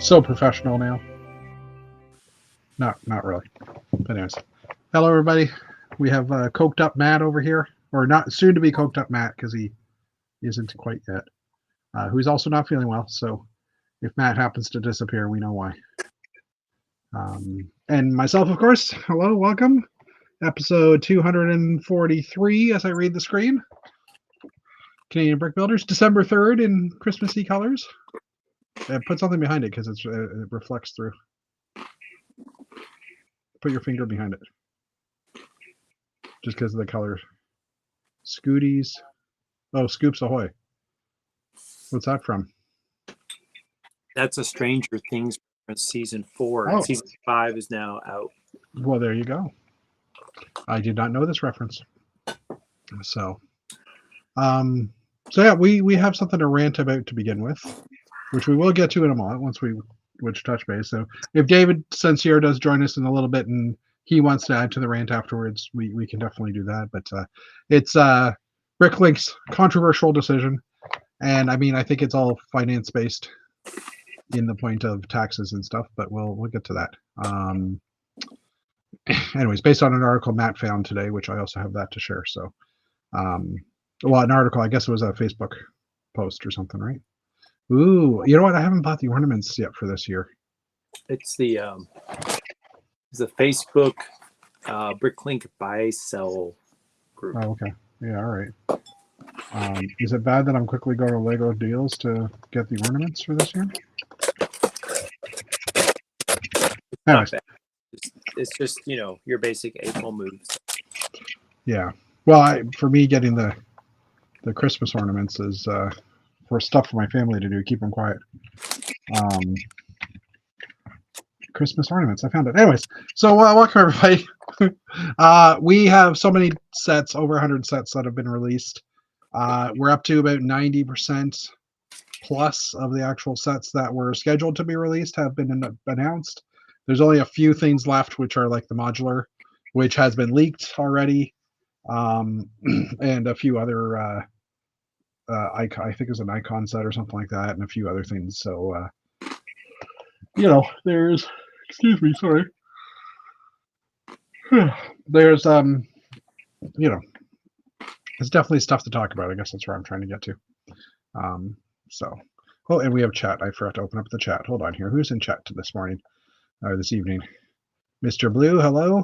So professional now. Not really. But anyways, hello everybody. We have coked up Matt over here, or not soon to be coked up Matt because he isn't quite yet. Who's also not feeling well. So if Matt happens to disappear, we know why. And myself, of course. Hello, welcome. Episode 243. As I read the screen. Canadian Brick Builders, December 3rd in Christmassy colors. Put something behind it because it reflects through. Put your finger behind it. Just because of the color. Scooties. Oh, Scoops Ahoy. What's that from? That's a Stranger Things season 4. Oh. Season 5 is now out. Well, there you go. I did not know this reference. So yeah, we have something to rant about to begin with, which we will get to in a moment once we touch base. So if David Sensier does join us in a little bit and he wants to add to the rant afterwards, we can definitely do that. But it's Bricklink's controversial decision, and I mean I think it's all finance based in the point of taxes and stuff. But we'll get to that. Anyways, based on an article Matt found today, which I also have that to share. So, well, an article, I guess it was a Facebook post or something, right? Ooh, you know what? I haven't bought the ornaments yet for this year. It's the Facebook Bricklink buy sell group. Oh, okay. Yeah, all right. Is it bad that I'm quickly going to Lego Deals to get the ornaments for this year? Anyways. It's just, your basic April moves. Yeah. Well, for me, getting the Christmas ornaments is for stuff for my family to do. Keep them quiet. Christmas ornaments. I found it. Anyways, so welcome everybody. We have so many sets, over 100 sets that have been released. We're up to about 90% plus of the actual sets that were scheduled to be released have been announced. There's only a few things left, which are like the modular, which has been leaked already, and a few other, I think it was an icon set or something like that, and a few other things. So, there's, excuse me, sorry. There's, there's definitely stuff to talk about. I guess that's where I'm trying to get to. Oh, and we have chat. I forgot to open up the chat. Hold on here. Who's in chat this morning? Or this evening? Mr. Blue, hello.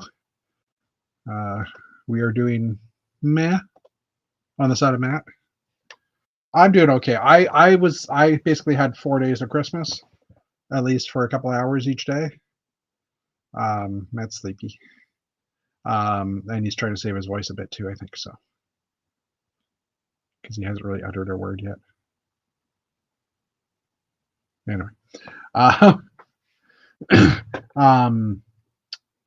We are doing meh on the side of Matt. I'm doing okay. I basically had 4 days of Christmas, at least for a couple hours each day. Matt's sleepy. And he's trying to save his voice a bit too, I think so. Because he hasn't really uttered a word yet. Anyway.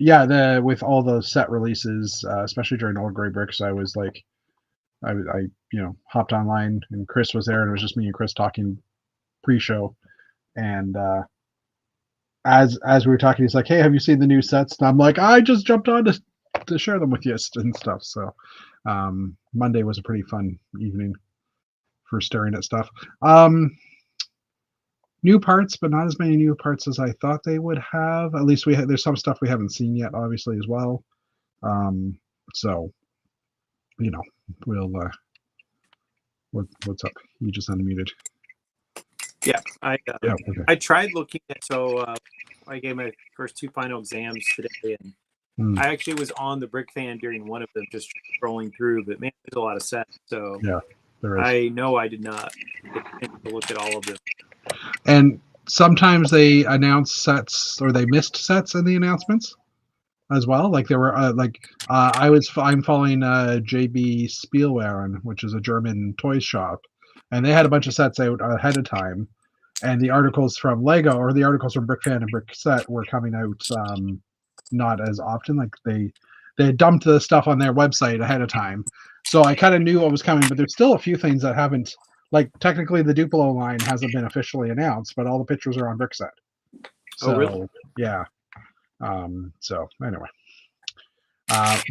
Yeah, with all the set releases, especially during Old Grey Bricks, I was like, I hopped online and Chris was there, and it was just me and Chris talking pre-show. And as we were talking, he's like, "Hey, have you seen the new sets?" And I'm like, "I just jumped on to share them with you and stuff." So Monday was a pretty fun evening for staring at stuff. New parts, but not as many new parts as I thought they would have. At least there's some stuff we haven't seen yet, obviously, as well. So, we'll. What's up? You just unmuted. Yeah, okay. I tried looking at. So I gave my first 2 final exams today, and I actually was on the Brick Fan during one of them, just scrolling through. But man, there's a lot of sets. So yeah, there is. I know I did not get to look at all of them. And sometimes they announce sets or they missed sets in the announcements as well. Like there were I'm following JB Spielwaren, which is a German toy shop, and they had a bunch of sets out ahead of time. And the articles from Lego or the articles from Brick Fan and Brick Set were coming out not as often. Like they had dumped the stuff on their website ahead of time, so I kind of knew what was coming. But there's still a few things that haven't. Like technically, the Duplo line hasn't been officially announced, but all the pictures are on Brickset. So, oh, really? Yeah. So anyway,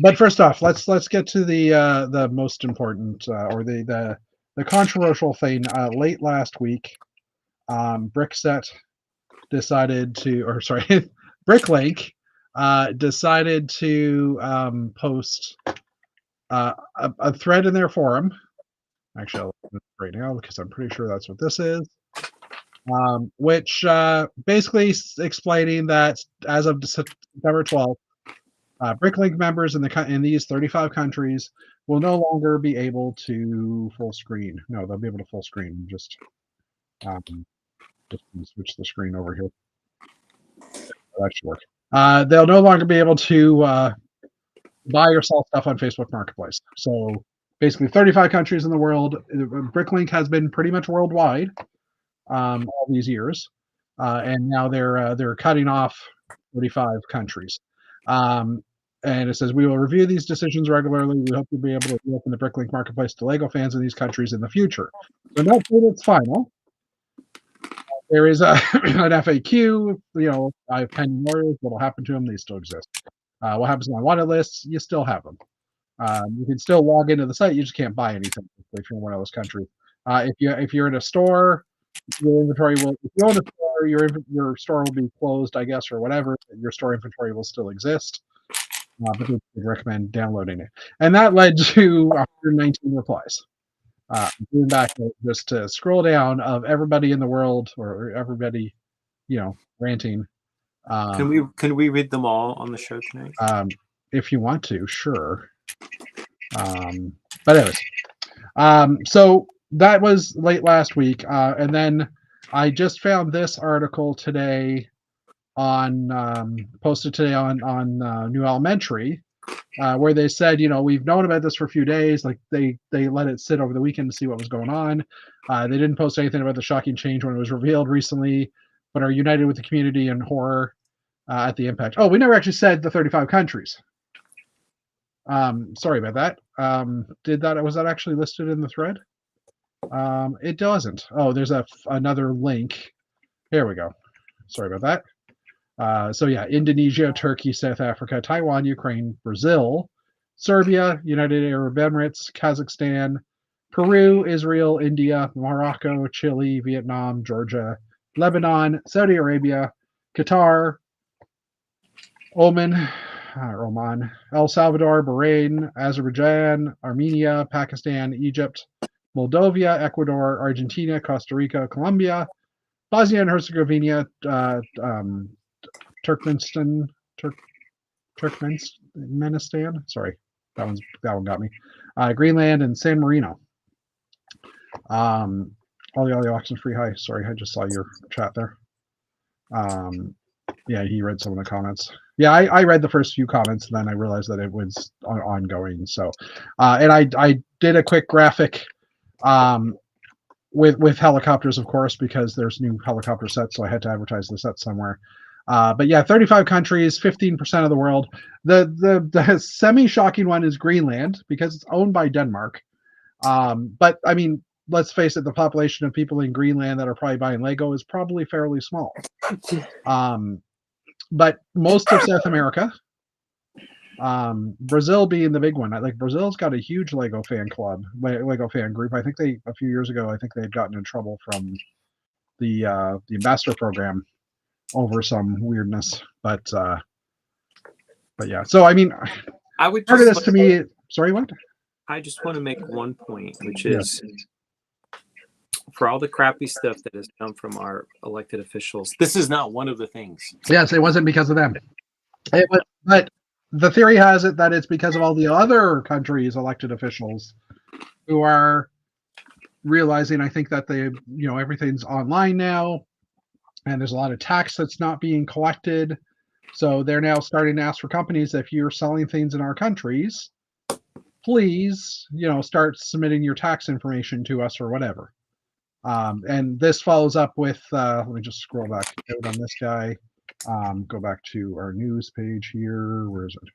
but first off, let's get to the most important or the controversial thing. Late last week, Brickset decided to, or sorry, Bricklink decided to post a thread in their forum. Actually, I'll look it right now because I'm pretty sure that's what this is. Which basically explaining that as of September 12th, Bricklink members in these 35 countries will no longer be able to full screen. No, they'll be able to full screen. Just switch the screen over here. That should work. They'll no longer be able to buy or sell stuff on Facebook Marketplace. So basically, 35 countries in the world. Bricklink has been pretty much worldwide all these years, and now they're cutting off 45 countries. And it says, we will review these decisions regularly. We hope to be able to open the Bricklink Marketplace to LEGO fans in these countries in the future. So not that it's final. There is an FAQ. I have pending orders. What will happen to them? They still exist. What happens to my wanted lists? You still have them. You can still log into the site. You just can't buy anything if you're in one of those countries. If you're in a store, your inventory will. If you own a store, your store will be closed, I guess, or whatever. Your store inventory will still exist. But they would recommend downloading it. And that led to 119 replies. Going back just to scroll down of everybody in the world or everybody, ranting. Can we read them all on the show tonight? If you want to, sure. But anyways, so that was late last week, and then I just found this article today posted today on New Elementary, where they said, we've known about this for a few days. Like they let it sit over the weekend to see what was going on. They didn't post anything about the shocking change when it was revealed recently, but are united with the community in horror at the impact. Oh, we never actually said the 35 countries. Sorry about that. Was that actually listed in the thread? It doesn't. Oh, there's another link. Here we go. Sorry about that. So yeah, Indonesia, Turkey, South Africa, Taiwan, Ukraine, Brazil, Serbia, United Arab Emirates, Kazakhstan, Peru, Israel, India, Morocco, Chile, Vietnam, Georgia, Lebanon, Saudi Arabia, Qatar, Oman, El Salvador, Bahrain, Azerbaijan, Armenia, Pakistan, Egypt, Moldova, Ecuador, Argentina, Costa Rica, Colombia, Bosnia and Herzegovina, Turkmenistan. Sorry, that one got me. Greenland and San Marino. Ollie Oxenfree, hi. Sorry, I just saw your chat there. Yeah, he read some of the comments. Yeah, I read the first few comments, and then I realized that it was ongoing. So, and I did a quick graphic with helicopters, of course, because there's new helicopter sets, so I had to advertise the set somewhere. But yeah, 35 countries, 15% of the world. The semi-shocking one is Greenland because it's owned by Denmark. But I mean, let's face it, the population of people in Greenland that are probably buying Lego is probably fairly small. But most of South America, Brazil being the big one. Like Brazil's got a huge Lego fan club, Lego fan group. I think a few years ago, they had gotten in trouble from the ambassador program over some weirdness. But yeah. So I mean, I would part of this to me. Sorry, what? I just want to make one point, which is for all the crappy stuff that has come from our elected officials, this is not one of the things. Yes, it wasn't because of them. But the theory has it that it's because of all the other countries' elected officials who are realizing, I think, that everything's online now, and there's a lot of tax that's not being collected. So they're now starting to ask for companies, if you're selling things in our countries, please, start submitting your tax information to us or whatever. And this follows up with, let me just scroll back on this guy. Go back to our news page here. Where is it?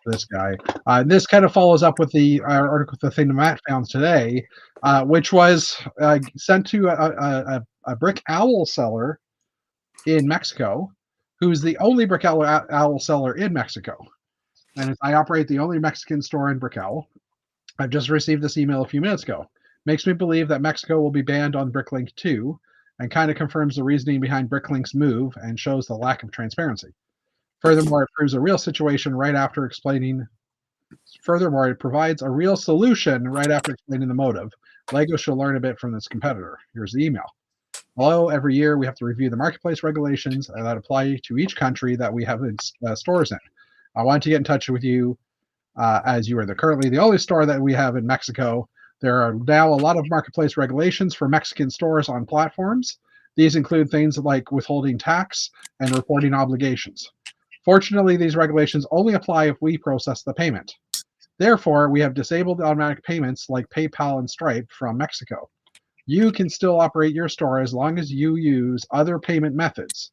This guy. This kind of follows up with the article, the thing that Matt found today, which was sent to a brick owl seller in Mexico, who's the only brick owl seller in Mexico. And I operate the only Mexican store in Brick Owl. I've just received this email a few minutes ago. Makes me believe that Mexico will be banned on Bricklink too. and kind of confirms the reasoning behind Bricklink's move and shows the lack of transparency. Furthermore, it proves a real situation right after explaining. Furthermore, it provides a real solution right after explaining the motive. LEGO should learn a bit from this competitor. Here's the email. Hello, every year we have to review the marketplace regulations that apply to each country that we have stores in. I want to get in touch with you as you are currently the only store that we have in Mexico. There are now a lot of marketplace regulations for Mexican stores on platforms. These include things like withholding tax and reporting obligations. Fortunately, these regulations only apply if we process the payment. Therefore, we have disabled automatic payments like PayPal and Stripe from Mexico. You can still operate your store as long as you use other payment methods,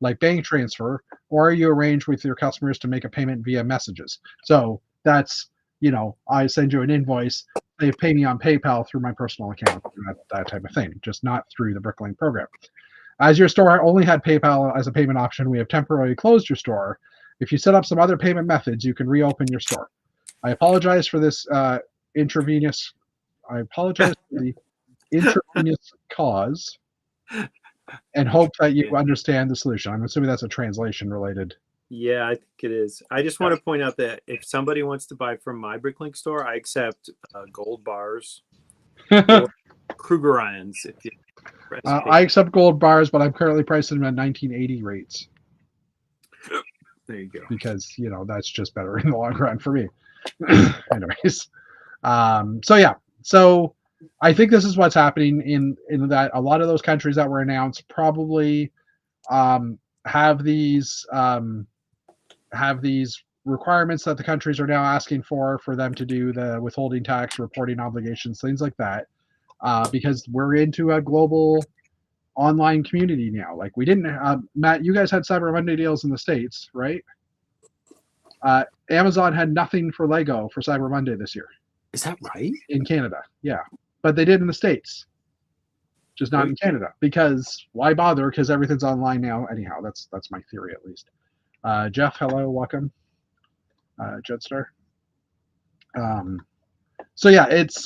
like bank transfer, or you arrange with your customers to make a payment via messages. So that's, I send you an invoice, they pay me on PayPal through my personal account, that type of thing, just not through the Bricklink program. As your store only had PayPal as a payment option, we have temporarily closed your store. If you set up some other payment methods, you can reopen your store. I apologize for this intravenous. I apologize for the intravenous cause, and hope that you understand the solution. I'm assuming that's a translation related. Yeah, I think it is. I just want to point out that if somebody wants to buy from my Bricklink store, I accept gold bars or Krugerians. If you I accept gold bars, but I'm currently pricing them at 1980 rates. There you go. Because that's just better in the long run for me. Anyways, so I think this is what's happening in that a lot of those countries that were announced probably have these requirements that the countries are now asking for them to do the withholding tax, reporting obligations, things like that, because we're into a global online community now. Like we didn't, Matt, you guys had Cyber Monday deals in the States, right? Amazon had nothing for Lego for Cyber Monday this year. Is that right? In Canada, yeah. But they did in the States, just not in Canada. Because why bother? Because everything's online now. Anyhow, that's my theory at least. Jeff, hello, welcome. Jetstar. So yeah, it's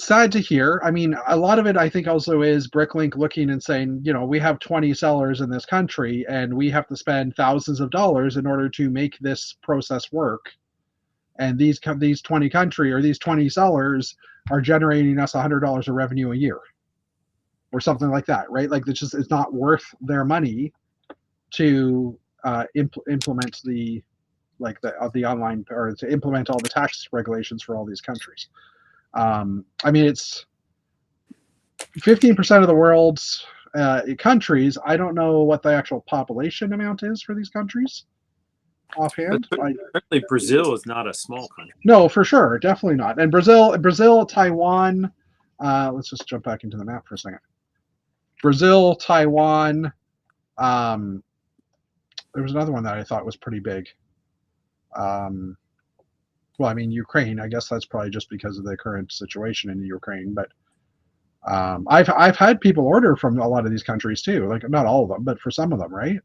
sad to hear. I mean, a lot of it, I think, also is Bricklink looking and saying, we have 20 sellers in this country, and we have to spend thousands of dollars in order to make this process work. And these 20 country or these 20 sellers are generating us $100 of revenue a year, or something like that, right? Like it's not worth their money to implement the online, or to implement all the tax regulations for all these countries. I mean, it's 15% of the world's countries. I don't know what the actual population amount is for these countries offhand. Certainly, Brazil is not a small country. No, for sure, definitely not. And Brazil, Taiwan. Let's just jump back into the map for a second. Brazil, Taiwan. There was another one that I thought was pretty big. Well, I mean, Ukraine. I guess that's probably just because of the current situation in Ukraine. But I've had people order from a lot of these countries too. Like not all of them, but for some of them, right?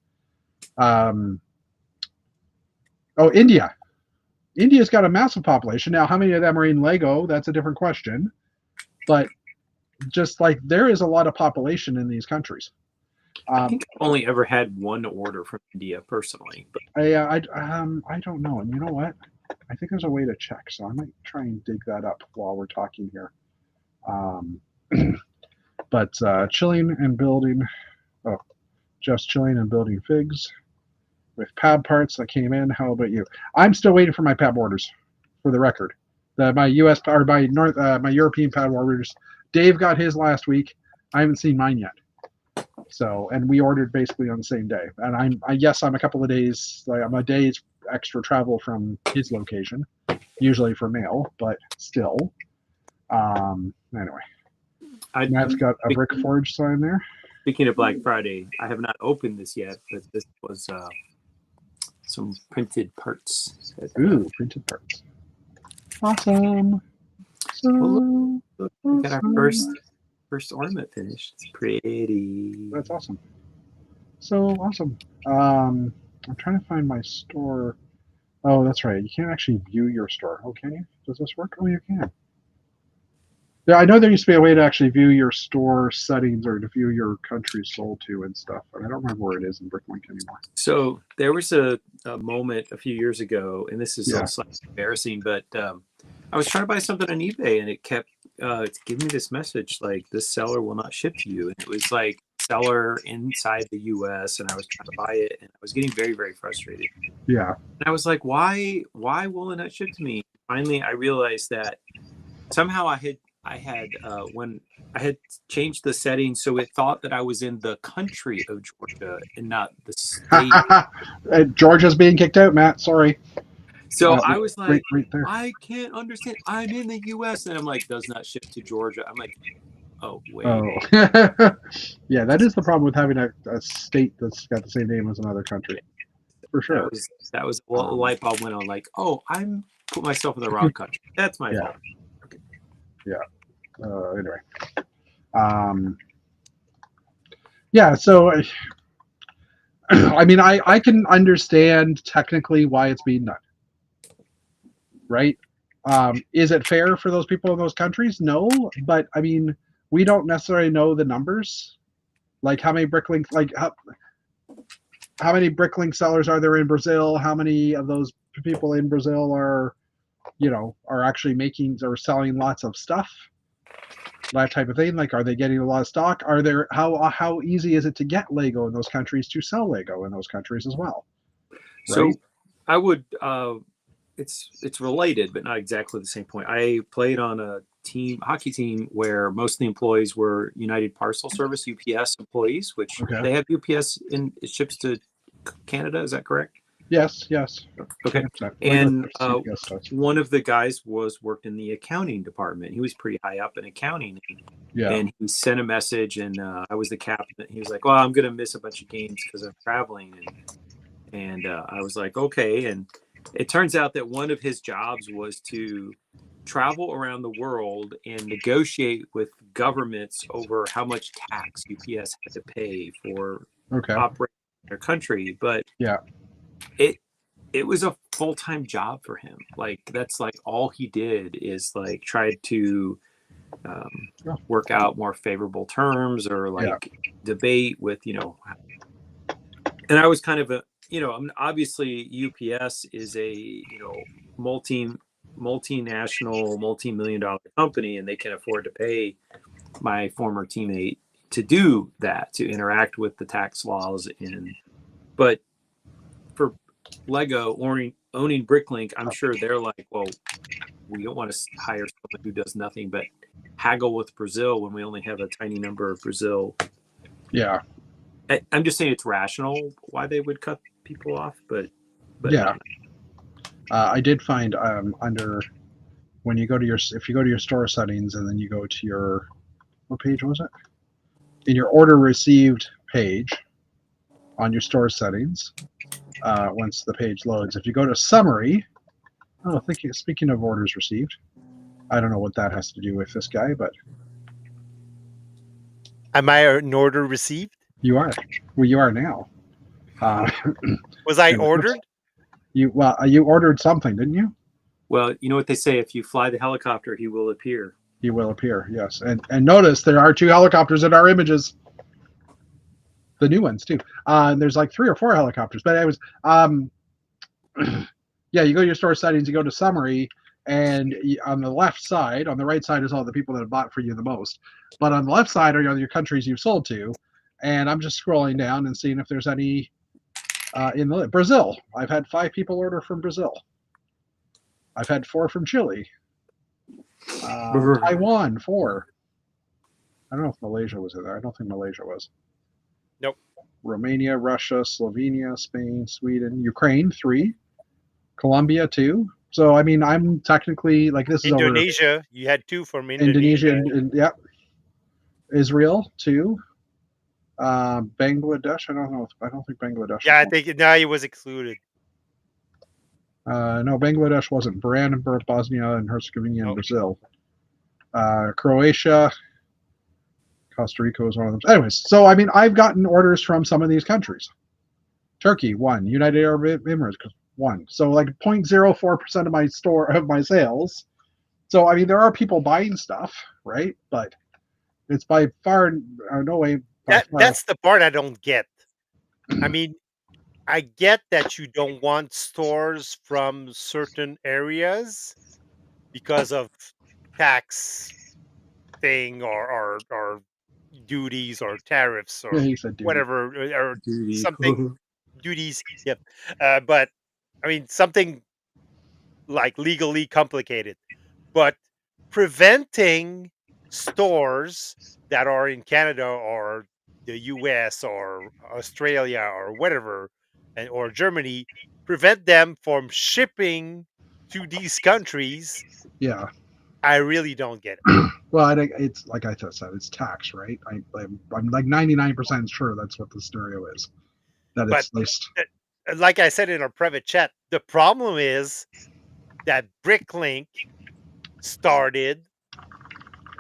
India. India's got a massive population. Now, how many of them are in Lego? That's a different question. But just like there is a lot of population in these countries. I think I've only ever had one order from India personally. But I don't know. And you know what? I think there's a way to check, so I might try and dig that up while we're talking here. But chilling and building. Oh, just chilling and building figs with pad parts that came in. How about you? I'm still waiting for my pad orders, for the record. My U.S. or my European pad orders. Dave got his last week. I haven't seen mine yet. So, and we ordered basically on the same day. And I'm a couple of days. Like I'm a day's extra travel from his location, usually for mail, but still. Anyway, Matt's got a Brick Forge sign there. Speaking of Black Friday, I have not opened this yet, but this was some printed parts. Ooh, printed parts. Awesome. So look, we got our first ornament finished. It's pretty. That's awesome. So awesome. I'm trying to find my store. Oh, that's right. You can't actually view your store. Oh, can you? Does this work? Oh, you can. Yeah, I know there used to be a way to actually view your store settings or to view your country sold to and stuff, but I don't remember where it is in Bricklink anymore. So there was a moment a few years ago, and this is Yeah. slightly embarrassing, but I was trying to buy something on eBay, and it kept giving me this message like, "This seller will not ship to you," and it was like seller inside the U.S. and I was trying to buy it, and I was getting very, very frustrated. Yeah. And I was like, "Why will it not ship to me?" Finally, I realized that somehow when I had changed the settings so it thought that I was in the country of Georgia and not the state. Georgia's being kicked out, Matt. Sorry. So I was like, right there. I can't understand. I'm in the U.S. and I'm like, does not ship to Georgia. I'm like, oh wait. Oh. Yeah, that is the problem with having a state that's got the same name as another country, for sure. That was a light bulb went on. Like, oh, I'm put myself in the wrong country. That's my fault. Okay. Yeah. Anyway. Yeah. So, I mean, I can understand technically why it's being done. Right? Is it fair for those people in those countries? No, but I mean, we don't necessarily know the numbers. Like how many Bricklink, like how many Bricklink sellers are there in Brazil? How many of those people in Brazil are actually making or selling lots of stuff? That type of thing. Like, are they getting a lot of stock? Are there how easy is it to get Lego in those countries, to sell Lego in those countries as well? Right? So I would. It's related, but not exactly the same point. I played on a hockey team where most of the employees were United Parcel Service (UPS) employees, which they have UPS in it ships to Canada. Is that correct? Yes. Okay. And one of the guys worked in the accounting department. He was pretty high up in accounting. Yeah. And he sent a message, and I was the captain. He was like, "Well, I'm going to miss a bunch of games because I'm traveling." And I was like, "Okay." And it turns out that one of his jobs was to travel around the world and negotiate with governments over how much tax UPS had to pay for operating in their country. But it was a full-time job for him. Like, that's like all he did is like tried to work out more favorable terms or like debate with, and I was kind of obviously UPS is a, multinational, multi-million-dollar company, and they can afford to pay my former teammate to do that, to interact with the tax laws. But for Lego owning Bricklink, I'm sure they're like, well, we don't want to hire someone who does nothing but haggle with Brazil when we only have a tiny number of Brazil. Yeah. I'm just saying it's rational why they would cut people off, but yeah. I did find under when you go to if you go to your store settings and then you go to your, what page was it? In your order received page on your store settings, once the page loads, if you go to summary, speaking of orders received, I don't know what that has to do with this guy, but am I an order received? You are. Well, you are now. Was I ordered? You ordered something, didn't you? Well, you know what they say: if you fly the helicopter, he will appear. He will appear. Yes, and notice there are 2 helicopters in our images. The new ones too. There's like 3 or 4 helicopters. But anyways, yeah, you go to your store settings, you go to summary, and on the left side, on the right side is all the people that have bought for you the most. But on the left side are your countries you've sold to. And I'm just scrolling down and seeing if there's any in the Brazil. I've had 5 people order from Brazil. I've had 4 from Chile. Taiwan, 4. I don't know if Malaysia was in there. I don't think Malaysia was. Nope. Romania, Russia, Slovenia, Spain, Sweden, Ukraine, 3. Colombia, 2. So, I mean, I'm technically, like, this Indonesia, is over. You had 2 from Indonesia. Yep. Israel, 2. Bangladesh. I don't think Bangladesh. Yeah, I think now he was excluded. No, Bangladesh wasn't. Brandenburg, Bosnia and Herzegovina, and Brazil. Croatia, Costa Rica was one of them. Anyways, so I mean, I've gotten orders from some of these countries. Turkey, 1. United Arab Emirates, 1. So like 0.04% of my sales. So I mean, there are people buying stuff, right? But it's by far no way. That's the part I don't get. I mean, I get that you don't want stores from certain areas because of tax thing or duties or tariffs Yeah, or he said duty. whatever or Duty. something duties. Yep. But I mean something like legally complicated. But preventing stores that are in Canada or the US or Australia or whatever or Germany, prevent them from shipping to these countries. Yeah. I really don't get it. Well, I think it's like I said, it's tax, right? I'm like 99% sure that's what the scenario is. That But it's least. like I said in our private chat, the problem is that Bricklink started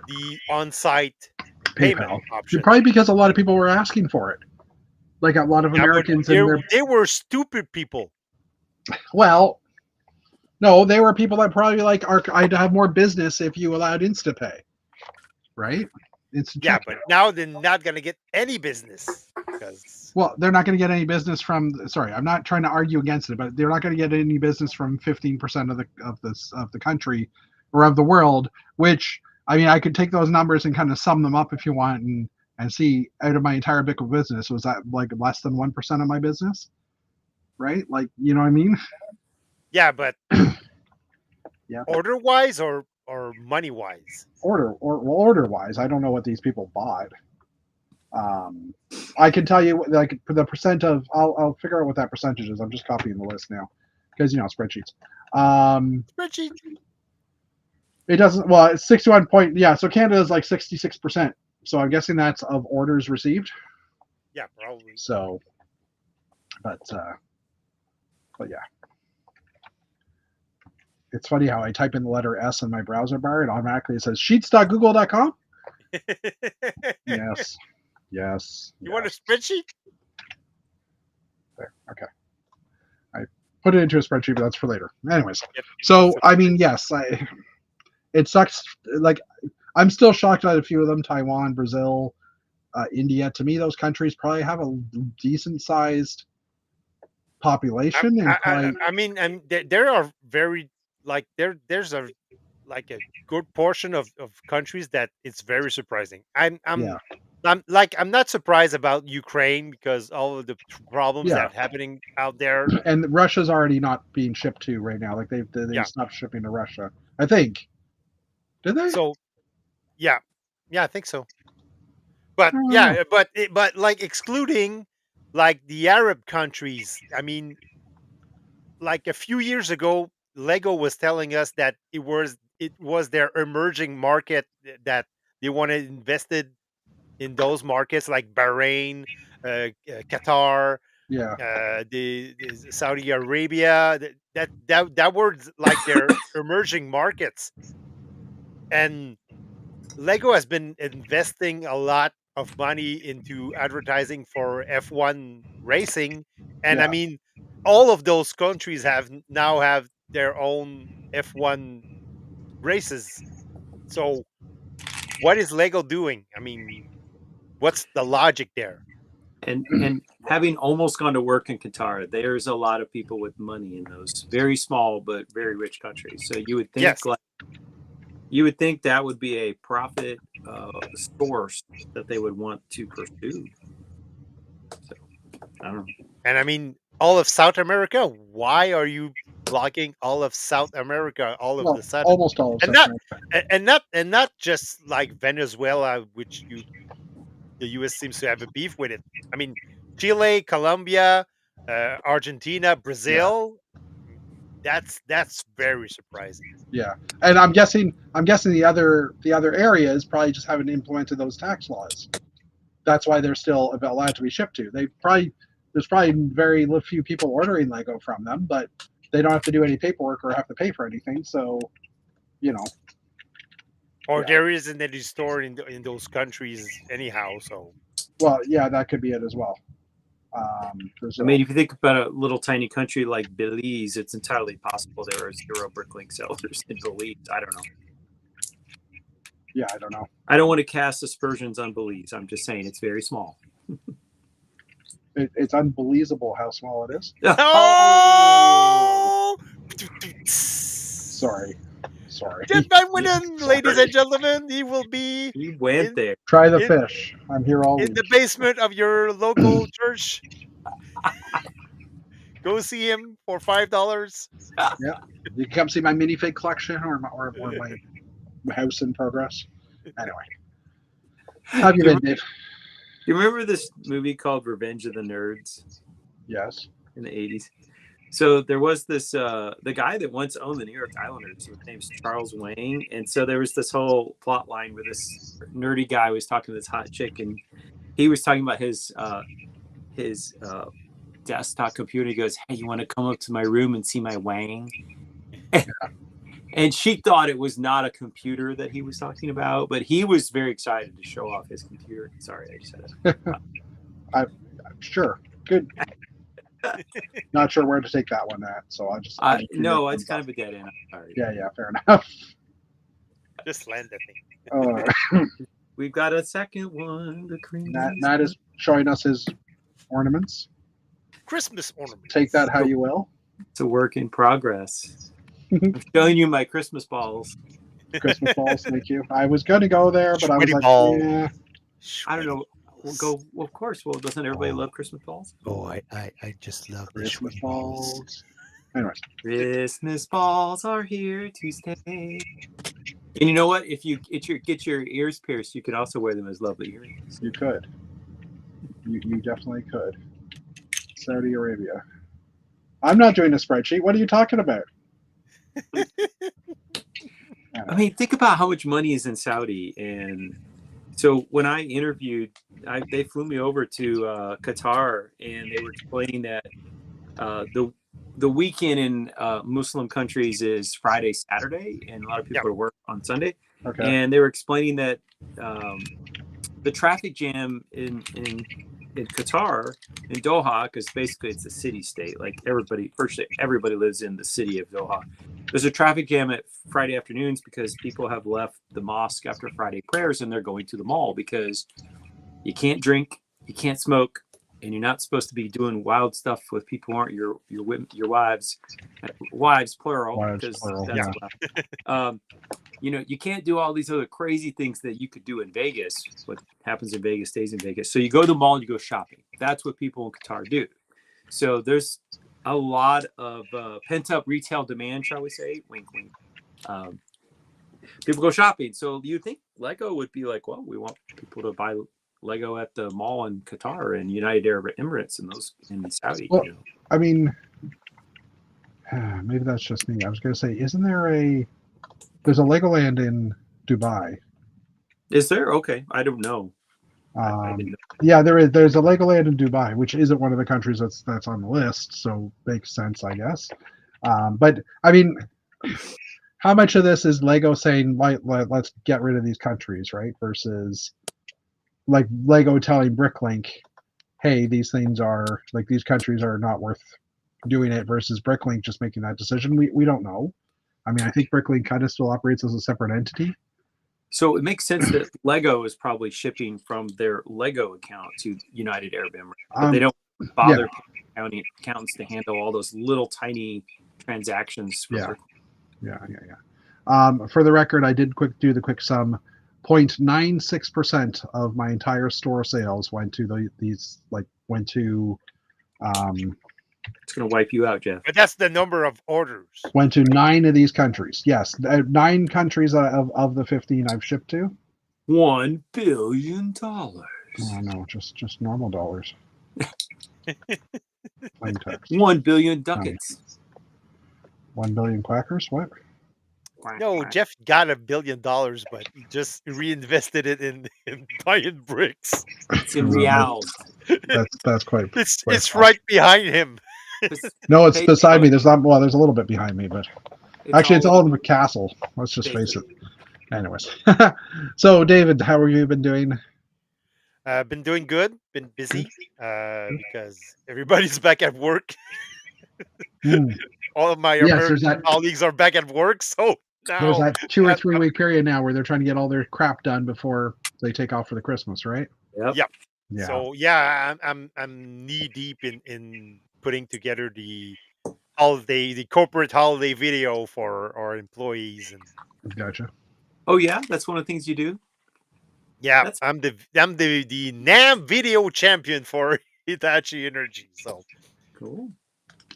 the on-site payment PayPal. option. Probably because a lot of people were asking for it. Like a lot of Yeah, but Americans in their. they were stupid people. Well, no, they were people that probably like I'd have more business if you allowed InstaPay, right? Instant Yeah, check. but now they're not going to get any business because Well, they're not going to get any business from. Sorry, I'm not trying to argue against it, but they're not going to get any business from 15% of the country or of the world. Which I mean, I could take those numbers and kind of sum them up if you want, and see out of my entire book of business, was that like less than 1% of my business, right? Like, you know what I mean? yeah, but Yeah. order wise or money wise. Order wise, I don't know what these people bought. I can tell you like the percent of I'll figure out what that percentage is. I'm just copying the list now because spreadsheets. Spreadsheet. It doesn't. Well, it's 61 point. Yeah, so Canada is like 66%. So I'm guessing that's of orders received. Yeah, probably. So, but yeah, it's funny how I type in the letter S in my browser bar and automatically it says sheets.google.com. Yes, yes. You want a spreadsheet? There. Okay. I put it into a spreadsheet, but that's for later. Anyways, Yep. so I mean, yes, it sucks. Like, I'm still shocked at a few of them: Taiwan, Brazil, India. To me, those countries probably have a decent sized population, and probably I mean, there are very like there's a like a good portion of countries that it's very surprising. yeah, I'm not surprised about Ukraine because all of the problems yeah. that happening out there. And Russia's already not being shipped to right now. Like they Yeah. stopped shipping to Russia. I think. Did they? So yeah, I think so. But I don't know. yeah, but like excluding like the Arab countries. I mean, like a few years ago, Lego was telling us that it was their emerging market that they wanted invested in those markets like Bahrain, Qatar, Yeah, the Saudi Arabia. That were like their emerging markets, and Lego has been investing a lot of money into advertising for F1 racing, and I yeah. mean, all of those countries now have their own F1 races. So, what is Lego doing? I mean, what's the logic there? And having almost gone to work in Qatar, there's a lot of people with money in those very small but very rich countries. So you would think Yes, that would be a profit source that they would want to pursue. So I don't know. and I mean, all of South America. Why are you blocking all of South America all of Well, the sudden? almost all of And South not America. and not just like Venezuela, which the U.S. seems to have a beef with it. I mean, Chile, Colombia, Argentina, Brazil. That's very surprising. Yeah, and I'm guessing the other areas probably just haven't implemented those tax laws. That's why they're still allowed to be shipped to. There's probably very few people ordering Lego from them, but they don't have to do any paperwork or have to pay for anything. So, you know, Or yeah. there isn't any store in those countries anyhow. So Well, yeah, that could be it as well. I mean, if you think about a little tiny country like Belize, it's entirely possible there are 0 Bricklink sellers in Belize. I don't know. Yeah, I don't know. I don't want to cast aspersions on Belize. I'm just saying it's very small. It's unbelievable how small it is. Oh! Sorry. Jeff Van Winnen, ladies Sorry. and gentlemen, he will be He went there. Try the in- fish. I'm here all in the week. basement of your local church. Go see him for $5. Yeah. You can come see my minifig collection or my house in progress. Anyway. How have you been, Dave? You remember this movie called Revenge of the Nerds Yes. in the 80s? So there was this the guy that once owned the New York Islanders. His name's Charles Wang, and so there was this whole plot line where this nerdy guy was talking to this hot chick, and he was talking about his desktop computer. He goes, "Hey, you want to come up to my room and see my Wang?" And she thought it was not a computer that he was talking about, but he was very excited to show off his computer. Sorry, I just said it. I'm sure. Good. Not sure where to take that one at, so I just No, it's kind of a dead end. I'm sorry. Yeah, fair enough. Just land at me. We've got a second one. The cream. Matt is showing us his ornaments. Christmas ornaments. Take that how you will. It's a work in progress. I'm showing you my Christmas balls. Christmas balls, thank you. I was going to go there, but I was Sweaty like, ball. yeah. I don't know. We'll go. Well, of course. Well, doesn't everybody love Christmas balls? Oh, I just love the Christmas sweaty balls. Anyways, Christmas balls are here to stay. And you know what? If you get your ears pierced, you could also wear them as lovely earrings. you could. You definitely could. Saudi Arabia. I'm not doing a spreadsheet. What are you talking about? I mean, think about how much money is in Saudi. And so when I interviewed, they flew me over to Qatar, and they were explaining that the weekend in Muslim countries is Friday, Saturday, and a lot of people work on Sunday. Okay. And they were explaining that the traffic jam in Qatar, in Doha, because basically it's a city state. Like virtually everybody lives in the city of Doha. There's a traffic jam at Friday afternoons because people have left the mosque after Friday prayers and they're going to the mall because you can't drink, you can't smoke, and you're not supposed to be doing wild stuff with people who aren't your wives plural, because that's allowed. You can't do all these other crazy things that you could do in Vegas. What happens in Vegas stays in Vegas. So you go to the mall and you go shopping. That's what people in Qatar do. So there's a lot of pent-up retail demand, shall we say? Wink, wink. People go shopping. So you think Lego would be like, well, we want people to buy Lego at the mall in Qatar and United Arab Emirates and those in Saudi. Well, I mean, maybe that's just me. I was going to say, isn't there there's a Legoland in Dubai? Is there? Okay, I don't know. I didn't know. Yeah, there is. There's a Legoland in Dubai, which isn't one of the countries that's on the list, so makes sense, I guess. But I mean, how much of this is Lego saying, let's get rid of these countries, right? Versus like Lego telling Bricklink, hey, these things are like these countries are not worth doing it, versus Bricklink just making that decision. We don't know. I mean, I think Bricklink kind of still operates as a separate entity. So it makes sense that Lego is probably shipping from their Lego account to United Arab Emirates. But they don't bother accountants to handle all those little tiny transactions. Yeah. For the record, I did do the quick sum. 0.96% of my entire store sales went to it's going to wipe you out, Jeff. But that's the number of orders. Went to 9 of these countries. Yes, 9 countries of the 15 I've shipped to. $1 billion. Oh no, just normal dollars. Plain text. 1 billion ducats. 1 billion quackers? What? No, Jeff got $1 billion, but he just reinvested it in buying bricks. It's in reals. That's quite. It's right behind him. No, it's beside me. There's not. Well, there's a little bit behind me, but it's all in the castle. Let's just face it. Anyways, so David, how have you been doing? Been doing good. Been busy because everybody's back at work. All of my American colleagues are back at work, so There's No, that 2 or I'm 3 week period now where they're trying to get all their crap done before they take off for the Christmas, right? Yep. Yep. Yeah. So yeah, I'm knee deep in putting together the corporate holiday video for our employees, and Gotcha. Oh yeah, that's one of the things you do. yeah, That's I'm the NAM video champion for Hitachi Energy. So cool.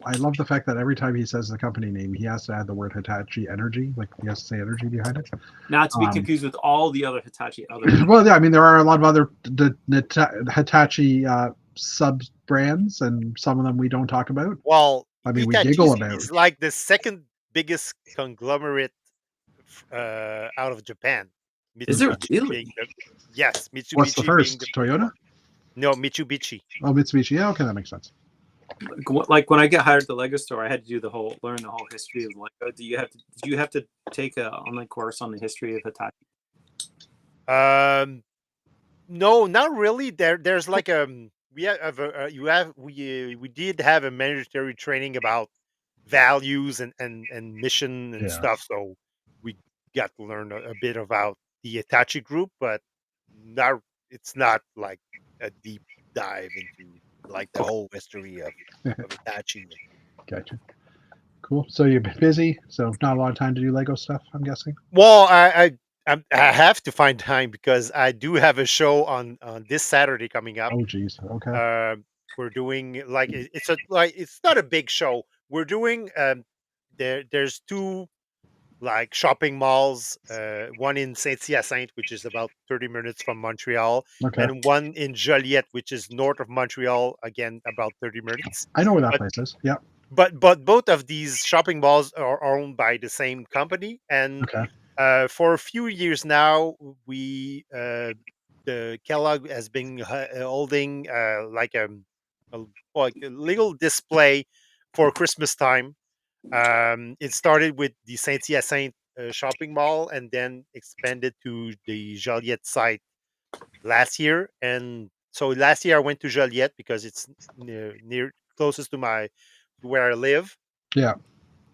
I love the fact that every time he says the company name, he has to add the word Hitachi Energy, like he has to say energy behind it. Not to be Um, confused with all the other Hitachi Well, yeah, I mean, there are a lot of other Hitachi sub brands, and some of them we don't talk about. well, I mean, we Hitachi giggle about. is like the second biggest conglomerate out of Japan. Is there Mitsubishi really? being yes, What's the Mitsubishi being first? the Toyota? one. No, Mitsubishi. Oh, Mitsubishi. Yeah, okay, that makes sense. Like when I got hired at the Lego store, I had to do learn the whole history of Lego. Did you have to take a online course on the history of Hitachi? No, not really. There's like we did have a mandatory training about values and mission and Yeah. stuff. So we got to learn a bit about the Hitachi group, but not it's not like a deep dive into like the whole history of Hitachi. Gotcha. Cool. So you've been busy, so not a lot of time to do Lego stuff, I'm guessing. Well, I have to find time because I do have a show on this Saturday coming up. Oh, geez. Okay. We're doing like it's not a big show. We're doing there's two like shopping malls, one in Saint Hyacinthe, which is about 30 minutes from Montreal, Okay. and one in Joliette, which is north of Montreal, again about 30 minutes. I know where that But place is. Yeah. but both of these shopping malls are owned by the same company, and Okay. for a few years now, the Kellogg has been holding a like a legal display for Christmas time. It started with the Saint Hyacinthe shopping mall and then expanded to the Joliette site last year. And so last year I went to Joliette because it's near closest to where I live, Yeah.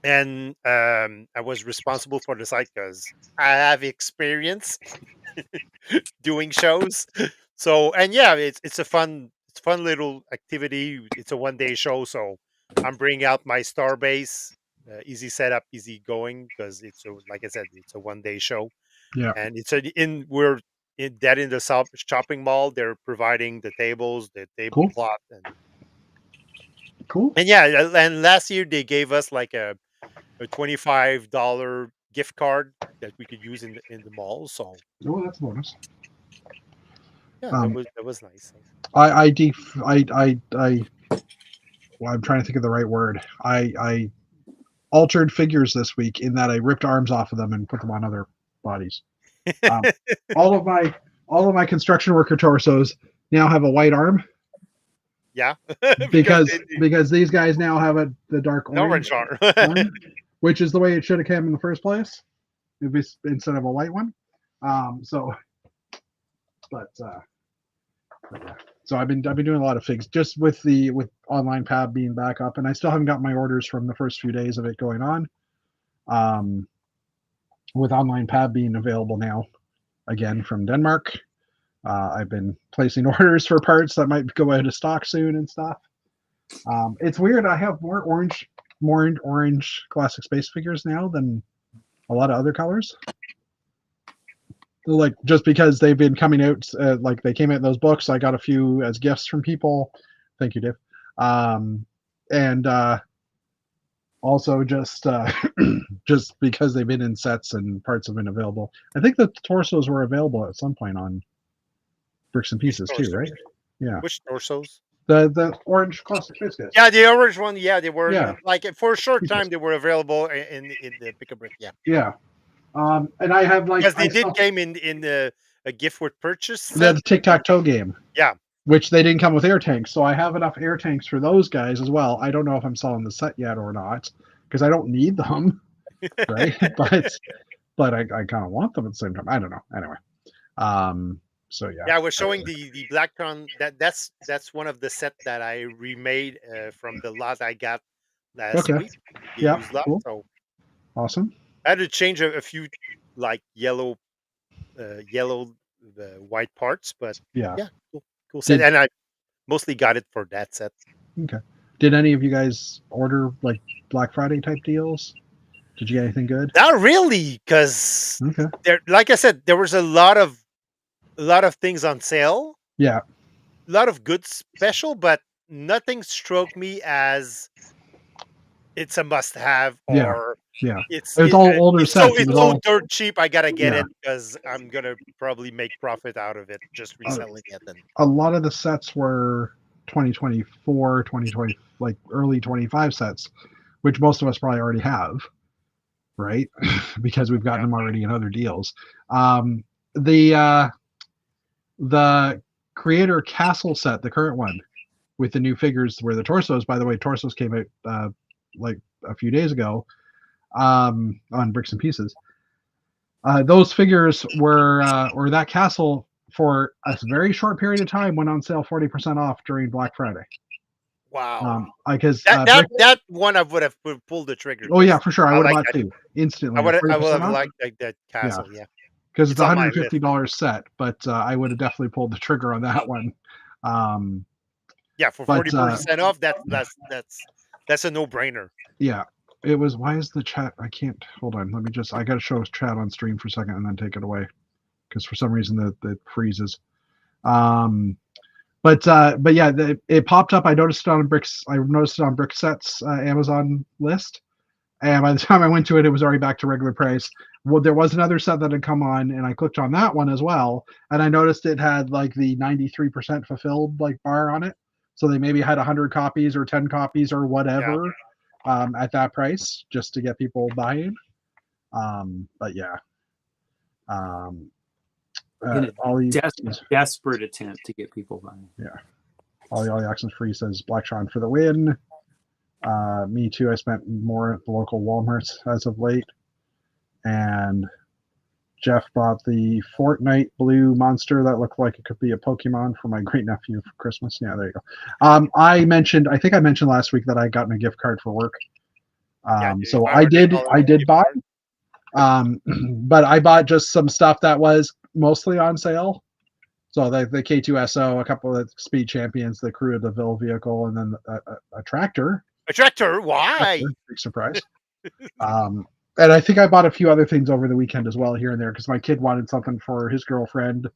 and I was responsible for the site because I have experience doing shows. So and yeah, it's a fun little activity. It's a 1 day show, so I'm bringing out my star base, easy setup, easy going because like I said, it's a 1 day show, Yeah. and it's a, in we're in the shopping mall. They're providing the tables, the Cool. tablecloth, Cool. and yeah, and last year they gave us like a $25 gift card that we could use in the mall. So Oh, that's a bonus. yeah, Um, that was nice. well, I'm trying to think of the right word. I altered figures this week in that I ripped arms off of them and put them on other bodies. Um, all of my construction worker torsos now have a white arm Yeah, because they because these guys now have the dark an orange orange arm. arm, which is the way it should have come in the first place. It'd be instead of a white one. So, but yeah. So I've been doing a lot of figs just with online pab being back up, and I still haven't got my orders from the first few days of it going on. With online pab being available now again from Denmark, I've been placing orders for parts that might go out of stock soon and stuff. It's weird. I have more orange classic space figures now than a lot of other colors. Like just because they've been coming out, like they came out in those books. I got a few as gifts from people. Thank you, Dave. And also just just because they've been in sets and parts have been available. I think the torsos were available at some point on Bricks and Pieces too, right? Yeah. Which torsos? The orange classic space guys. Yeah, the orange one. Yeah, they were Yeah. like for a short time they were available in the pick a brick. Yeah, Yeah. And I have like because they I did saw came in a gift with purchase set. the tic-tac-toe game. Yeah, Which they didn't come with air tanks, so I have enough air tanks for those guys as well. I don't know if I'm selling the set yet or not because I don't need them, right? but I kind of want them at the same time. I don't know. Anyway, so yeah. yeah. We're showing the Blacktron. That's one of the set that I remade from the lot I got last Okay. week. The Yeah. used lot. Cool. So Awesome. I had to change a few like yellow, white parts, but Yeah. yeah, cool set. Did And I mostly got it for that set. okay. Did any of you guys order like Black Friday type deals? Did you get anything good? Not really, because Okay. there, like I said, there was a lot of things on sale, Yeah. a lot of good special, but nothing struck me as it's a must-have Yeah. or Yeah. It was all older sets. It it's was so all dirt cheap. I gotta get yeah. it because I'm gonna probably make profit out of it just Uh, reselling it. And a lot of the sets were 2024, 2020, like early 25 sets, which most of us probably already have, right? Because we've gotten yeah, them already in other deals. Um, the Creator Castle set, the current one with the new figures, where the torsos, by the way, torsos came out like a few days ago on Bricks and Pieces. Those figures were or that castle for a very short period of time went on sale 40% off during Black Friday. wow. Because That one I would have pulled the trigger oh yeah, because for sure, I I would have like bought that. two instantly I at would 40% have off. liked that Yeah, castle. Yeah, because it's it's a on hundred my and list. fifty dollars set, but I would have definitely pulled the trigger on that one. Um, Yeah, for but 40% off, that's a no brainer. yeah, it was. Why is the chat? I can't. Hold on. Let me just. I got to show chat on stream for a second and then take it away because for some reason it freezes. But yeah, it popped up. I noticed it on Bricks. I noticed it on Bricksets Amazon list, and by the time I went to it, it was already back to regular price. Well, there was another set that had come on, and I clicked on that one as well, and I noticed it had like the 93% fulfilled like bar on it. So they maybe had 100 copies or 10 copies or Yeah, whatever at that price just to get people buying. But yeah, um, In a Ollie, desperate attempt to get people buying. yeah, Ollie Access Free says Black Sean for the win. Me too. I spent more at the local Walmarts as of late, and Jeff bought the Fortnite blue monster that looked like it could be a Pokemon for my great nephew for Christmas. Yeah, there you go. I think I mentioned last week that I got a gift card for work. yeah. So I $500 did gift buy, card. but I bought just some stuff that was mostly on sale. So the K2SO, a couple of speed champions, the crew of the Ville vehicle, and then a tractor. A tractor? Why? Big surprise. And I think I bought a few other things over the weekend as well, here and there, because my kid wanted something for his girlfriend.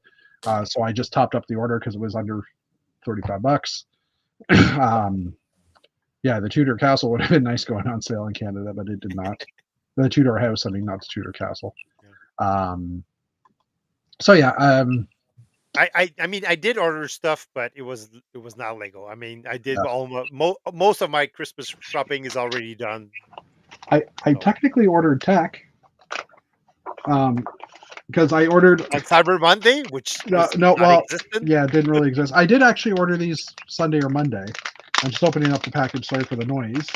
So I just topped up the order because it was under $35. Yeah, the Tudor Castle would have been nice going on sale in Canada, but it did not. The Tudor house, I mean, not the Tudor Castle. So yeah, I mean, I did order stuff, but it was not Lego. I mean, I did most of my Christmas shopping is already done. I technically ordered tech because I ordered on Cyber Monday, which existent. Yeah, it didn't really exist. I did actually order these Sunday or Monday. I'm just opening up the package. Sorry for the noise.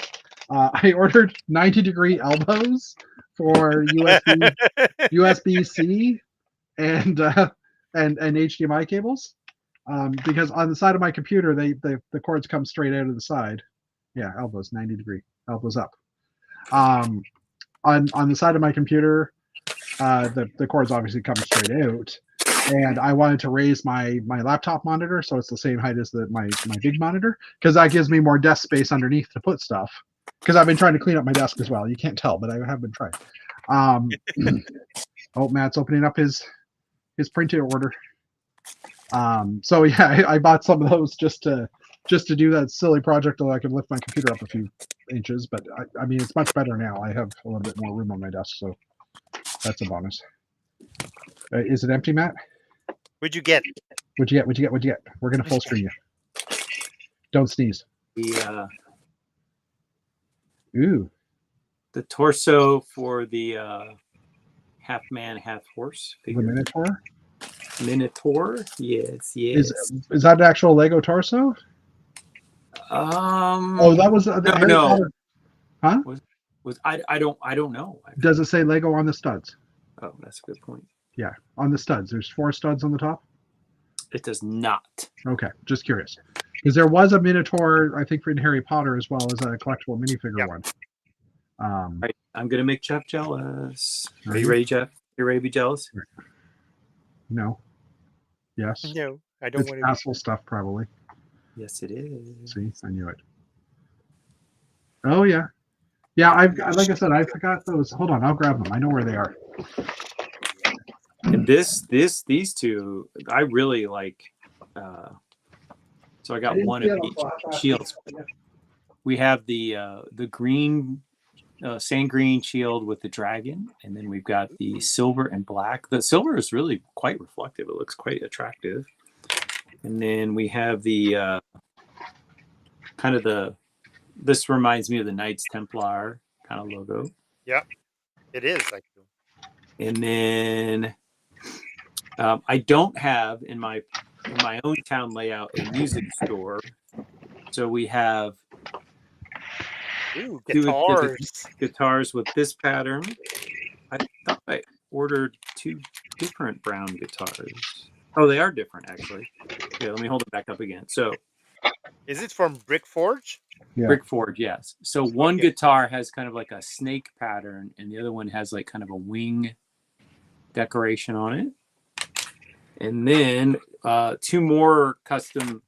I ordered 90-degree elbows for USB-C and HDMI cables because on the side of my computer, the cords come straight out of the side. Yeah, elbows 90-degree elbows up. On the side of my computer, the cords obviously come straight out, and I wanted to raise my laptop monitor so it's the same height as my big monitor because that gives me more desk space underneath to put stuff. Because I've been trying to clean up my desk as well. You can't tell, but I have been trying. Oh, Matt's opening up his printed order. So yeah, I bought some of those just to do that silly project so I can lift my computer up a few inches. But I mean, it's much better now. I have a little bit more room on my desk, so that's a bonus. Is it empty, Matt? What'd you get? What'd you get? We're gonna full screen you. Don't sneeze. Ooh. The torso for the half man, half horse figure. The Minotaur? Minotaur? Yes. Is that an actual Lego torso? Oh, that was Harry Potter. Huh? I don't know. Does it say Lego on the studs? Oh, that's a good point. Yeah, on the studs. There's 4 studs on the top. It does not. Okay, just curious. Because there was a Minotaur, I think, in Harry Potter as well as a collectible minifigure one. I'm gonna make Jeff jealous. Are Are you you? ready, Jeff? You ready to be jealous? No. Yes. No, I don't It's want to. castle stuff, probably. Yes, it is. See, I knew it. Oh yeah, yeah. Like I said, I forgot those. Hold on, I'll grab them. I know where they are. And these two, I really like. So I got one of each shields. We have the green, sand green shield with the dragon, and then we've got the silver and black. The silver is really quite reflective. It looks quite attractive. And then we have the kind of this reminds me of the Knights Templar kind of logo. Yeah, it is actually. And then I don't have in my own town layout a music store, so we have Ooh, two guitars. guitars with this pattern. I thought I ordered 2 different brown guitars. Oh, they are different actually. Yeah, let me hold it back up again. So Is it from Brick Forge? Yeah. Brick Forge, yes. So one Okay. guitar has kind of like a snake pattern, and the other one has like kind of a wing decoration on it. And then 2 more custom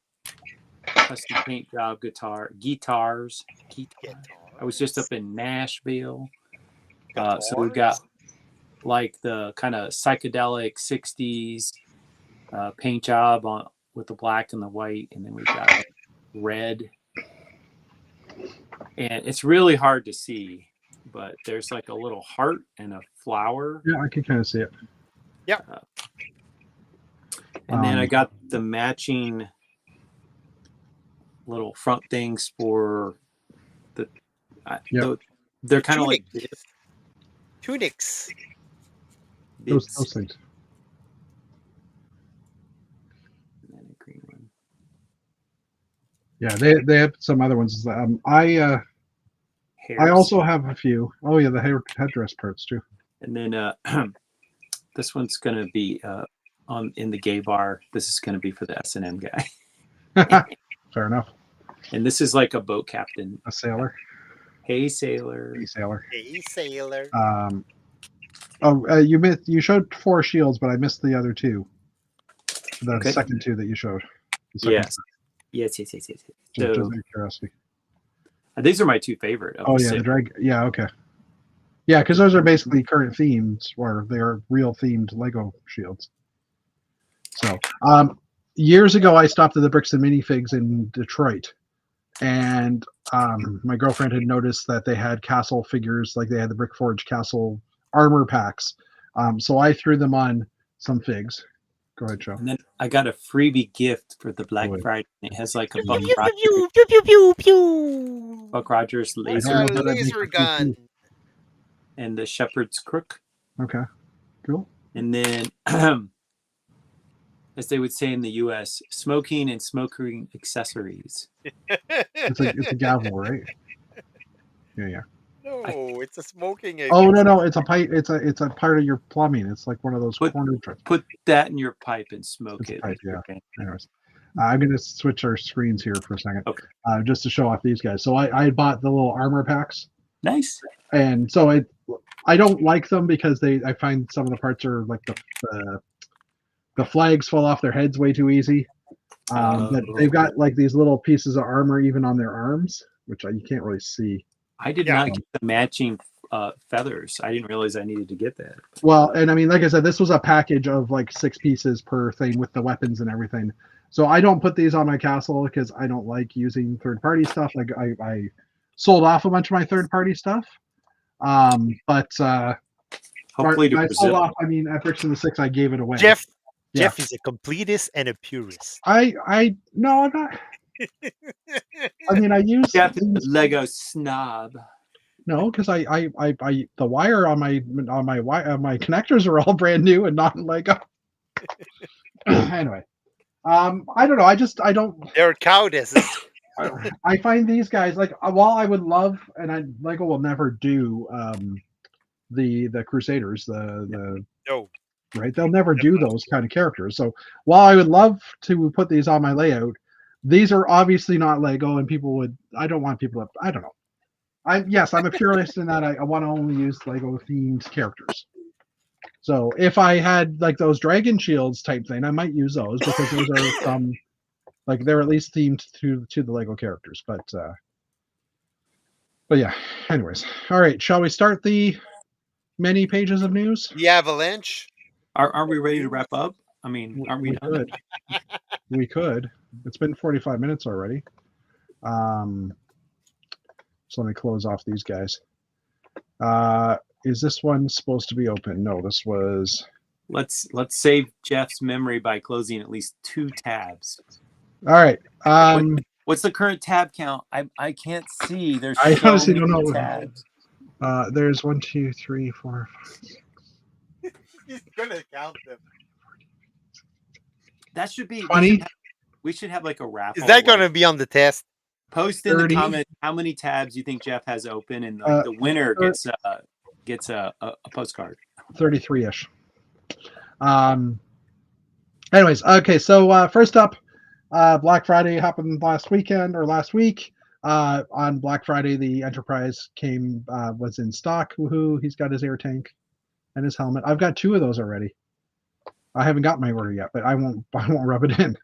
paint job guitars. I was just up in Nashville. So we've got like the kind of psychedelic 60s paint job with the black and the white, and then we've got like red. And it's really hard to see, but there's like a little heart and a flower. Yeah, I can kind of see it. Yeah. And then I got the matching little front things for they're kind of like tunics. Those things. And then a green one. Yeah, they have some other ones. I also have a few. Oh yeah, the headdress parts too. And then this one's gonna be in the gay bar. This is gonna be for the S&M guy. Fair enough. And this is like a boat captain. A sailor. Hey sailor. Hey sailor. Hey sailor. You showed 4 shields, but I missed the other 2. The second 2 that you showed. Yes. Yes. Just So, out of curiosity. these are my 2 favorite. Oh yeah, the drag. Yeah, okay. Yeah, because those are basically current themes, or they're real themed Lego shields. So, years ago, I stopped at the Bricks and Minifigs in Detroit, and my girlfriend had noticed that they had castle figures, like they had the Brick Forge castle armor packs. So I threw them on some figs. Go ahead, Joe. And then I got a freebie gift for the Black Friday. It has like a Buck Rogers laser gun. And the shepherd's crook. Okay, cool. And then, as they would say in the U.S., smoking and smoking accessories. It's a gavel, right? Yeah. No, it's a smoking. Oh no, it's a pipe. It's a part of your plumbing. It's like one of those corner trips. Put that in your pipe and smoke it. Pipe, yeah. Okay. Anyways, I'm gonna switch our screens here for a second, just to show off these guys. So I bought the little armor packs. Nice. And so I don't like them because I find some of the parts are like the flags fall off their heads way too easy. But they've got like these little pieces of armor even on their arms, which you can't really see. I did not get the matching feathers. I didn't realize I needed to get that. Well, and I mean, like I said, this was a package of like 6 pieces per thing with the weapons and everything. So I don't put these on my castle because I don't like using third-party stuff. Like I sold off a bunch of my third-party stuff. But hopefully I sold off. I mean, at Bricks in the 6, I gave it away. Jeff is a completist and a purist. No, I'm not. I mean, I use Lego snob. No, because I the wire on my connectors are all brand new and not Lego. Anyway, I don't know. I don't. They're cowardices. I find these guys like while I would love, and Lego will never do the Crusaders, no. Right? They'll never do those kind of characters. So while I would love to put these on my layout, these are obviously not Lego, and I don't want people to. I don't know. I'm a purist in that I want to only use Lego themed characters. So if I had like those dragon shields type thing, I might use those because those are from like they're at least themed to the Lego characters. But yeah. Anyways, all right. Shall we start the many pages of news? The avalanche. Aren't we ready to wrap up? I mean, aren't we We done? could. We could. It's been 45 minutes already. So let me close off these guys. Is this one supposed to be open? No, this was. Let's save Jeff's memory by closing at least 2 tabs. All right. What's the current tab count? I can't see. There's I so honestly many don't know. tabs. There's 1, 2, 3, 4, 5. He's gonna count them. That should be 20. We should have like a raffle. Is that going to be on the test? Post in 30. the comments how many tabs you think Jeff has open, and like the winner gets a postcard. 33-ish. Anyways, okay. So first up, Black Friday happened last weekend or last week. On Black Friday, the Enterprise was in stock. Woohoo! He's got his air tank and his helmet. I've got 2 of those already. I haven't got my order yet, but I won't rub it in,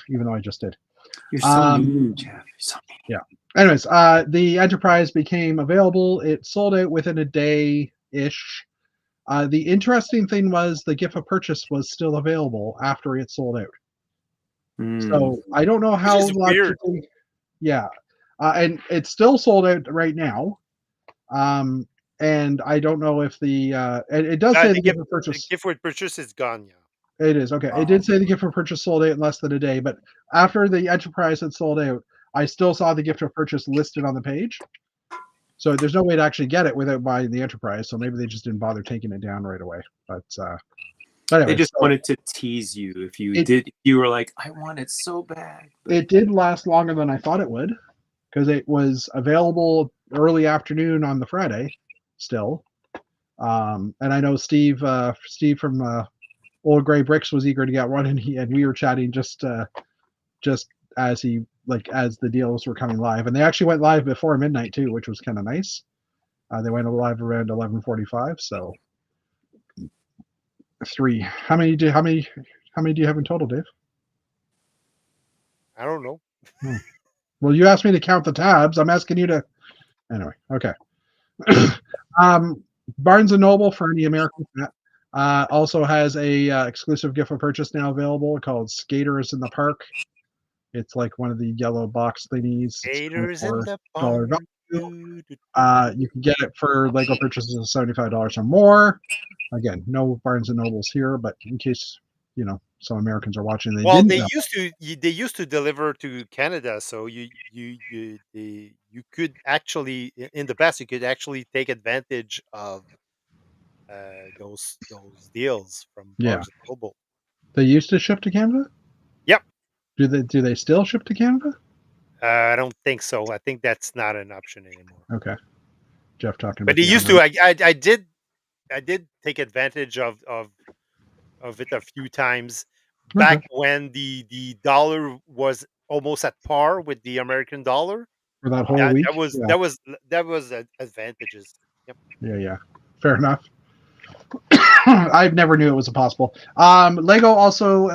even though I just did. You're so mean, Jeff. You're so mean. Yeah. Anyways, the Enterprise became available. It sold out within a day-ish. The interesting thing was the gift of purchase was still available after it sold out. So I don't know how weird. Yeah, and it's still sold out right now. And I don't know if it does say the gift of purchase. The gift with purchase is gone. Yeah. It is okay. It did say the gift of purchase sold out in less than a day, but after the Enterprise had sold out, I still saw the gift of purchase listed on the page. So there's no way to actually get it without buying the Enterprise. So maybe they just didn't bother taking it down right away. But anyway, they just wanted to tease you. If you were like, I want it so bad. It did last longer than I thought it would because it was available early afternoon on the Friday still. And I know Steve from Old Gray Bricks was eager to get one, and we were chatting just as the deals were coming live, and they actually went live before midnight too, which was kind of nice. They went live around 11:45. So 3. How many do you have in total, Dave? I don't know. Well, you asked me to count the tabs. I'm asking you to. Anyway, okay. Barnes and Noble for any American also has a exclusive gift of purchase now available called Skaters in the Park. It's like one of the yellow box thingies. Skaters in the park. You can get it for Lego purchases of $75 or more. Again, no Barnes and Nobles here, but in case some Americans are watching, they used to deliver to Canada, so you could actually in the past you could actually take advantage of those deals from Barnes and Noble. They used to ship to Canada? Yep. Do they still ship to Canada? I don't think so. I think that's not an option anymore. Okay. Jeff talking about. But they used to. I did take advantage of it a few times back when the dollar was almost at par with the American dollar. For that whole week. That was advantages. Yep. Yeah. Fair enough. I never knew it was possible. Lego also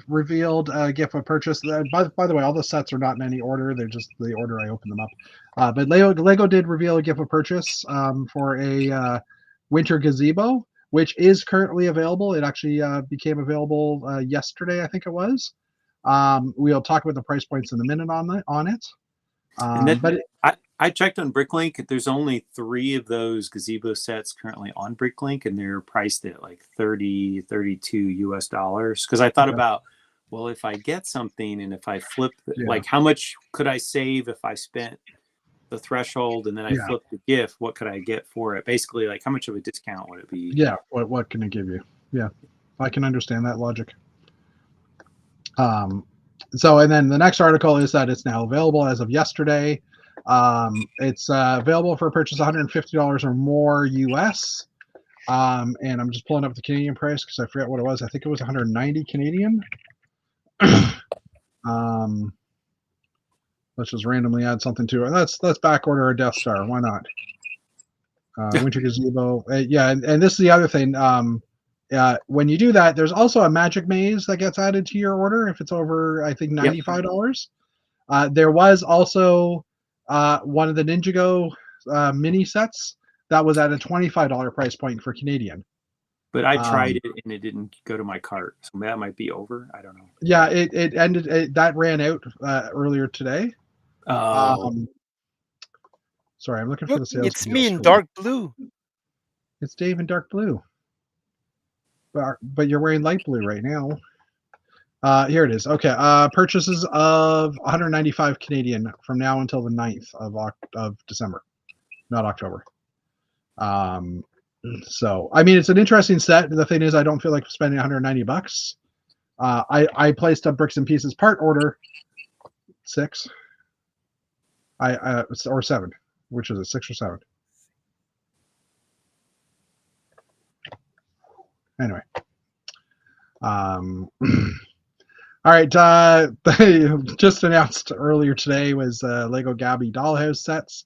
revealed a gift of purchase. By the way, all the sets are not in any order. They're just the order I opened them up. But Lego did reveal a gift of purchase for a winter gazebo, which is currently available. It actually became available yesterday, I think it was. We'll talk about the price points in a minute on it. I checked on Bricklink. There's only 3 of those gazebo sets currently on Bricklink, and they're priced at like $32 US. Because I thought about, well, if I get something and if I flip, like how much could I save if I spent the threshold and then I flipped the gift? What could I get for it? Basically, like how much of a discount would it be? Yeah. What can it give you? Yeah, I can understand that logic. So, and then the next article is that it's now available as of yesterday. It's available for a purchase $150 or more US. And I'm just pulling up the Canadian price because I forget what it was. I think it was 190 Canadian. Let's just randomly add something to it. Let's back order a Death Star. Why not? Winter Gazebo. Yeah, and this is the other thing. When you do that, there's also a Magic Maze that gets added to your order if it's over, I think, $95. There was also one of the Ninjago mini sets that was at a $25 price point for Canadian. But I tried it and it didn't go to my cart, so that might be over. I don't know. Yeah, it ended. That ran out earlier today. Oh, Sorry, I'm looking for the sales. It's me in dark blue. It's Dave in dark blue. But you're wearing light blue right now. Here it is. Okay. Purchases of 195 Canadian from now until the 9th of December, not October. So I mean, it's an interesting set. The thing is, I don't feel like spending 190 bucks. I placed a Bricks and Pieces part order 6. Or 7. Which is it, 6 or 7? Anyway. All right. They just announced earlier today was Lego Gabby Dollhouse sets.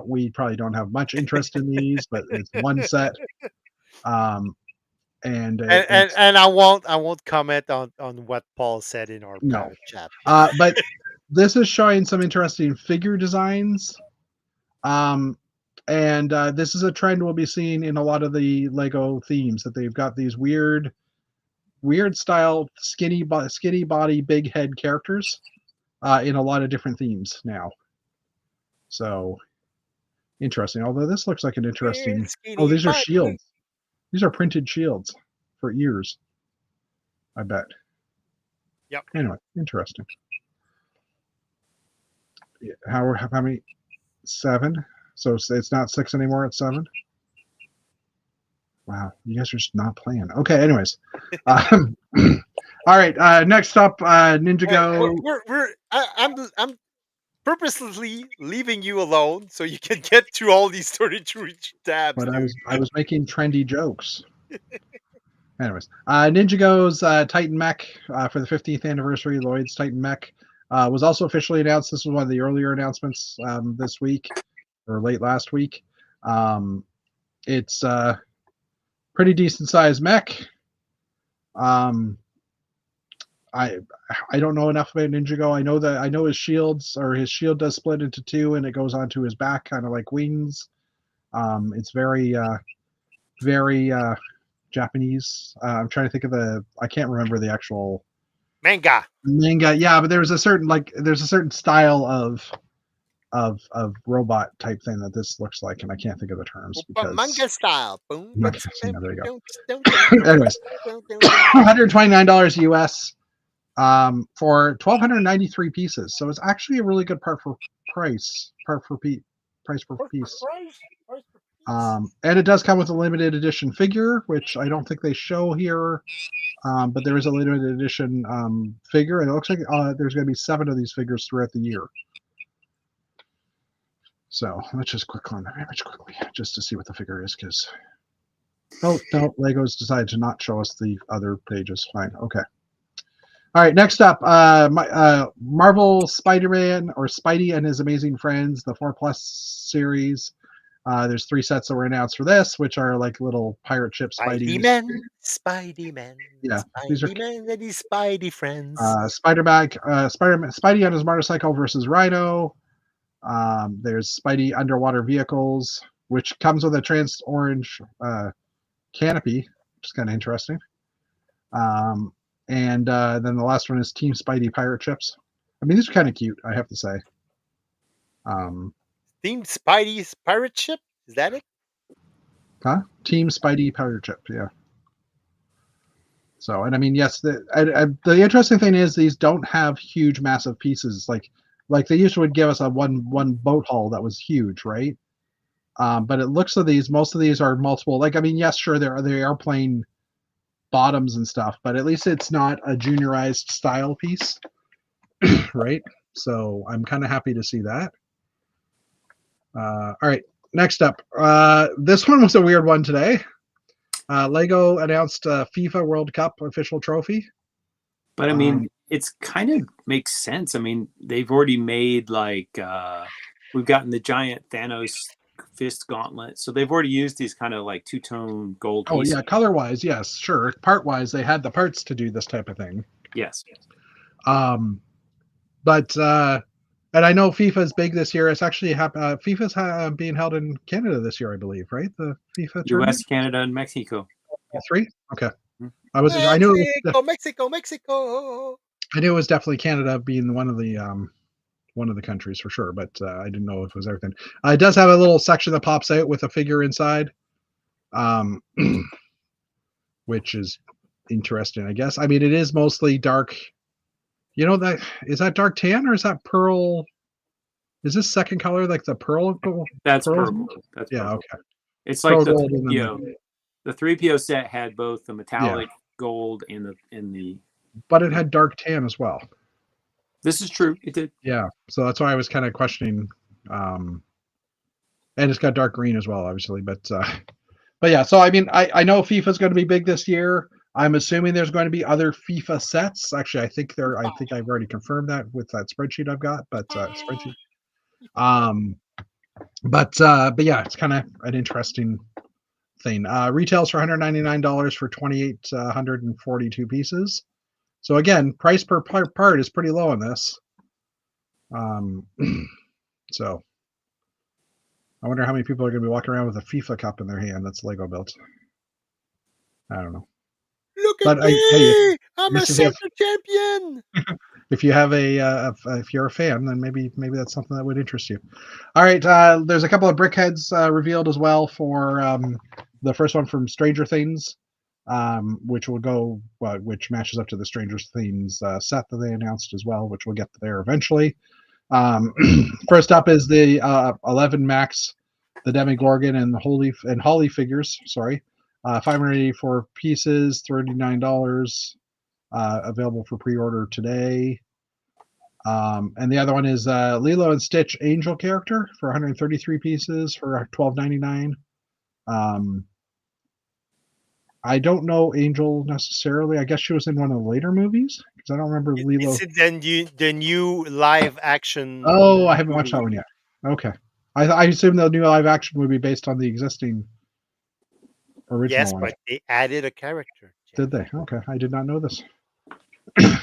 We probably don't have much interest in these, but it's one set. And I won't comment on what Paul said in our private chat. But this is showing some interesting figure designs. And this is a trend we'll be seeing in a lot of the Lego themes, that they've got these weird style skinny body, big head characters in a lot of different themes now. So interesting. Although this looks like an interesting. Oh, these are shields. These are printed shields for ears, I bet. Yep. Anyway, interesting. How many? 7. So it's not 6 anymore. It's 7. Wow, you guys are just not playing. Okay, anyways. All right. Next up, Ninjago. I'm purposely leaving you alone so you can get through all these 33 tabs. But I was making trendy jokes. Anyways, Ninjago's Titan Mech for the 15th anniversary. Lloyd's Titan Mech was also officially announced. This was one of the earlier announcements this week or late last week. It's pretty decent sized mech. I don't know enough about Ninjago. I know his shield does split into 2 and it goes onto his back, kind of like wings. It's very Japanese. I'm trying to think of I can't remember the actual manga. Yeah, but there's a certain style of robot type thing that this looks like, and I can't think of the terms because manga style. Boom. There you go. Anyways, $129 US for 1,293 pieces. So it's actually a really good price per piece. And it does come with a limited edition figure, which I don't think they show here, but there is a limited edition figure, and it looks like there's going to be 7 of these figures throughout the year. So let's just click on the image quickly just to see what the figure is, because no, Legos decided to not show us the other pages. Fine, okay. All right, next up, Marvel Spider-Man, or Spidey and His Amazing Friends, the 4+ series. There's 3 sets that were announced for this, which are like little pirate ship Spideys. Spider-Man. Yeah, Spider-Man and his Spidey friends. Spidey on his motorcycle versus Rhino. There's Spidey underwater vehicles, which comes with a trans orange canopy, which is kind of interesting. And then the last one is Team Spidey pirate ships. I mean, these are kind of cute, I have to say. Team Spidey's pirate ship? Is that it? Huh? Team Spidey pirate ship, yeah. So, and I mean, yes, the interesting thing is these don't have huge, massive pieces like they usually would give us a one boat hull that was huge, right? But it looks like most of these are multiple. Like, I mean, yes, sure, they're airplane bottoms and stuff, but at least it's not a juniorized style piece, right? So I'm kind of happy to see that. All right, next up, this one was a weird one today. Lego announced FIFA World Cup official trophy. But I mean, it's kind of makes sense. I mean, they've already made like we've gotten the giant Thanos fist gauntlet, so they've already used these kind of like two-tone gold Oh pieces. yeah, color wise, yes, sure. Part wise, they had the parts to do this type of thing. Yes. But and I know FIFA is big this year. It's actually FIFA's being held in Canada this year, I believe, right? The FIFA tournament. U.S., Canada, and Mexico. Three. Okay. Mhm. I knew it was, Mexico. I knew it was definitely Canada being one of the countries for sure, but I didn't know if it was everything. It does have a little section that pops out with a figure inside, which is interesting, I guess. I mean, it is mostly dark. You know, that is that dark tan or is that pearl? Is this second color like the pearl? That's pearl? purple. That's Yeah, purple. okay. It's like Pearl the gold and then 3PO. The 3PO set had both the metallic gold and the. but it had dark tan as well. This is true. It did. Yeah, so that's why I was kind of questioning. And it's got dark green as well, obviously. But yeah. So I mean, I know FIFA's going to be big this year. I'm assuming there's going to be other FIFA sets. Actually, I think I've already confirmed that with that spreadsheet I've got. But spreadsheet. But yeah, it's kind of an interesting thing. Retails for $199 for 2,842 pieces. So again, price per part is pretty low on this. So I wonder how many people are going to be walking around with a FIFA cup in their hand that's Lego built. I don't know. Look But at me! I'm a this is center champion. if you have if you're a fan, then maybe that's something that would interest you. All right, there's a couple of brickheads revealed as well for the first one from Stranger Things, which matches up to the Stranger Things set that they announced as well, which we'll get there eventually. First up is the 11 Max, the Demogorgon and the Holly figures. Sorry, 584 pieces, $39. Available for pre-order today. And the other one is Lilo and Stitch Angel character for 133 pieces for $12.99. I don't know Angel necessarily. I guess she was in one of the later movies because I don't remember Lilo. Is it the new live action? Oh, I haven't watched that one yet. Okay, I assume the new live action would be based on the existing original Yes, one. but they added a character. Did they? Okay, I did not know this.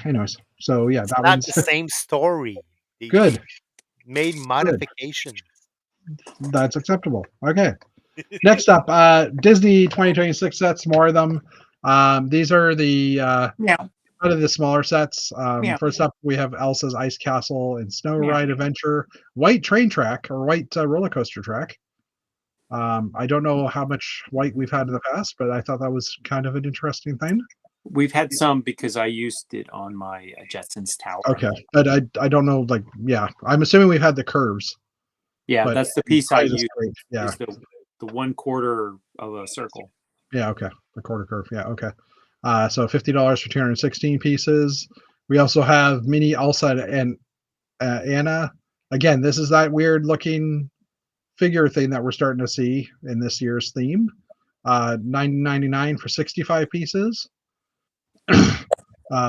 Anyways, so yeah, It's that not one's the same story. They good. made modifications. That's acceptable. Okay. Next up, Disney 2026 sets, more of them. These are the out of the smaller sets. First up, we have Elsa's Ice Castle and Snow Ride Adventure, White Train Track or White Roller Coaster Track. I don't know how much white we've had in the past, but I thought that was kind of an interesting thing. We've had some because I used it on my Jetsons tower. Okay, but I don't know. Like, yeah, I'm assuming we've had the curves. Yeah, that's the piece I used. Yeah, is the 1/4 of a circle. Yeah, okay. The quarter curve. Yeah, okay. So $50 for 216 pieces. We also have mini Elsa and Anna. Again, this is that weird looking figure thing that we're starting to see in this year's theme. $9.99 for 65 pieces.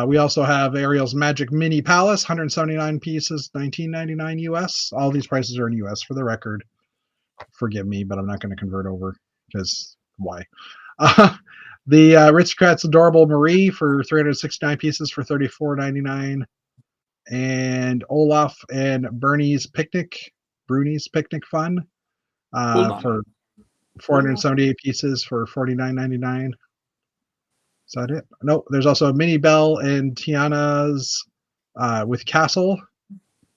We also have Ariel's Magic Mini Palace, 179 pieces, $19.99 US. All these prices are in US for the record. Forgive me, but I'm not going to convert over because why? The Aristocrats Adorable Marie for 369 pieces for $34.99. And Olaf and Bruni's Picnic Fun for 478 pieces for $49.99. Is that it? No, there's also a Mini Belle and Tiana's with Castle.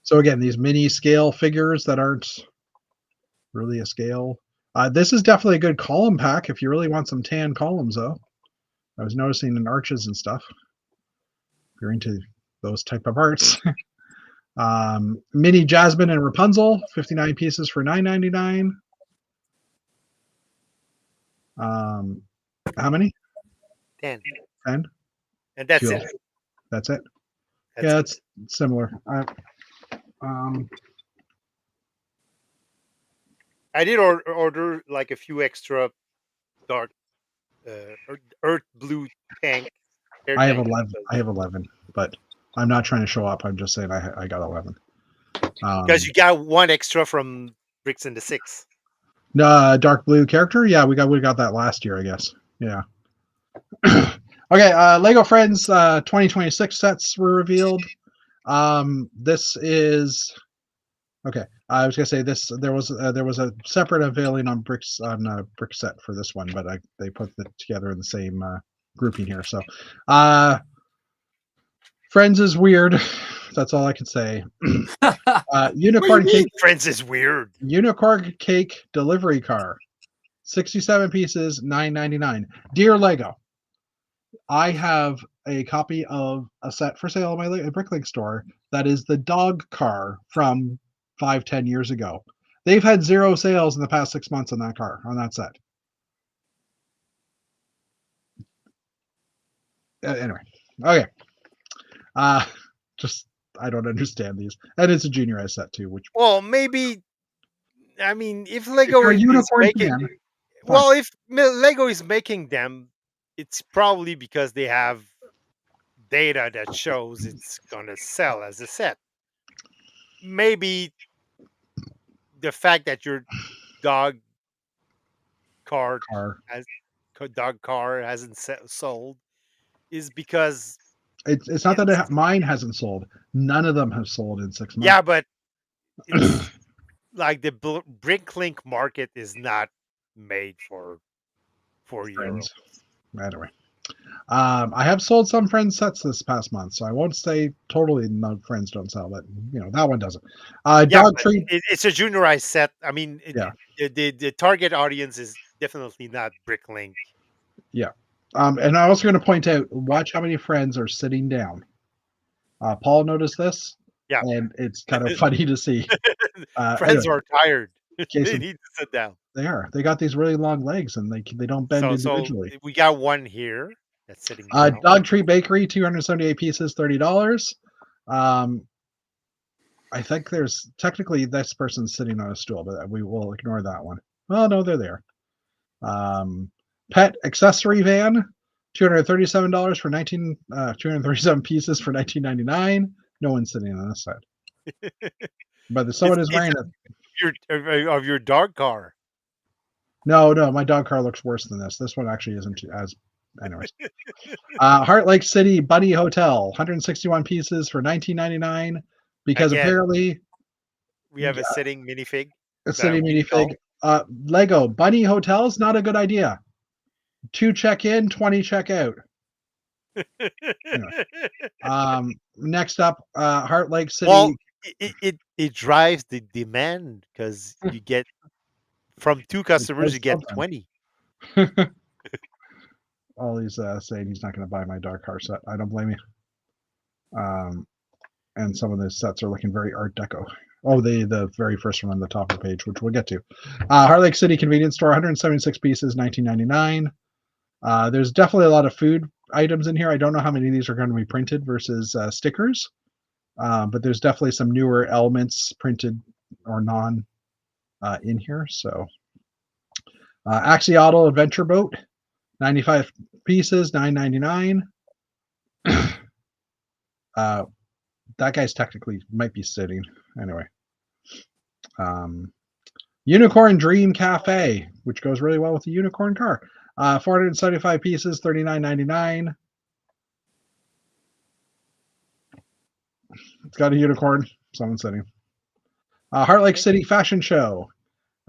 So again, these mini scale figures that aren't really a scale. This is definitely a good column pack if you really want some tan columns, though. I was noticing in arches and stuff. If you're into those type of arts. Mini Jasmine and Rapunzel, 59 pieces for $9.99. How many? 10. 10? And that's Cool. it. That's it? That's yeah, it. it's similar. I did order like a few extra dark earth blue tank. I have 11. I have 11, but I'm not trying to show up. I'm just saying I got 11. Because you got one extra from Bricks in the Six. Dark blue character. Yeah, we got that last year, I guess. Yeah. Okay. Lego Friends 2026 sets were revealed. This is okay. I was gonna say this. There was a separate unveiling on Bricks on Brick Set for this one, but they put it together in the same grouping here. So, Friends is weird. That's all I can say. Unicorn cake. Friends is weird. Unicorn cake delivery car, 67 pieces, $9.99. Dear Lego, I have a copy of a set for sale at my Bricklink store that is the dog car from 5-10 years ago. They've had 0 sales in the past 6 months on that car, on that set. Anyway, okay. Just I don't understand these, and it's a juniorized set too. Which maybe, I mean, if Lego is making, fan, if Lego is making them, it's probably because they have data that shows it's gonna sell as a set. Maybe the fact that your dog car hasn't sold is because it's not that mine hasn't sold. None of them have sold in 6 months. Yeah, but it's like the Bricklink market is not made for Friends. Anyway, I have sold some Friends sets this past month, so I won't say totally no Friends don't sell, but that one doesn't. Dog treat. It's a juniorized set. I mean, the target audience is definitely not Bricklink. Yeah. And I'm also going to point out, watch how many Friends are sitting down. Paul noticed this. Yeah. And it's kind of funny to see. Friends are tired. They need to sit down. They are. They got these really long legs, and they don't bend individually. So we got one here that's sitting down. Dog Treat Bakery, 278 pieces, $30. I think there's technically this person's sitting on a stool, but we will ignore that one. Oh no, they're there. Pet accessory van, $237 for 237 pieces for $19.99. No one's sitting on this side, but someone is wearing it. Of your dog car. No, my dog car looks worse than this. This one actually isn't as. Anyways, Heart Lake City Bunny Hotel, 161 pieces for $19.99. Because again, apparently we have a sitting minifig. A sitting minifig. Lego Bunny Hotel is not a good idea. 2 check in, 20 check out. Anyway. Next up, Heart Lake City. Well, it drives the demand because you get from 2 customers, you get 20. Ollie's saying he's not going to buy my dark car set. I don't blame you. And some of the sets are looking very Art Deco. Oh, the very first one on the top of the page, which we'll get to. Heart Lake City Convenience Store, 176 pieces, $19.99. There's definitely a lot of food items in here. I don't know how many of these are going to be printed versus stickers, but there's definitely some newer elements printed or non in here. So, Axiatal Adventure Boat, 95 pieces, $9.99. That guy's technically might be sitting anyway. Unicorn Dream Cafe, which goes really well with the unicorn car. 475 pieces, $39.99. It's got a unicorn. Someone sitting. Heart Lake City Fashion Show.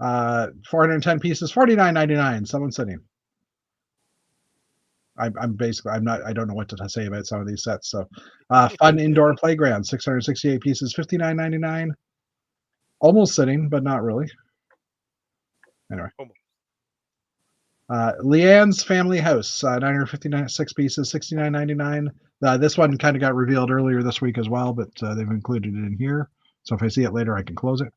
410 pieces, $49.99. Someone sitting. I don't know what to say about some of these sets. So, Fun Indoor Playground, 668 pieces, $59.99. Almost sitting, but not really. Anyway. Leanne's Family House, 956 pieces, $69.99. This one kind of got revealed earlier this week as well, but they've included it in here. So if I see it later, I can close it.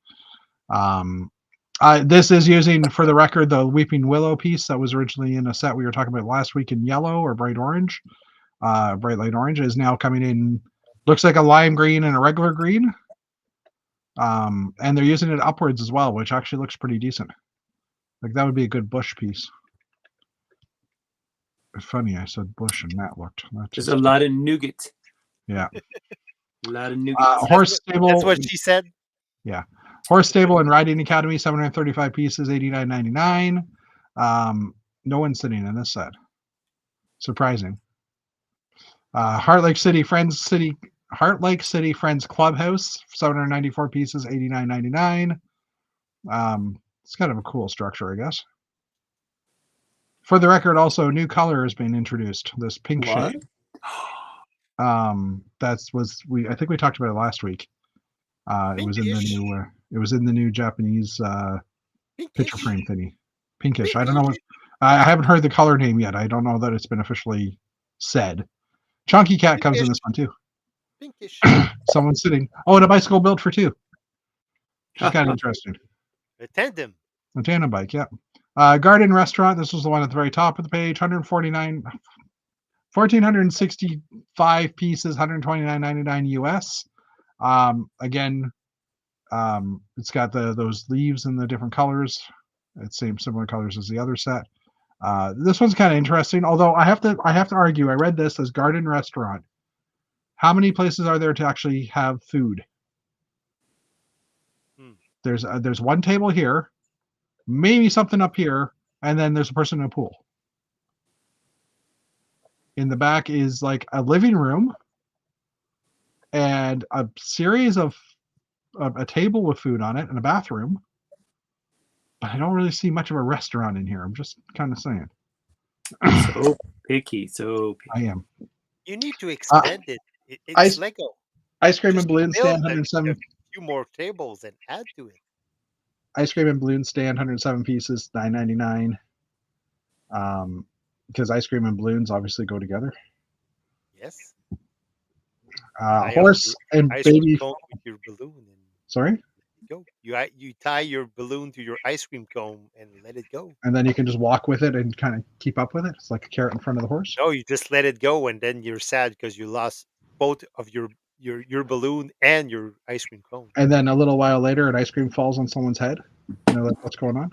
This is using, for the record, the Weeping Willow piece that was originally in a set we were talking about last week in yellow or bright orange. Bright light orange is now coming in, looks like a lime green and a regular green. And they're using it upwards as well, which actually looks pretty decent. Like that would be a good bush piece. Funny, I said bush and Matt looked. There's a lot of nougat. Yeah. A lot of nougats. Horse stable. That's what she said. Yeah. Horse stable and riding academy, 735 pieces, $89.99. No one sitting in this set. Surprising. Heart Lake City Friends Clubhouse, 794 pieces, $89.99. It's kind of a cool structure, I guess. For the record, also a new color has been introduced. This pink What? shade. I think we talked about it last week. It was in the new Japanese picture frame thingy. Pinkish. I don't know what. I haven't heard the color name yet. I don't know that it's been officially said. Chunky Cat comes in this one too. Pinkish. Someone's sitting. Oh, and a bicycle built for two. Which is kind of interesting. A tandem. A tandem bike, yeah. Garden Restaurant. This was the one at the very top of the page. 1,465 pieces, $129.99 US. Again, it's got those leaves in the different colors. It's similar colors as the other set. This one's kind of interesting. Although I have to argue. I read this as Garden Restaurant. How many places are there to actually have food? There's one table here, maybe something up here, and then there's a person in a pool. In the back is like a living room and a series of a table with food on it and a bathroom. But I don't really see much of a restaurant in here. I'm just kind of saying. So picky. I am. You need to expand it. It's Lego. Ice cream Just and balloon stand, build 107. a few more tables and add to it. Ice cream and balloon stand, 107 pieces, $9.99. Because ice cream and balloons obviously go together. Yes. Horse and ice baby. cream cone with your balloon. And Sorry? go. You tie your balloon to your ice cream cone and let it go. And then you can just walk with it and kind of keep up with it. It's like a carrot in front of the horse. No, you just let it go, and then you're sad because you lost both of your balloon and your ice cream cone. And then a little while later, an ice cream falls on someone's head. You know what's going on?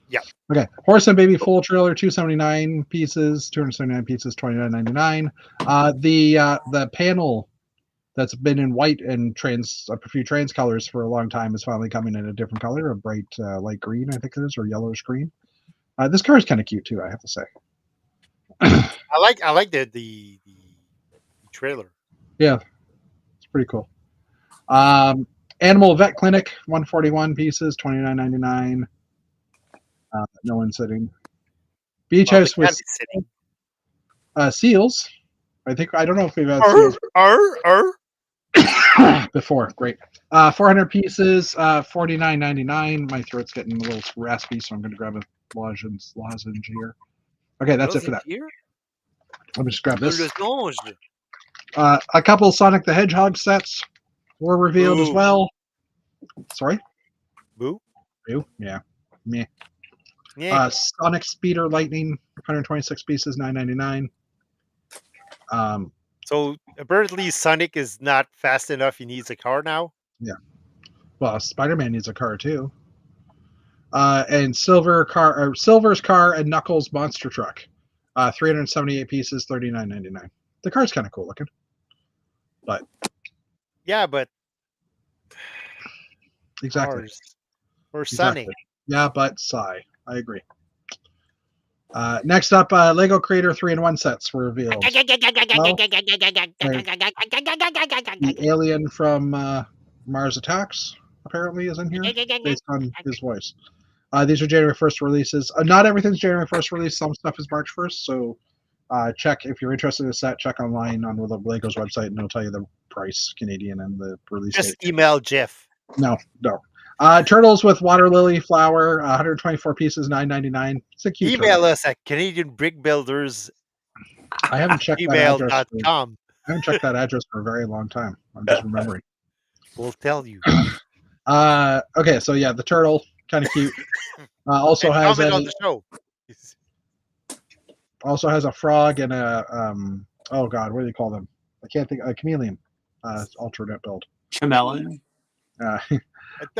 Yeah. Okay. Horse and baby full trailer, 279 pieces, $29.99. The panel that's been in white and a few trans colors for a long time is finally coming in a different color, a bright light green, I think it is, or yellowish green. This car is kind of cute too, I have to say. I like the trailer. Yeah, it's pretty cool. Animal Vet Clinic, 141 pieces, $29.99. No one sitting. Beach House with seals. I don't know if we've had seals before. Great. 400 pieces, $49.99. My throat's getting a little raspy, so I'm going to grab a lozenge here. Okay, that's it for that. Let me just grab this. A couple Sonic the Hedgehog sets were revealed as well. Sorry? Boo? Yeah. Meh. Yeah. Sonic Speeder Lightning, 126 pieces, $9.99. So apparently Sonic is not fast enough. He needs a car now. Yeah. Well, Spider-Man needs a car too. And Silver's car and Knuckles monster truck, 378 pieces, $39.99. The car's kind of cool looking, but yeah, but exactly. Or Sonic. Exactly. Yeah, but sigh. I agree. Next up, Lego Creator 3-in-1 sets were revealed. The alien from Mars Attacks apparently is in here based on his voice. These are January 1st releases. Not everything's January 1st release. Some stuff is March 1st. So check if you're interested in a set. Check online on Lego's website, and it'll tell you the price Canadian and the release date. Just email Jeff. No. Turtles with water lily flower, 124 pieces, $9.99. It's a cute Email turtle. us at Canadian Brick Builders. I haven't checked that address. Email.com. I haven't checked that address for a very long time. I'm just remembering. We'll tell you. Okay, so yeah, the turtle, kind of cute. Also has on the show. Also has a frog and a oh god, what do you call them? I can't think. A chameleon, alternate build. Chameleon.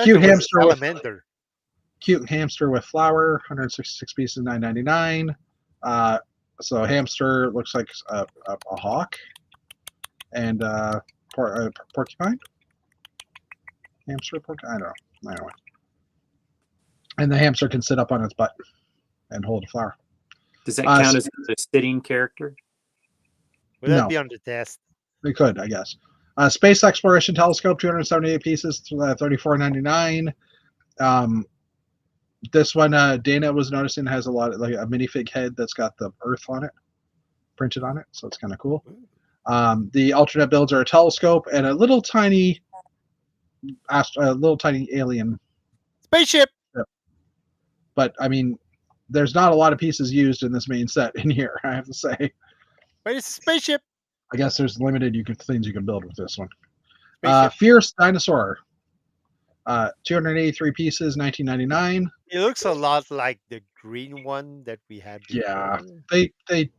Cute hamster with flower, 166 pieces, $9.99. So hamster looks like a hawk. and porcupine, hamster, porcupine. I don't know. Anyway, and the hamster can sit up on its butt and hold a flower. Does that count as a sitting character? Would that be on the test? They could, I guess. Space Exploration Telescope, 278 pieces, $34.99. This one, Dana was noticing, has a lot of, like, a minifig head that's got the Earth on it, printed on it, so it's kind of cool. The alternate builds are a telescope and a little tiny alien spaceship. But I mean, there's not a lot of pieces used in this main set in here, I have to say. But it's a spaceship. I guess there's limited things you can build with this one. Spaceship. Fierce Dinosaur, 283 pieces, $19.99. It looks a lot like the green one that we had before. Yeah, they.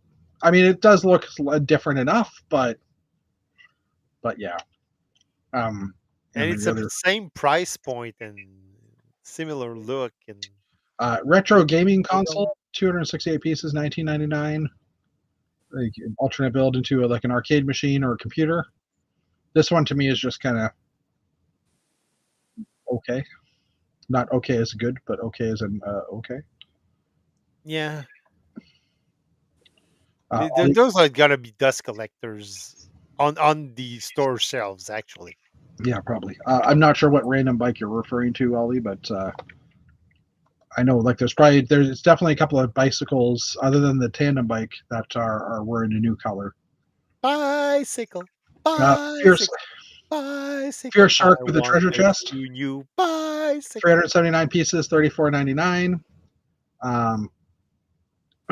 I mean, it does look different enough, but yeah. And it's the same price point and similar look. And retro gaming console, 268 pieces, $19.99. Like, alternate build into like an arcade machine or a computer. This one to me is just kind of okay. Not okay as good, but okay as in okay. Yeah. Those are gonna be dust collectors on the store shelves, actually. Yeah, probably. I'm not sure what random bike you're referring to, Ollie, but I know like there's definitely a couple of bicycles other than the tandem bike that are wearing a new color. Bicycle. Fierce Shark I with a treasure chest. New bicycle. 379 pieces, $34.99.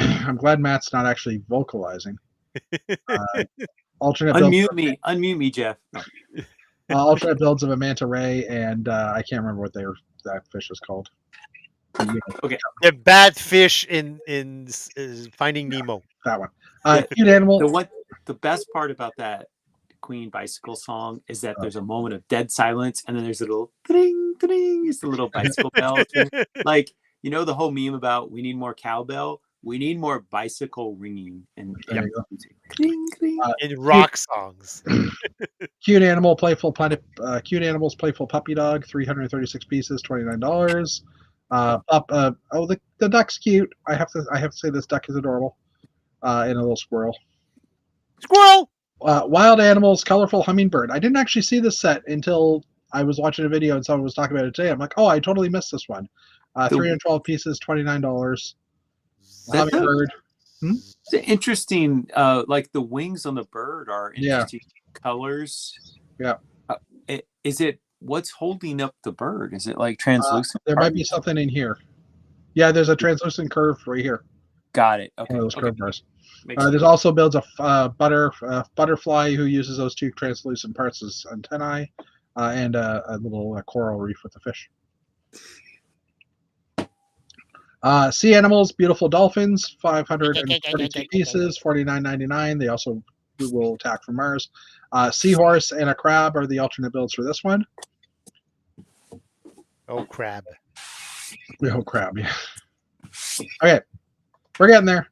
I'm glad Matt's not actually vocalizing. Alternate unmute me, Jeff. Alternate builds of a manta ray, and I can't remember what that fish is called. Okay, the bad fish in Finding Nemo. That one. Cute animal. The best part about that Queen bicycle song is that there's a moment of dead silence, and then there's a little ding ding. It's the little bicycle bell. Like, you know, the whole meme about we need more cowbell. We need more bicycle ringing and cling, cling. In rock songs. Cute animal, playful planet. Cute animals, playful puppy dog. 336 pieces, $29. The duck's cute. I have to say this duck is adorable. And a little squirrel. Squirrel. Wild animals, colorful hummingbird. I didn't actually see this set until I was watching a video and someone was talking about it today. I'm like, oh, I totally missed this one. 312 pieces, $29. Hummingbird. It's interesting. Like the wings on the bird are interesting colors. Yeah. Is it what's holding up the bird? Is it like translucent? There might be something in here. Yeah, there's a translucent curve right here. Got it. Okay. One of those curve bars. There's also builds a butterfly who uses those two translucent parts as antennae, and a little coral reef with a fish. Sea animals, beautiful dolphins, 542 pieces, $49.99. They also will attack from Mars. Seahorse and a crab are the alternate builds for this one. Oh, crab. Oh, crab, yeah. Okay, we're getting there.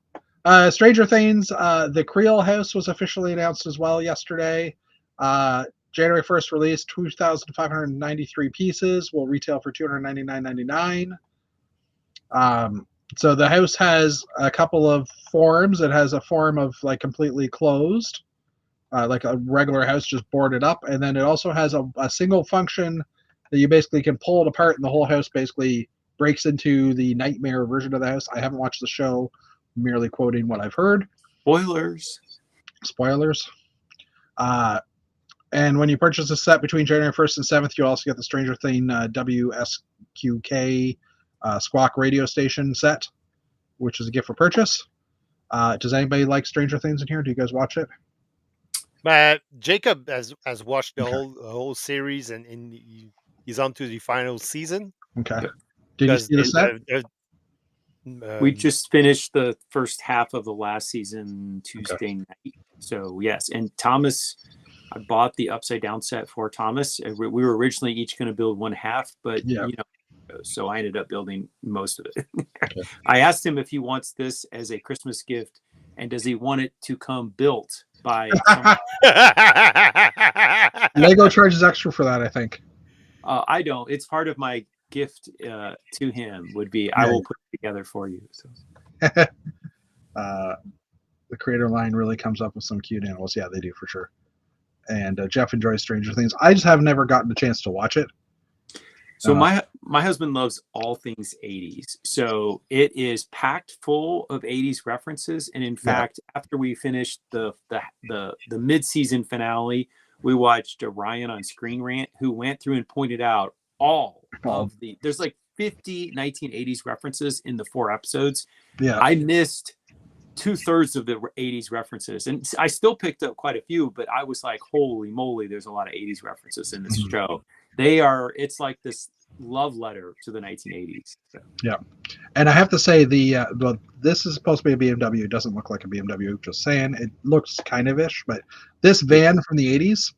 Stranger Things, the Creel House was officially announced as well yesterday. January 1st release, 2,593 pieces, will retail for $299.99. So the house has a couple of forms. It has a form of like completely closed, like a regular house just boarded up, and then it also has a single function that you basically can pull it apart, and the whole house basically breaks into the nightmare version of the house. I haven't watched the show, merely quoting what I've heard. Spoilers. And when you purchase a set between January 1st and 7th, you also get the Stranger Thing WSQK Squawk radio station set, which is a gift for purchase. Does anybody like Stranger Things in here? Do you guys watch it? Jacob has watched the whole series, and he's on to the final season. Okay. Did you see the set? We just finished the first half of the last season Tuesday night. So yes, and Thomas, I bought the upside down set for Thomas. We were originally each going to build one half, but so I ended up building most of it. I asked him if he wants this as a Christmas gift, and does he want it to come built by some. Lego charges extra for that, I think. I don't. It's part of my gift to him. Would be I Yeah. will put it together for you. So. The creator line really comes up with some cute animals. Yeah, they do for sure. And Jeff enjoys Stranger Things. I just have never gotten a chance to watch it. So my husband loves all things 80s. So it is packed full of 80s references. And in fact, after we finished the mid-season finale, we watched Ryan on Screen Rant, who went through and pointed out all of there's like 50 1980s references in the 4 episodes. Yeah. I missed 2/3 of the 80s references, and I still picked up quite a few, but I was like, holy moly, there's a lot of 80s references in this show. It's like this love letter to the 1980s. So. Yeah. And I have to say this is supposed to be a BMW. It doesn't look like a BMW, just saying. It looks kind of ish, but this van from the 80s,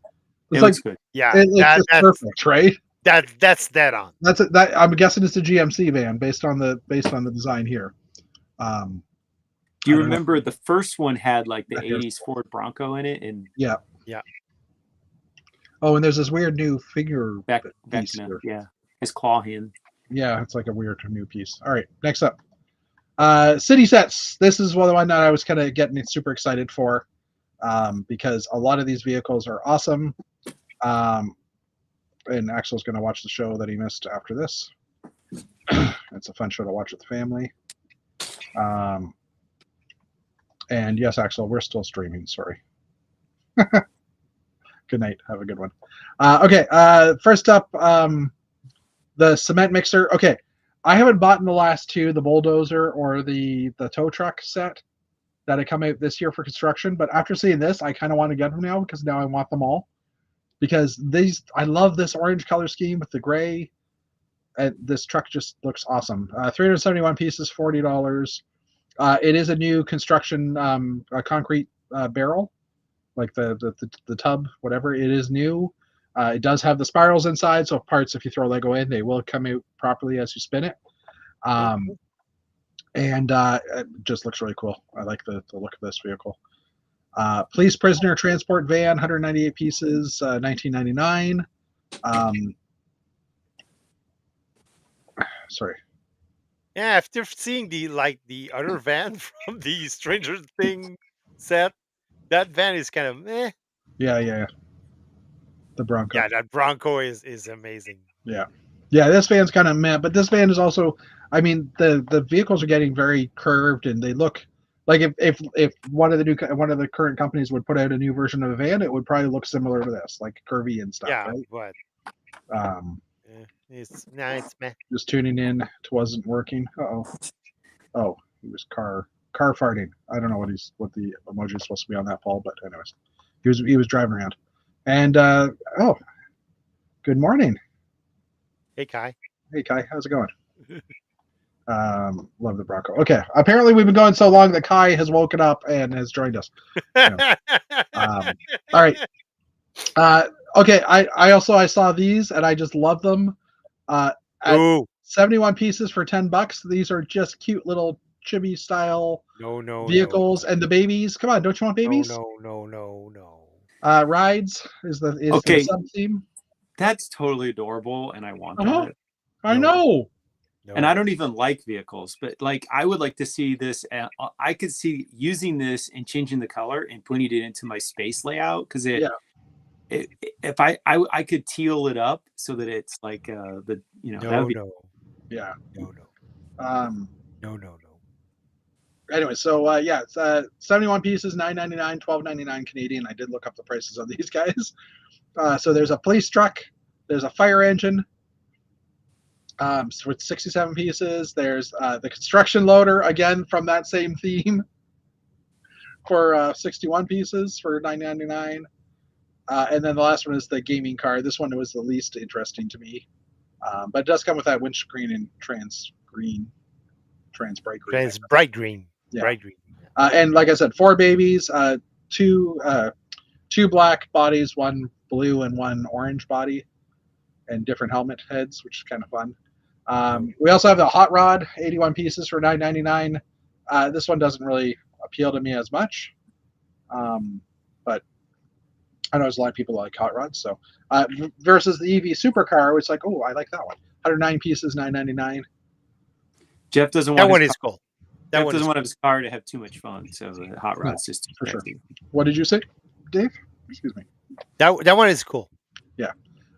it looks good. Yeah, it's perfect, right? That's dead on. I'm guessing it's a GMC van based on the design here. Do you remember the first one had like the 80s Ford Bronco in it? And yeah. Oh, and there's this weird new figure piece here. Yeah, his claw hand. Yeah, it's like a weird new piece. All right, next up, city sets. This is one that I was kind of getting super excited for, because a lot of these vehicles are awesome. And Axel's going to watch the show that he missed after this. It's a fun show to watch with the family. And yes, Axel, we're still streaming. Sorry. Good night. Have a good one. Okay. First up, the cement mixer. Okay. I haven't bought in the last 2, the bulldozer or the tow truck set that had come out this year for construction. But after seeing this, I kind of want to get them now because now I want them all. Because I love this orange color scheme with the gray. And this truck just looks awesome. 371 pieces, $40. It is a new construction concrete barrel, like the tub, whatever. It is new. It does have the spirals inside, so if you throw Lego in, they will come out properly as you spin it. And it just looks really cool. I like the look of this vehicle. Police prisoner transport van, 198 pieces, $19.99. Sorry. Yeah, after seeing the other van from the Stranger Things set, that van is kind of meh. Yeah. The Bronco. Yeah, that Bronco is amazing. Yeah, this van's kind of meh, but this van is also, I mean, the vehicles are getting very curved, and they look like if one of the current companies would put out a new version of a van, it would probably look similar to this, like curvy and stuff. Yeah, right? but it's meh. Just tuning in, it wasn't working. Oh, he was car farting. I don't know what the emoji is supposed to be on that, Paul, but anyways, he was driving around, and good morning. Hey Kai, how's it going? Love the Bronco. Okay, apparently we've been going so long that Kai has woken up and has joined us. All right. Okay, I saw these and I just love them. At 71 pieces for $10. These are just cute little chibi style vehicles. And the babies. Come on, don't you want babies? No. Rides is the sub theme. That's totally adorable, and I want that. I know. No. And I don't even like vehicles, but like I would like to see this. I could see using this and changing the color and putting it into my space layout because if I could teal it up so that it's like that would be yeah no. Anyway, so it's 71 pieces, $9.99, $12.99 Canadian. I did look up the prices on these guys. So there's a police truck, there's a fire engine. With 67 pieces, there's the construction loader again from that same theme for 61 pieces for $9.99. And then the last one is the gaming car. This one was the least interesting to me, but it does come with that windscreen and trans bright green. Bright green. Yeah. Bright green. And like I said, 4 babies, two black bodies, one blue and one orange body, and different helmet heads, which is kind of fun. We also have the hot rod, 81 pieces for $9.99. This one doesn't really appeal to me as much, but but I know there's a lot of people that like hot rods. So versus the EV supercar, it's like, oh, I like that one. 109 pieces, $9.99. Jeff doesn't That want one his is car, cool. That Jeff one doesn't is want his car to have too much fun, so the hot No, rod's just too for sure. crazy. What did you say, Dave? Excuse me. that one is cool. Yeah.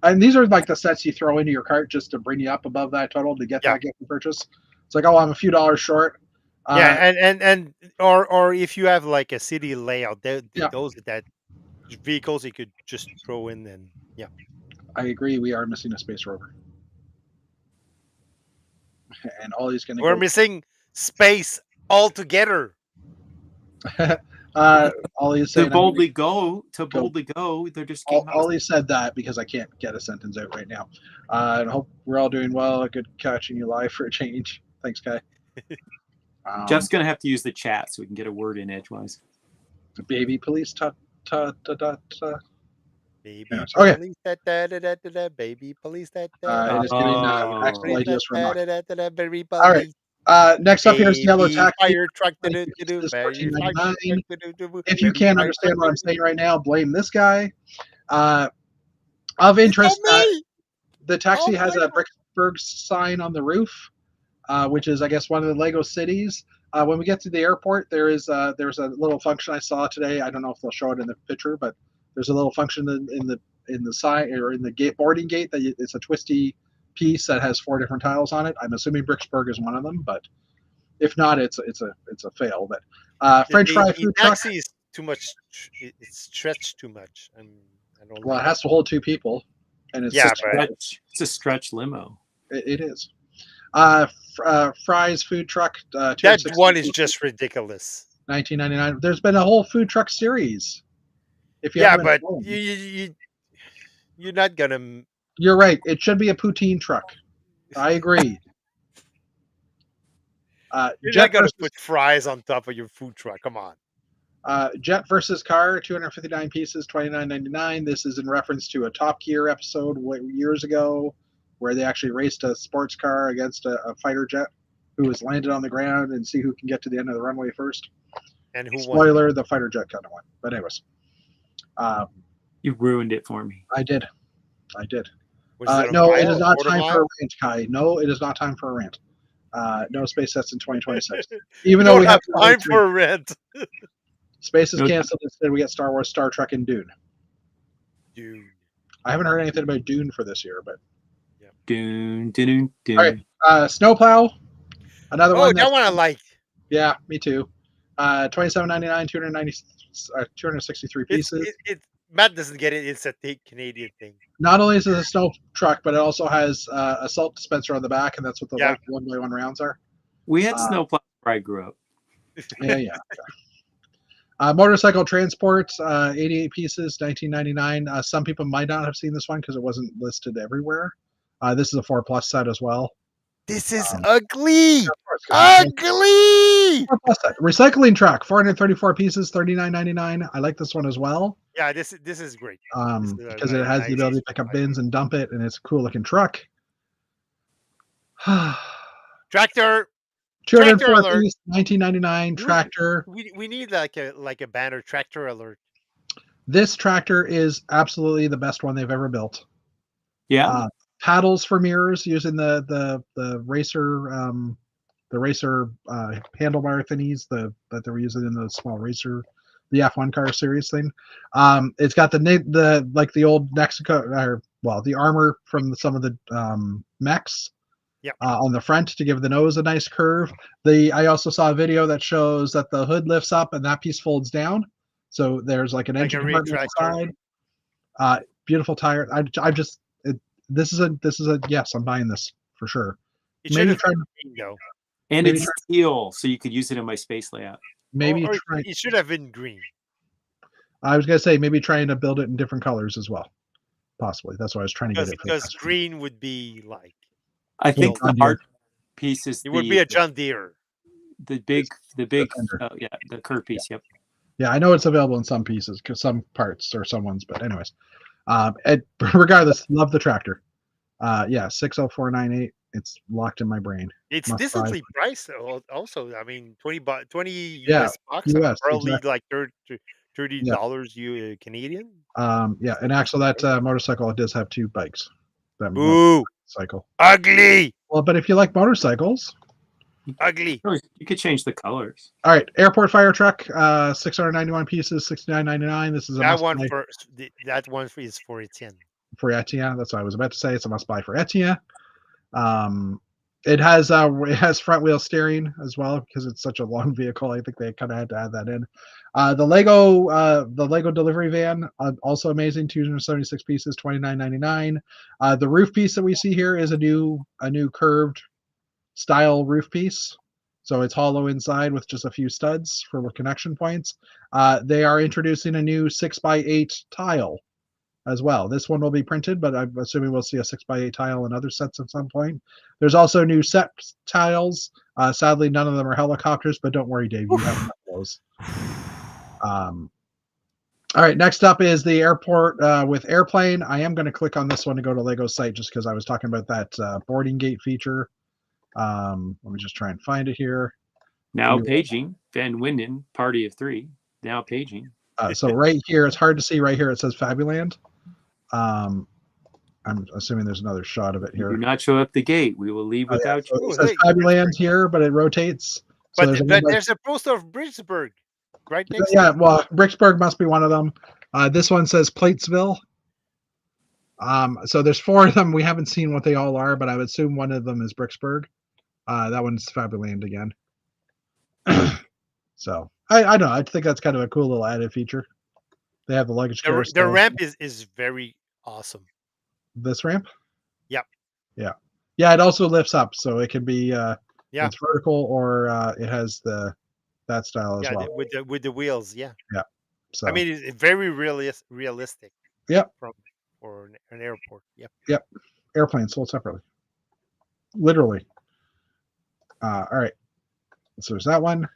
And these are like the sets you throw into your cart just to bring you up above that total to get Yeah. that gift purchase. It's like, oh, I'm a few dollars short. Yeah, and or if you have like a city layout, Yeah. those that vehicles you could just throw in, and yeah. I agree. We are missing a Space Rover. And Ollie's going to We're go. missing space altogether. Ollie is To saying, boldly go, there just came out. Ollie said that because I can't get a sentence out right now. And I hope we're all doing well. Good catching you live for a change. Thanks, Kai. Jeff's gonna have to use the chat so we can get a word in edgewise. Baby police. Baby Anyways, okay. police, da, baby police, It is getting actual ideas for Knox. baby All right. police. Next up here is Yellow Baby Taxi. fire truck, $14.99. If you can't understand what I'm saying right now, blame this guy. Of interest, the taxi has a Bricksburg sign on the roof, which is, I guess, one of the Lego cities. When we get to the airport, there's a little function I saw today. I don't know if they'll show it in the picture, but there's a little function in the sign or in the gate boarding gate that it's a twisty piece that has 4 different tiles on it. I'm assuming Bricksburg is one of them, but if not, it's a fail. But French fry food truck. Taxi is too much. It's stretched too much. I don't. Well, it has to hold 2 people, and it's It's a stretch limo. It is. Fry's food truck. That one is just ridiculous. $19.99. There's been a whole food truck series. If you Yeah, but you're not gonna. You're right. It should be a poutine truck. I agree. You're not gonna put fries on top of your food truck. Come on. Jet versus car, 259 pieces, $29.99. This is in reference to a Top Gear episode years ago, where they actually raced a sports car against a fighter jet, who was landed on the ground and see who can get to the end of the runway first. And who won? Spoiler: the fighter jet kind of won. But anyways, you ruined it for me. I did. No, it is not time for a rant, Kai. No, it is not time for a rant. No space sets in 2026. Even though we have time for a rant. Space is canceled. Instead, we get Star Wars, Star Trek, and Dune. I haven't heard anything about Dune for this year, but yeah. Dune. All right, Snowplow. Another one. That one I like. Yeah, me too. $27.99, 263 pieces. Matt doesn't get it. It's a Canadian thing. Not only is it a snow truck, but it also has a salt dispenser on the back, and that's what the 1x1 rounds are. We had Snowplow where I grew up. Yeah. Motorcycle transport, 88 pieces, $19.99. Some people might not have seen this one because it wasn't listed everywhere. This is a 4+ set as well. This is ugly. Ugly. Recycling truck, 434 pieces, $39.99. I like this one as well. Yeah, this is great. Because it has the ability to pick up bins and dump it, and it's a cool looking truck. Tractor. 204 piece, $19.99 tractor. We need like a banner, tractor alert. This tractor is absolutely the best one they've ever built. Yeah. Paddles for mirrors using the racer handlebar thingies that they were using in the small racer, the F1 car series thing. It's got the old Mexico the armor from some of the mechs. Yep. On the front to give the nose a nice curve. I also saw a video that shows that the hood lifts up and that piece folds down. So there's like an engine compartment side. Beautiful tire. This is a yes. I'm buying this for sure. Maybe try go. And it's steel, so you could use it in my space layout. Maybe it should have been green. I was gonna say maybe trying to build it in different colors as well. Possibly. That's why I was trying to get it. Because green would be like. I think the hard piece is. It would be a John Deere. The curve piece. Yep. Yeah, I know it's available in some pieces, some parts or some ones, but anyways, regardless, love the tractor. 60498. It's locked in my brain. It's decently priced, also. I mean, $20 US bucks. US, probably exactly. like $30 Canadian. Yeah, and actually, that motorcycle it does have 2 bikes. That Boo! motorcycle. Ugly. Well, but if you like motorcycles, Ugly. You could change the colors. all right. Airport fire truck, 691 pieces, $69.99. This is a That must one buy is for Etienne. for Etienne. That's what I was about to say. It's a must buy for Etienne. It has front wheel steering as well because it's such a long vehicle. I think they kind of had to add that in. The Lego delivery van, also amazing, 276 pieces, $29.99. The roof piece that we see here is a new curved style roof piece. So it's hollow inside with just a few studs for connection points. They are introducing a new 6x8 tile as well. This one will be printed, but I'm assuming we'll see a 6x8 tile in other sets at some point. There's also new set tiles. Sadly, none of them are helicopters, but don't worry, Dave, you have enough of those. All right, next up is the airport with airplane. I am going to click on this one to go to Lego's site just because I was talking about that boarding gate feature. Let me just try and find it here. Now paging. Van Winden, party of 3. Now paging. So right here, it's hard to see. Right here, it says Fabuland. I'm assuming there's another shot of it here. Do not show up the gate. We will leave without you. you. It says Fabuland here, but it rotates. So but there's a poster of Bridgeburg right next to it. to it. Well, Bricksburg must be one of them. This one says Platesville. So there's 4 of them. We haven't seen what they all are, but I would assume one of them is Bricksburg. That one's Fabuland again. So I don't know. I think that's kind of a cool little added feature. They have the luggage carousel. The ramp is very awesome. This ramp? Yep. Yeah. Yeah, it also lifts up, so it can be it's vertical or it has that style as well. With the wheels, yeah. Yeah. So I mean, it's very realistic. Yep. For an airport. Yep. Yep. Airplane sold separately. Literally. All right. So there's that one.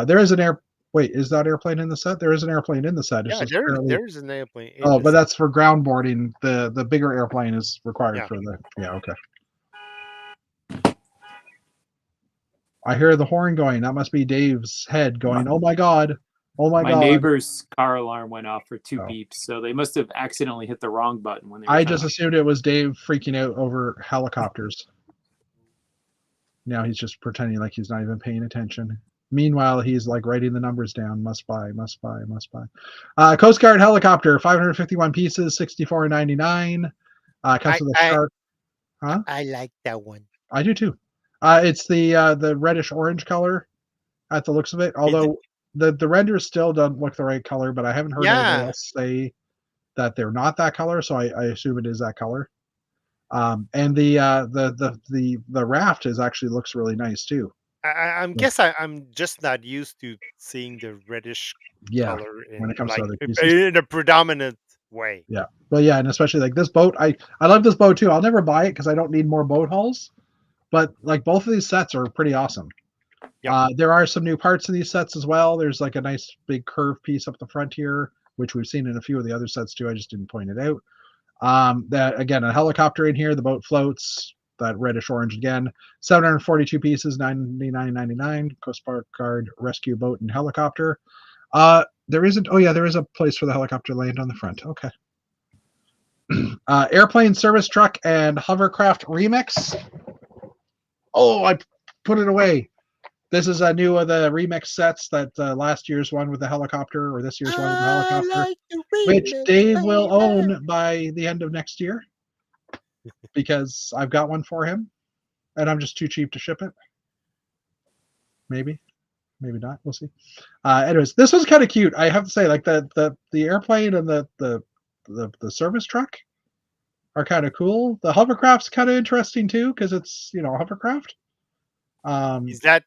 There is an Wait, is that airplane in the set? There is an airplane in the set. Yeah, there's an airplane. But that's for ground boarding. The bigger airplane is required for the. Yeah, okay. I hear the horn going. That must be Dave's head going. Oh my god! Oh my god! My neighbor's car alarm went off for 2 beeps, so they must have accidentally hit the wrong button when they. I just assumed it was Dave freaking out over helicopters. Now he's just pretending like he's not even paying attention. Meanwhile, he's like writing the numbers down. Must buy, must buy, must buy. Coast Guard helicopter, 551 pieces, $64.99. Comes with a shark. Huh? I like that one. I do too. It's the reddish orange color at the looks of it. Although the render still doesn't look the right color, but I haven't heard anyone else say that they're not that color, so I assume it is that color. And the raft actually looks really nice too. I'm just not used to seeing the reddish color when it comes to other pieces in a predominant way. Yeah, but yeah, and especially like this boat, I love this boat too. I'll never buy it because I don't need more boat hulls, but like both of these sets are pretty awesome. Yeah, there are some new parts in these sets as well. There's like a nice big curved piece up the front here, which we've seen in a few of the other sets too. I just didn't point it out. That again, a helicopter in here. The boat floats. That reddish orange again. 742 pieces, $99.99. Coast Guard rescue boat and helicopter. There isn't. Oh yeah, there is a place for the helicopter to land on the front. Okay. Airplane service truck and hovercraft remix. Oh, I put it away. This is a new of the remix sets that last year's one with the helicopter, or this year's one with the helicopter, which Dave will own by the end of next year. Because I've got one for him, and I'm just too cheap to ship it. Maybe not. We'll see. Anyways, this was kind of cute. I have to say, like the airplane and the service truck are kind of cool. The hovercraft's kind of interesting too because it's hovercraft. Is that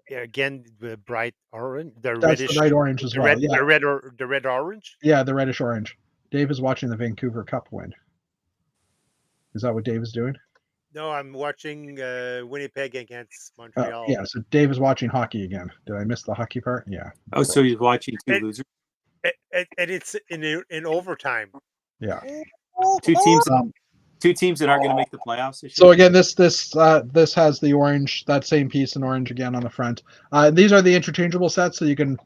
again the bright orange? That's reddish, the bright orange as well. The red orange. Yeah, the reddish orange. Dave is watching the Vancouver Cup win. Is that what Dave is doing? No, I'm watching Winnipeg against Montreal. Yeah, so Dave is watching hockey again. Did I miss the hockey part? Yeah. Oh, so he's watching two losers? And it's in overtime. Yeah. Two teams that aren't going to make the playoffs this year. So again, this has the orange, that same piece in orange again on the front. These are the interchangeable sets, so you can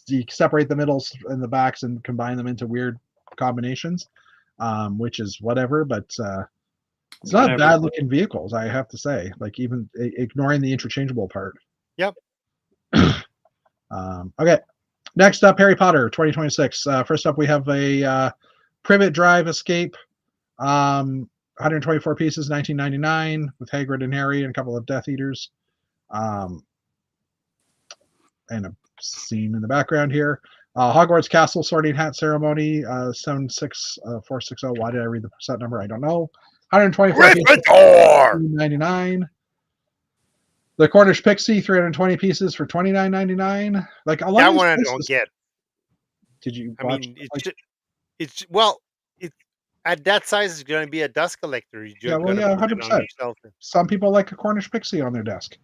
you separate the middles and the backs and combine them into weird combinations, which is whatever. But it's not Whatever. bad looking vehicles, I have to say. Like even ignoring the interchangeable part. Yep. Okay. Next up, Harry Potter 2026. First up, we have a Privet Drive Escape. 124 pieces, 1999, with Hagrid and Harry and a couple of Death Eaters. And a scene in the background here. Hogwarts Castle Sorting Hat Ceremony, 76460. Why did I read the set number? I don't know. 124 pieces, Gryffindor! 1999. The Cornish Pixie, 320 pieces for $29.99. Like a lot That of these one I places, don't get. Did you I watch? mean, Like, it's well, it at that size, it's going to be a dust collector. You're yeah, well, going to yeah, put it on 100%. your shelf. Some people like a Cornish Pixie on their desk.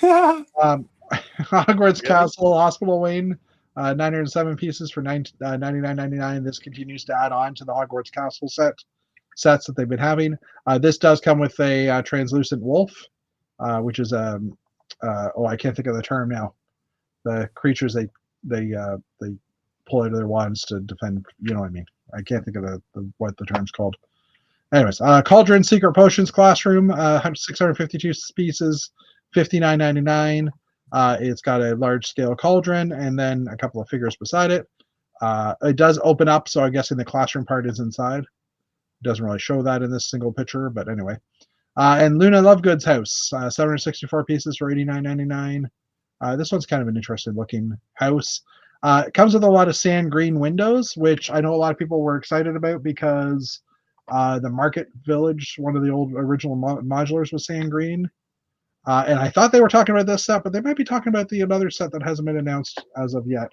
Hogwarts Really? Castle Hospital Wayne, 907 pieces for $99.99. This continues to add on to the Hogwarts Castle sets that they've been having. This does come with a translucent wolf, which is I can't think of the term now. The creatures they pull out of their wands to defend. You know what I mean? I can't think of what the term's called. Anyways, Cauldron Secret Potions Classroom, 652 pieces, $59.99. It's got a large scale cauldron and then a couple of figures beside it. It does open up, so I'm guessing the classroom part is inside. It doesn't really show that in this single picture, but anyway. And Luna Lovegood's house, 764 pieces for $89.99. This one's kind of an interesting looking house. It comes with a lot of sand green windows, which I know a lot of people were excited about because the Market Village, one of the old original modulars, was sand green. And I thought they were talking about this set, but they might be talking about the another set that hasn't been announced as of yet,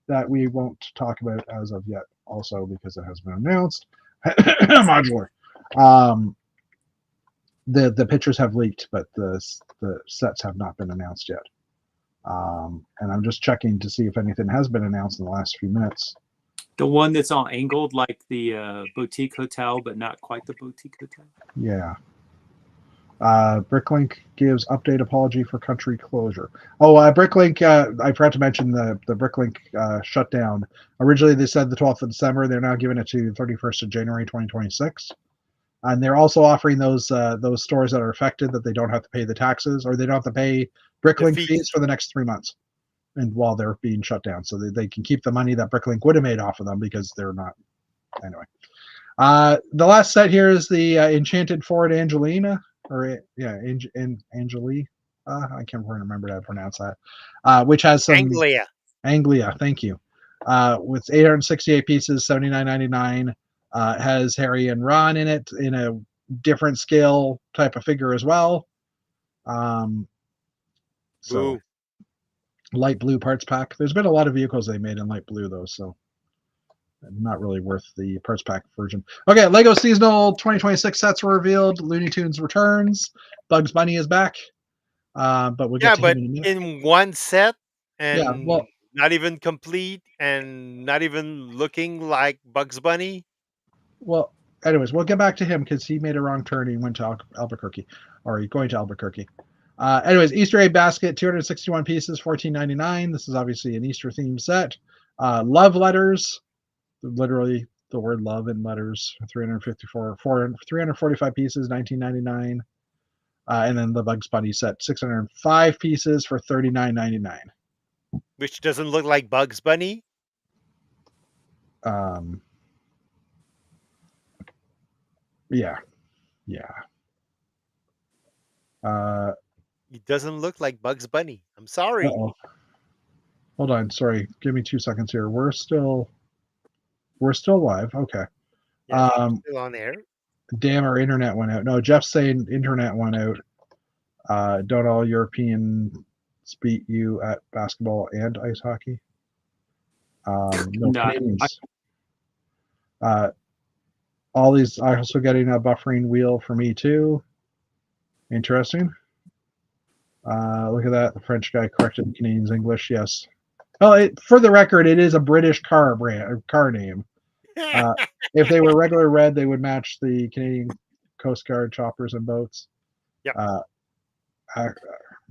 that we won't talk about as of yet, also because it has been announced. Modular. The pictures have leaked, but the sets have not been announced yet. And I'm just checking to see if anything has been announced in the last few minutes. The one that's all angled like the boutique hotel, but not quite the boutique hotel. Yeah. Bricklink gives update apology for country closure. Oh, Bricklink, I forgot to mention the Bricklink shutdown. Originally, they said the 12th of December. They're now giving it to 31st of January 2026. And they're also offering those stores that are affected that they don't have to pay the taxes, or they don't have to pay Bricklink fees for the next 3 months, and while they're being shut down, so they can keep the money that Bricklink would have made off of them because they're not. Anyway, the last set here is the Enchanted Fort Angelina, or Angeli. I can't remember how to pronounce that. Which has some Anglia. Thank you. With 868 pieces, $79.99. Has Harry and Ron in it in a different scale type of figure as well. So light blue parts pack. There's been a lot of vehicles they made in light blue though, so not really worth the parts pack version. Okay, Lego seasonal 2026 sets were revealed. Looney Tunes returns. Bugs Bunny is back. But we'll get to him in a minute. In one set, and yeah, well, not even complete, and not even looking like Bugs Bunny. Well, anyways, we'll get back to him because he made a wrong turn. He went to Albuquerque, or he's going to Albuquerque. Anyways, Easter egg basket, 261 pieces, $14.99. This is obviously an Easter themed set. Love letters, literally the word love in letters, 345 pieces, $19.99. And then the Bugs Bunny set, 605 pieces for $39.99. Which doesn't look like Bugs Bunny. Yeah. It doesn't look like Bugs Bunny. I'm sorry. Uh-oh. Hold on, sorry. Give me 2 seconds here. We're still live. Okay. Yeah, still on air. Damn, our internet went out. No, Jeff's saying internet went out. Don't all Europeans beat you at basketball and ice hockey? No, Canadians. All these are also getting a buffering wheel for me too. Interesting. Look at that. The French guy corrected the Canadians' English. Yes. Well, for the record, it is a British car name. If they were regular red, they would match the Canadian Coast Guard choppers and boats. Yep.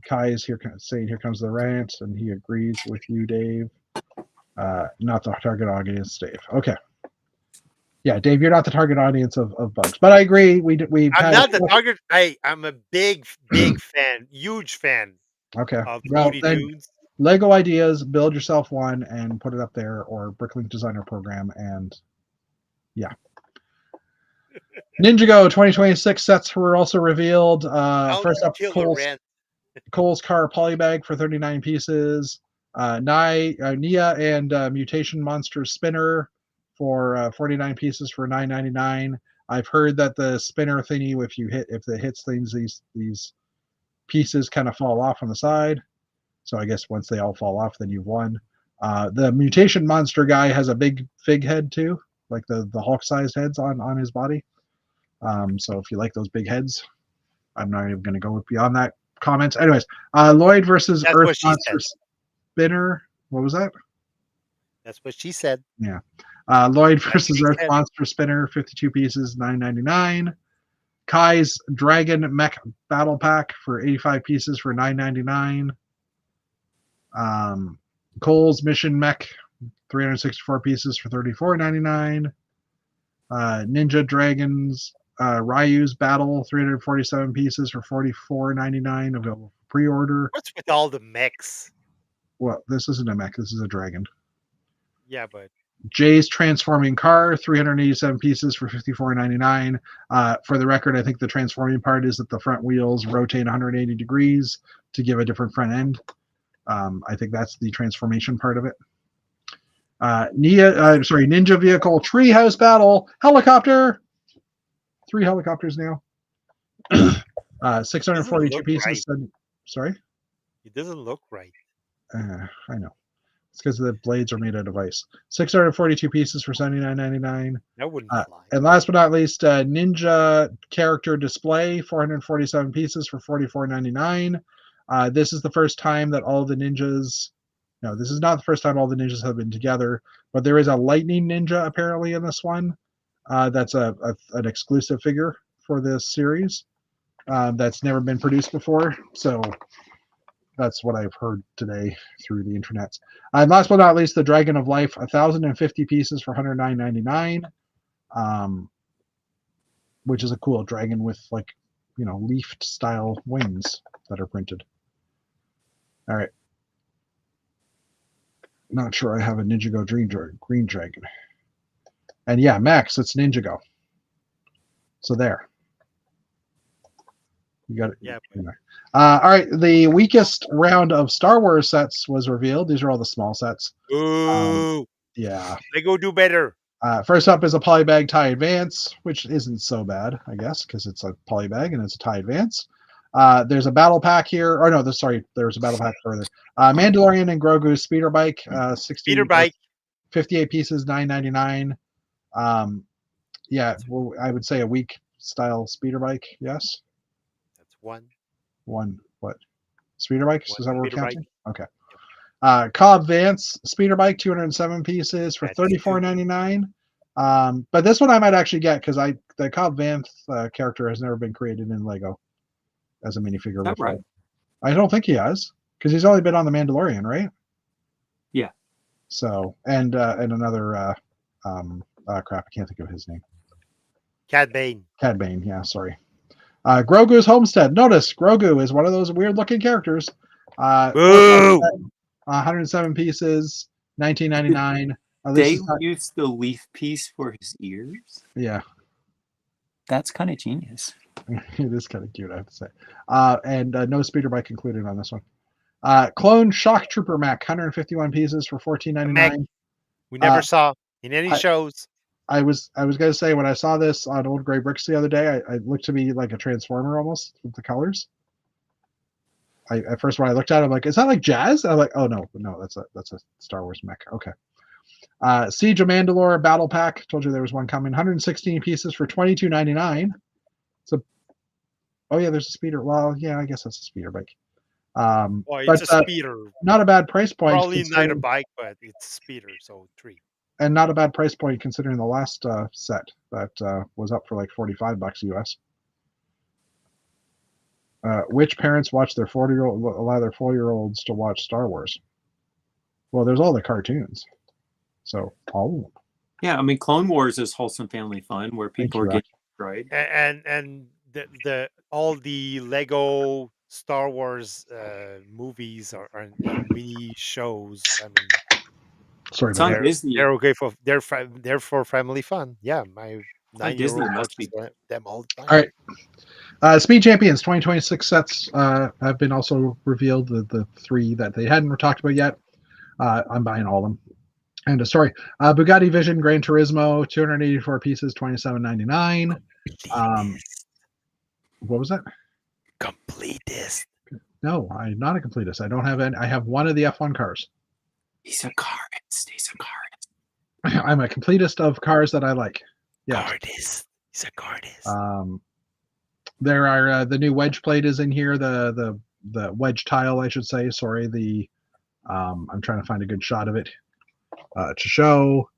Kai is here saying, "Here comes the rant," and he agrees with you, Dave. Not the target audience, Dave. Okay. Yeah, Dave, you're not the target audience of bugs, but I agree. We I'm had not the target. I'm a big fan, huge fan okay. of Well, Looney then Tunes. Lego ideas, build yourself one and put it up there, or Bricklink Designer Program, and yeah. Ninjago 2026 sets were also revealed. Count First up, Killer Rent. Cole's Car Polybag for 39 pieces. Nia and Mutation Monster Spinner for 49 pieces for 9.99. I've heard that the spinner thingy, if it hits things, these pieces kind of fall off on the side. So I guess once they all fall off, then you've won. The Mutation Monster guy has a big fig head too, like the Hulk-sized heads on his body. So if you like those big heads, I'm not even going to go beyond that comments. Anyways, Lloyd versus That's Earth what she Monster said. Spinner. What was that? That's what she said. Yeah. Lloyd That's what versus he Earth said. Monster Spinner, 52 pieces, 9.99. Kai's Dragon Mech Battle Pack for 85 pieces for 9.99. Cole's Mission Mech, 364 pieces for 34.99. Ninja Dragons Ryu's Battle, 347 pieces for 44.99. Available for pre-order. What's with all the mechs? Well, this isn't a mech. This is a dragon. Yeah, but Jay's Transforming Car, 387 pieces for 54.99. For the record, I think the transforming part is that the front wheels rotate 180 degrees to give a different front end. I think that's the transformation part of it. Ninja Vehicle Treehouse Battle Helicopter. 3 helicopters now. 642 pieces. right. Sorry? It doesn't look right. I know. It's because the blades are made out of ice. 642 pieces for $79.99. That wouldn't fly. And last but not least, Ninja Character Display, 447 pieces for $44.99. This is the first time that all the ninjas. No, this is not the first time all the ninjas have been together, but there is a lightning ninja apparently in this one. That's an exclusive figure for this series that's never been produced before. So that's what I've heard today through the internet. And last but not least, the Dragon of Life, 1,050 pieces for $109.99, which is a cool dragon with leafed style wings that are printed. All right. Not sure I have a Ninjago Green Dragon. And yeah, Max, it's Ninjago. So there. You got it. Yeah. All right. The weakest round of Star Wars sets was revealed. These are all the small sets. Ooh. Yeah. They go do better. First up is a Polybag TIE Advance, which isn't so bad, I guess, because it's a Polybag and it's a TIE Advance. There's a battle pack here. Or no, there's a battle pack further. Mandalorian and Grogu Speeder Bike, 58 pieces, $9.99. Yeah, well, I would say a weak style speeder bike. Yes. That's one. What? Speeder bike? Is that what we're counting? Bike. Okay. Cobb Vance speeder bike, 207 pieces for $34.99. But this one I might actually get because the Cobb Vance character has never been created in Lego as a minifigure before. Right? I don't think he has because he's only been on the Mandalorian, right? Yeah. So and another crap, I can't think of his name. Cad Bane. Yeah, sorry. Grogu's Homestead. Notice Grogu is one of those weird looking characters. 107 pieces, $19.99. They used the leaf piece for his ears? Yeah. That's kind of genius. It is kind of cute, I have to say. And no speeder bike included on this one. Clone Shock Trooper Mech, 151 pieces for $14.99. We never saw in any shows. I was gonna say when I saw this on Old Gray Bricks the other day, I looked to me like a transformer almost with the colors. At first when I looked at it, I'm like, is that like Jazz? I'm like, oh no, that's a Star Wars mech. Okay. Siege of Mandalore Battle Pack. Told you there was one coming. 116 pieces for $22.99. Oh yeah, there's a speeder. Well, yeah, I guess that's a speeder bike. It's a speeder. Not a bad price point. Probably not a bike, but it's a speeder, so 3. And not a bad price point considering the last set that was up for like $45 US. Which parents watch allow their 4-year-olds to watch Star Wars? Well, there's all the cartoons. So all of them. Yeah, I mean, Clone Wars is wholesome family fun where people are you, getting destroyed. And the all the Lego Star Wars movies and mini shows. I mean, Sorry It's about on that. Disney. they're okay for they're for family fun. Yeah, my It's on Disney. 9-year-old It must watches be. them all the time. All right. Speed Champions 2026 sets have been also revealed. The three that they hadn't talked about yet. I'm buying all of them. End of story. Bugatti Vision Gran Turismo, 284 pieces, $27.99. What was that? Completist. No, I'm not a completist. I don't have any. I have one of the F1 cars. He's a carist. He's a carist. I'm a completist of cars that I like. Yeah. Cardist. He's a cardist. There are the new wedge plate is in here. The wedge tile, I should say. Sorry. I'm trying to find a good shot of it to show.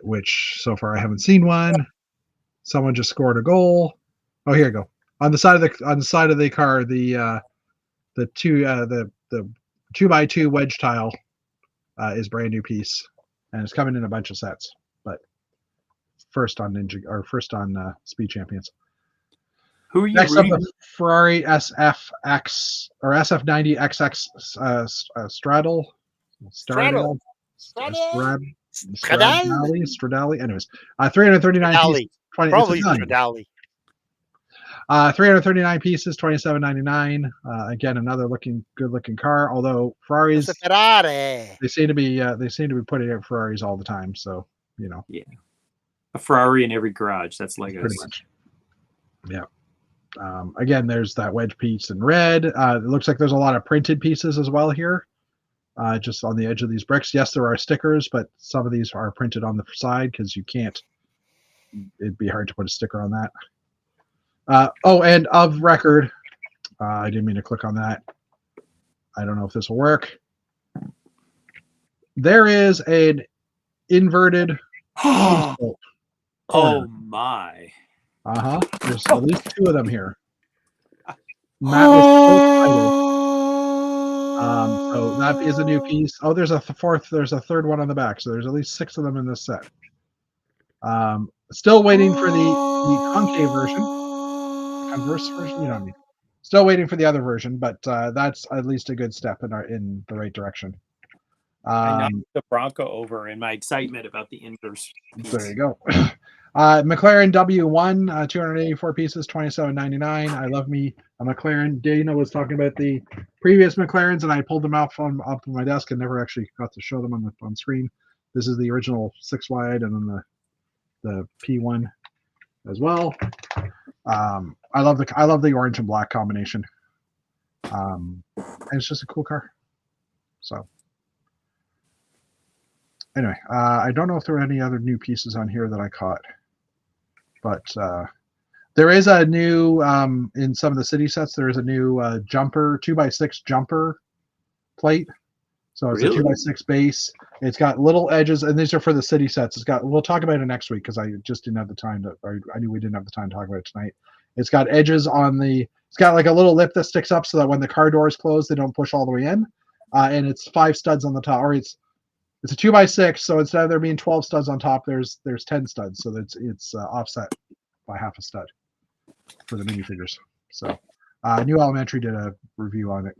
Which so far I haven't seen one. Someone just scored a goal. Oh, here you go. On the side of the car, the 2x2 wedge tile is brand new piece, and it's coming in a bunch of sets. But first on Speed Champions. Who are you Next up, rooting? the Ferrari SFX or SF90 XX Straddle. Straddle. Stradale. Anyways, 339 Stradale. pieces. 20, Probably it's a 9. Stradale. 339 pieces, $27.99. Again, another good looking car. Although Ferraris, It's a Ferrari. they seem to be putting out Ferraris all the time. So Yeah, a Ferrari in every garage. That's Legos. pretty much. Yeah. Again, there's that wedge piece in red. It looks like there's a lot of printed pieces as well here, just on the edge of these bricks. Yes, there are stickers, but some of these are printed on the side because you can't. It'd be hard to put a sticker on that. And of record, I didn't mean to click on that. I don't know if this will work. There is an inverted. Oh my! There's at least 2 of them here. Matt was so excited. So that is a new piece. Oh, there's a third one on the back. So there's at least 6 of them in this set. Still waiting for the concave version. Converse version, you know what I mean. Still waiting for the other version, but that's at least a good step in the right direction. I knocked the Bronco over in my excitement about the inverse piece. There you go. McLaren W1, 284 pieces, $27.99. I love me a McLaren. Dana was talking about the previous McLarens, and I pulled them out from up on my desk and never actually got to show them on screen. This is the original 6 wide, and then the P1 as well. I love the orange and black combination. And it's just a cool car. So anyway, I don't know if there were any other new pieces on here that I caught, but there is a new in some of the city sets. There is a new jumper 2x6 jumper plate. So it's Really? a 2x6 base. It's got little edges, and these are for the city sets. We'll talk about it next week because I just didn't have the time I knew we didn't have the time to talk about it tonight. It's got edges it's got like a little lip that sticks up so that when the car doors close, they don't push all the way in. And it's 5 studs on the top, or it's a 2x6. So instead of there being 12 studs on top, there's 10 studs. So it's offset by half a stud for the minifigures. So New Elementary did a review on it.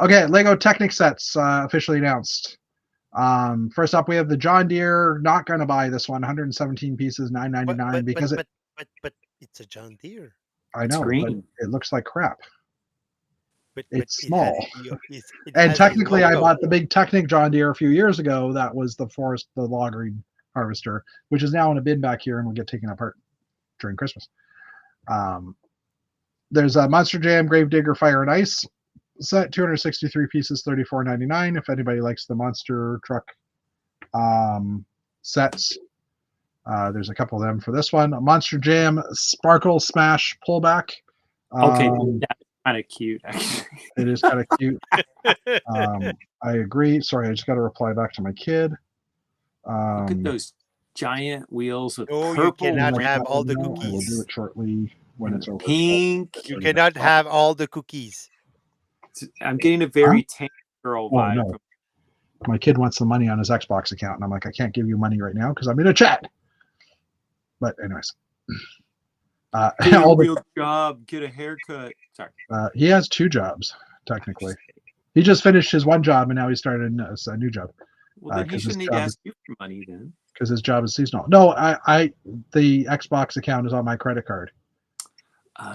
Okay, Lego Technic sets officially announced. First up, we have the John Deere. Not gonna buy this one. 117 pieces, $9.99 because but it's a John Deere. I know, but it looks like crap. But It's it small. it And has a technically, I logo. bought the big Technic John Deere a few years ago. That was the log green harvester, which is now in a bin back here and will get taken apart during Christmas. There's a Monster Jam Gravedigger Fire and Ice set, 263 pieces, $34.99. If anybody likes the monster truck sets, there's a couple of them for this one. A Monster Jam Sparkle Smash Pullback. Okay, that's kind of cute, actually. It is kind of cute. I agree. Sorry, I just got to reply back to my kid. Look at those giant wheels with No, you purple. cannot have all the I will do cookies. it shortly when it's over. Pink. You cannot have all the cookies. I'm getting a very tank girl vibe. no. My kid wants the money on his Xbox account, and I'm like, I can't give you money right now because I'm in a chat. But anyways, Get a all the, real job. Get a haircut. Sorry. he has 2 jobs technically. He just finished his 1 job, and now he started a new job. Well, then he 'cause his shouldn't need to job ask you for money then. because his job is seasonal. No, the Xbox account is on my credit card.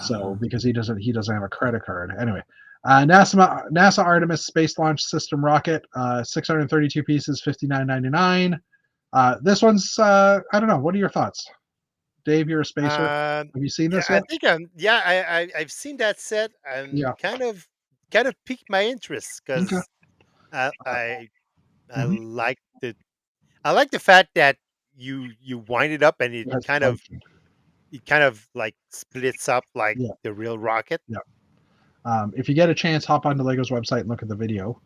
So because he doesn't have a credit card anyway. NASA Artemis Space Launch System rocket, 632 pieces, $59.99. This one's I don't know. What are your thoughts, Dave? You're a spacer. Have you seen Yeah, this I yet? think I've seen that set and Yeah. kind of piqued my interest Okay. because I I I Mhm. like the fact that you wind it up and It has function. it kind of like splits up like Yeah. the real rocket. Yeah. If you get a chance, hop onto Lego's website and look at the video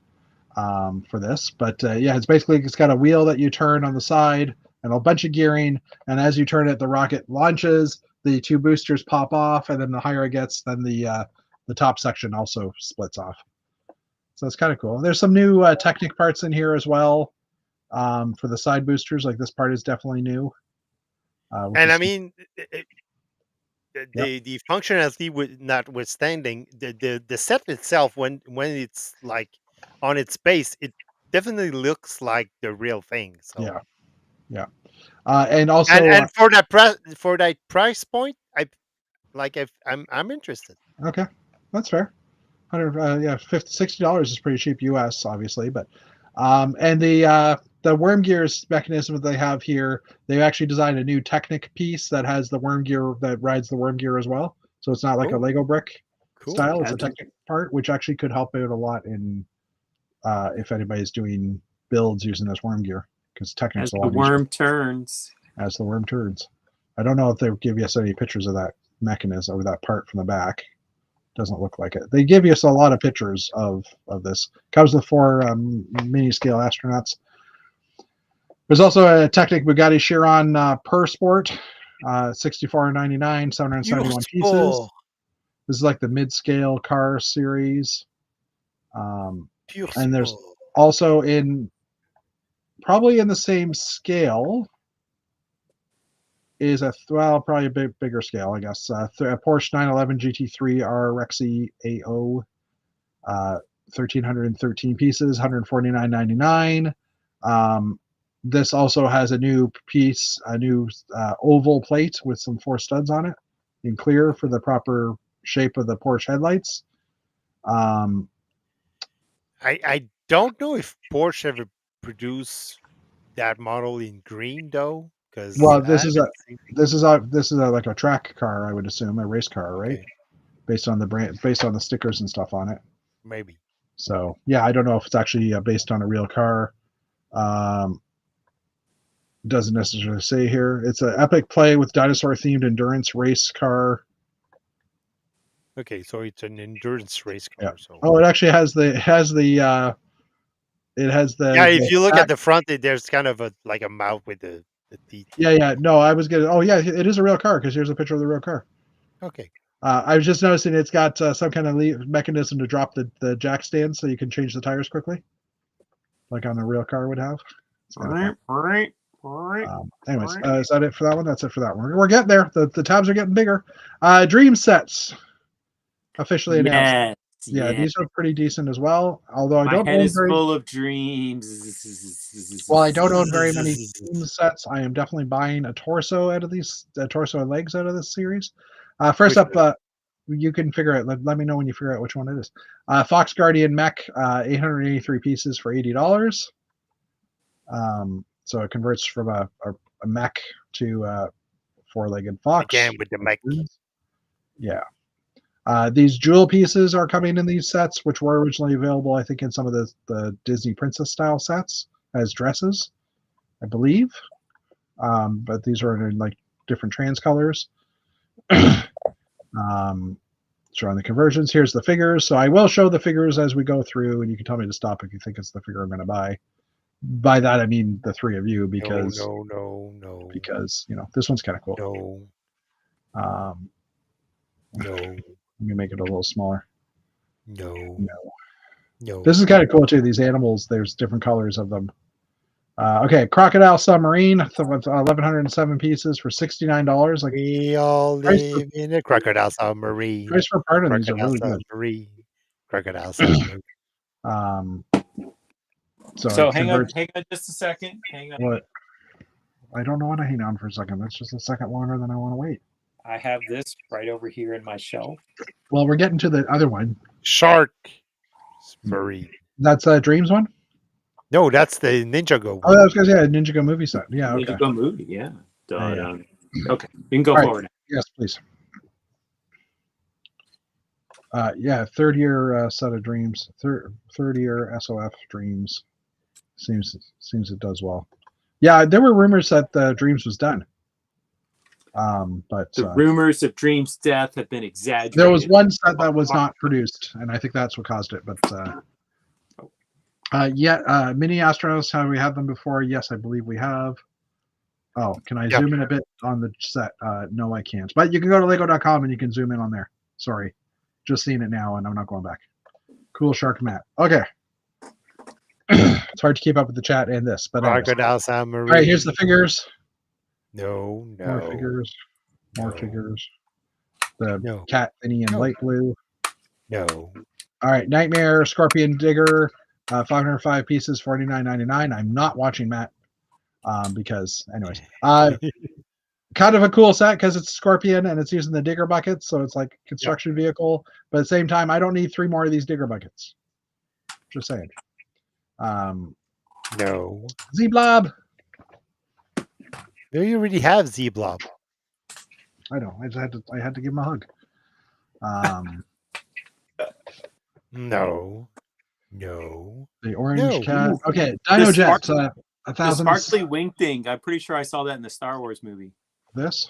for this. But yeah, it's got a wheel that you turn on the side and a bunch of gearing. And as you turn it, the rocket launches. The 2 boosters pop off, and then the higher it gets, then the top section also splits off. So it's kind of cool. There's some new Technic parts in here as well for the side boosters. Like this part is definitely new. And I mean, Yep. the functionality notwithstanding, the set itself when it's like on its base, it definitely looks like the real thing. So Yeah, yeah. And also, and for that price point, I'm interested. okay, that's fair. 100, yeah, $60 is pretty cheap US, obviously, but and the worm gears mechanism that they have here, they actually designed a new Technic piece that has the worm gear that rides the worm gear as well. So it's not like a Oh, Lego brick cool. style; it's a Technic part, which actually could help out a lot in if anybody's doing builds using this worm gear, because Technic's As a the lot easier worm turns. as the worm turns. I don't know if they give us any pictures of that mechanism or that part from the back. Doesn't look like it. They give us a lot of pictures of this. Comes with 4 mini scale astronauts. There's also a Technic Bugatti Chiron Per Sport, $64.99, 771 pieces. Beautiful, This is like the mid scale car series. And there's beautiful. also probably in the same scale is probably a bit bigger scale, I guess. A Porsche 911 GT3 R Rexy AO, 1,313 pieces, 149.99. This also has a new oval plate with some 4 studs on it in clear for the proper shape of the Porsche headlights. I don't know if Porsche ever produced that model in green though, because Well, I haven't seen. like a track car, I would assume, a race car, right? Okay, Based on the brand, based on the stickers and stuff on it. maybe. So yeah, I don't know if it's actually based on a real car. Doesn't necessarily say here. It's an epic play with dinosaur-themed endurance race car. Okay, so it's an endurance race Yeah. car. So Oh, it actually has the yeah, if the you look back. at the front, there's kind of like a mouth with the teeth. Yeah. No, I was getting. Oh, yeah, it is a real car because here's a picture of the real car. Okay, I was just noticing it's got some kind of mechanism to drop the jack stand so you can change the tires quickly, like on the real car would have. It's kind of fun. Anyways, is that it for that one? That's it for that one. We're getting there. The tabs are getting bigger. Dream sets officially announced. Yes. Yeah, these are pretty decent as well. Although My head is full of dreams. well, I don't own very many Dream sets. I am definitely buying a torso and legs out of this series. First which up, you can figure out. Let me know when you figure out which one it is. Fox Guardian mech, 883 pieces for $80. So it converts from a mech to a 4-legged fox. again with the mic. Yeah. These jewel pieces are coming in these sets, which were originally available, I think, in some of the Disney princess style sets as dresses, I believe. But these are in like different trans colors. Showing the conversions. Here's the figures. So I will show the figures as we go through, and you can tell me to stop if you think it's the figure I'm going to buy. By that I mean the 3 of you, because No. because this one's kind of cool. No. Let me make it a little smaller. No. No. No. This is kind of cool too. These animals, there's different colors of them. Okay, Crocodile Submarine, 1,107 pieces for $69. Like We all price live in a crocodile submarine. price per part of these are Crocodile really good. submarine. Crocodile submarine. So it hang on converts just a second. Hang on. what I don't know what to hang on for a second. That's just a second longer than I want to wait. I have this right over here in my shelf. Well, we're getting to the other one. Shark submarine. That's a Dreams one. No, that's the Ninjago Oh, one. that was yeah, Ninjago movie set. Yeah, okay. Ninjago movie, yeah. Yeah. Okay, you can go All right. forward. Yes, please. Yeah, third year set of Dreams. Third year SOF Dreams. Seems it does well. Yeah, there were rumors that Dreams was done. But The rumors of Dream's death have been exaggerated. there was one set that was not produced, and I think that's what caused it. But mini astronauts. Have we had them before? Yes, I believe we have. Oh, can I zoom in a bit on the set? No, I can't. But you can go to lego.com and you can zoom in on there. Sorry, just seeing it now, and I'm not going back. Cool shark mat. Okay. It's hard to keep up with the chat and this, but Crocodile submarine. all right, here's the figures. No. More figures. More figures. The No. cat thingy in No. light blue. No. All right, Nightmare Scorpion Digger, 505 pieces, $49.99. I'm not watching Matt because, anyways, kind of a cool set because it's Scorpion and it's using the digger buckets, so it's like construction vehicle. But at the same time, I don't need 3 more of these digger buckets. Just saying. No. Z-Blob. No, you already have Z-Blob. I know. I had to give him a hug. No. The orange cat. Ooh. Okay, Dino Jets. The 1,000. sparkly wing thing. I'm pretty sure I saw that in the Star Wars movie. This.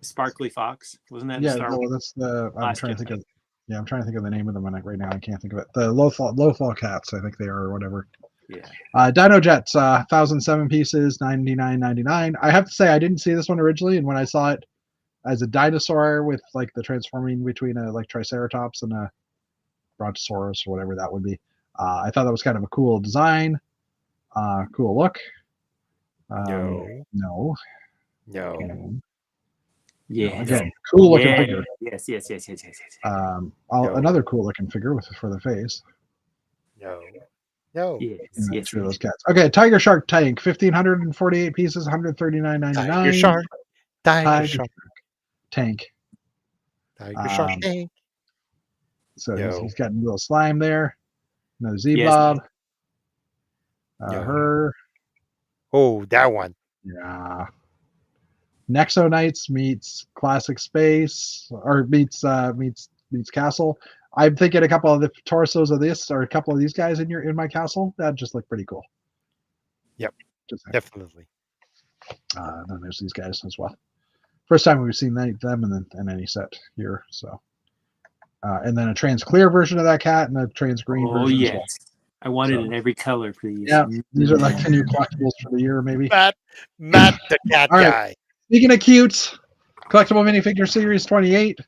Sparkly Fox, wasn't that? Yeah, Star well, Wars? that's the. I'm Last trying to Jedi. think of. Yeah, I'm trying to think of the name of them right now. I can't think of it. The low fall cats, I think they are, or whatever. Yeah. Dino Jets, 1,007 pieces, $99.99. I have to say, I didn't see this one originally, and when I saw it as a dinosaur with like the transforming between a like Triceratops and a Brontosaurus or whatever that would be, I thought that was kind of a cool design, cool look. No. Yeah. Again, cool looking figure. Yes. Another cool looking figure for the face. No. Yes. Through those cats. Okay, Tiger Shark Tank, 1,548 pieces, $139.99. Tiger Shark. Tiger Shark. Tank. Tiger Shark Tank. So he's got a little slime there. Another Z-Blob. Her. Oh, that one. Yeah. Nexo Knights meets Classic Space, or meets Castle. I'm thinking a couple of the torsos of this, or a couple of these guys in my castle. That just look pretty cool. Yep, definitely. Then there's these guys as well. First time we've seen them in any set here. So, and then a trans clear version of that cat and a trans green version. Oh yes, as well. I want it in every color, please. Yeah, these are like the new collectibles for the year, maybe. Matt the cat All right. guy. Speaking of cute, collectible minifigure series 28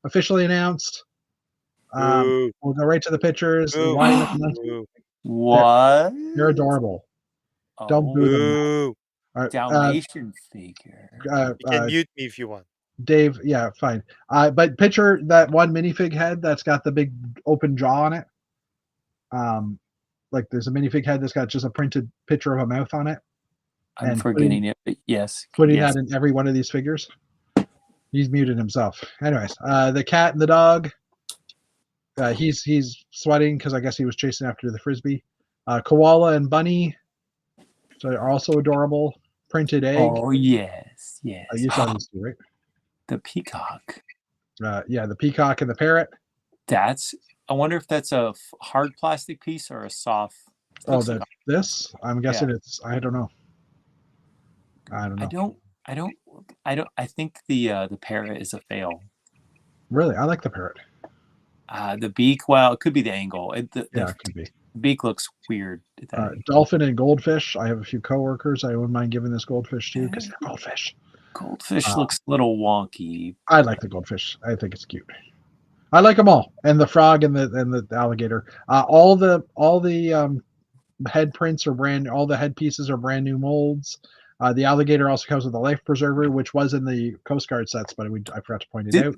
officially announced. We'll go right to the pictures. What? They're adorable. Don't boo them. All right, Dalmatian figure. You can mute me if you want. Dave, yeah, fine. But picture that one minifig head that's got the big open jaw on it. Like there's a minifig head that's got just a printed picture of a mouth on it. I'm forgetting it, but yes. Putting that in every one of these figures. He's muted himself. Anyways, the cat and the dog. He's sweating because I guess he was chasing after the frisbee. Koala and bunny. So they're also adorable. Printed egg. Oh yes. You saw these two, right? The peacock. The peacock and the parrot. I wonder if that's a hard plastic piece or a soft. This? I'm guessing it's. I don't know. I think the parrot is a fail. Really, I like the parrot. The beak. Well, it could be the angle. It could be. The beak looks weird. Dolphin and goldfish. I have a few coworkers. I wouldn't mind giving this goldfish to because they're goldfish. Goldfish looks a little wonky. I like the goldfish. I think it's cute. I like them all, and the frog and the alligator. All the head prints are brand. All the head pieces are brand new molds. The alligator also comes with a life preserver, which was in the Coast Guard sets, but I forgot to point it out.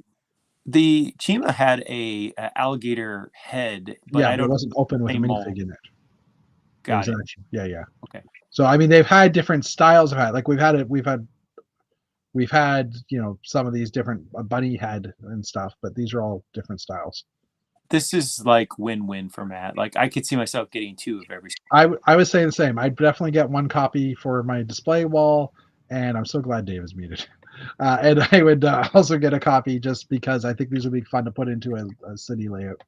The Chima had a alligator head, but Yeah, I but it don't wasn't open with a same mold. minifig in it. Got it. Actually, yeah. Okay. So I mean, they've had different styles of hat. Like we've had some of these different bunny head and stuff, but these are all different styles. This is like win-win for Matt. Like I could see myself getting 2 of every. I was saying the same. I'd definitely get 1 copy for my display wall, and I'm so glad Dave is muted. And I would also get a copy just because I think these would be fun to put into a city layout.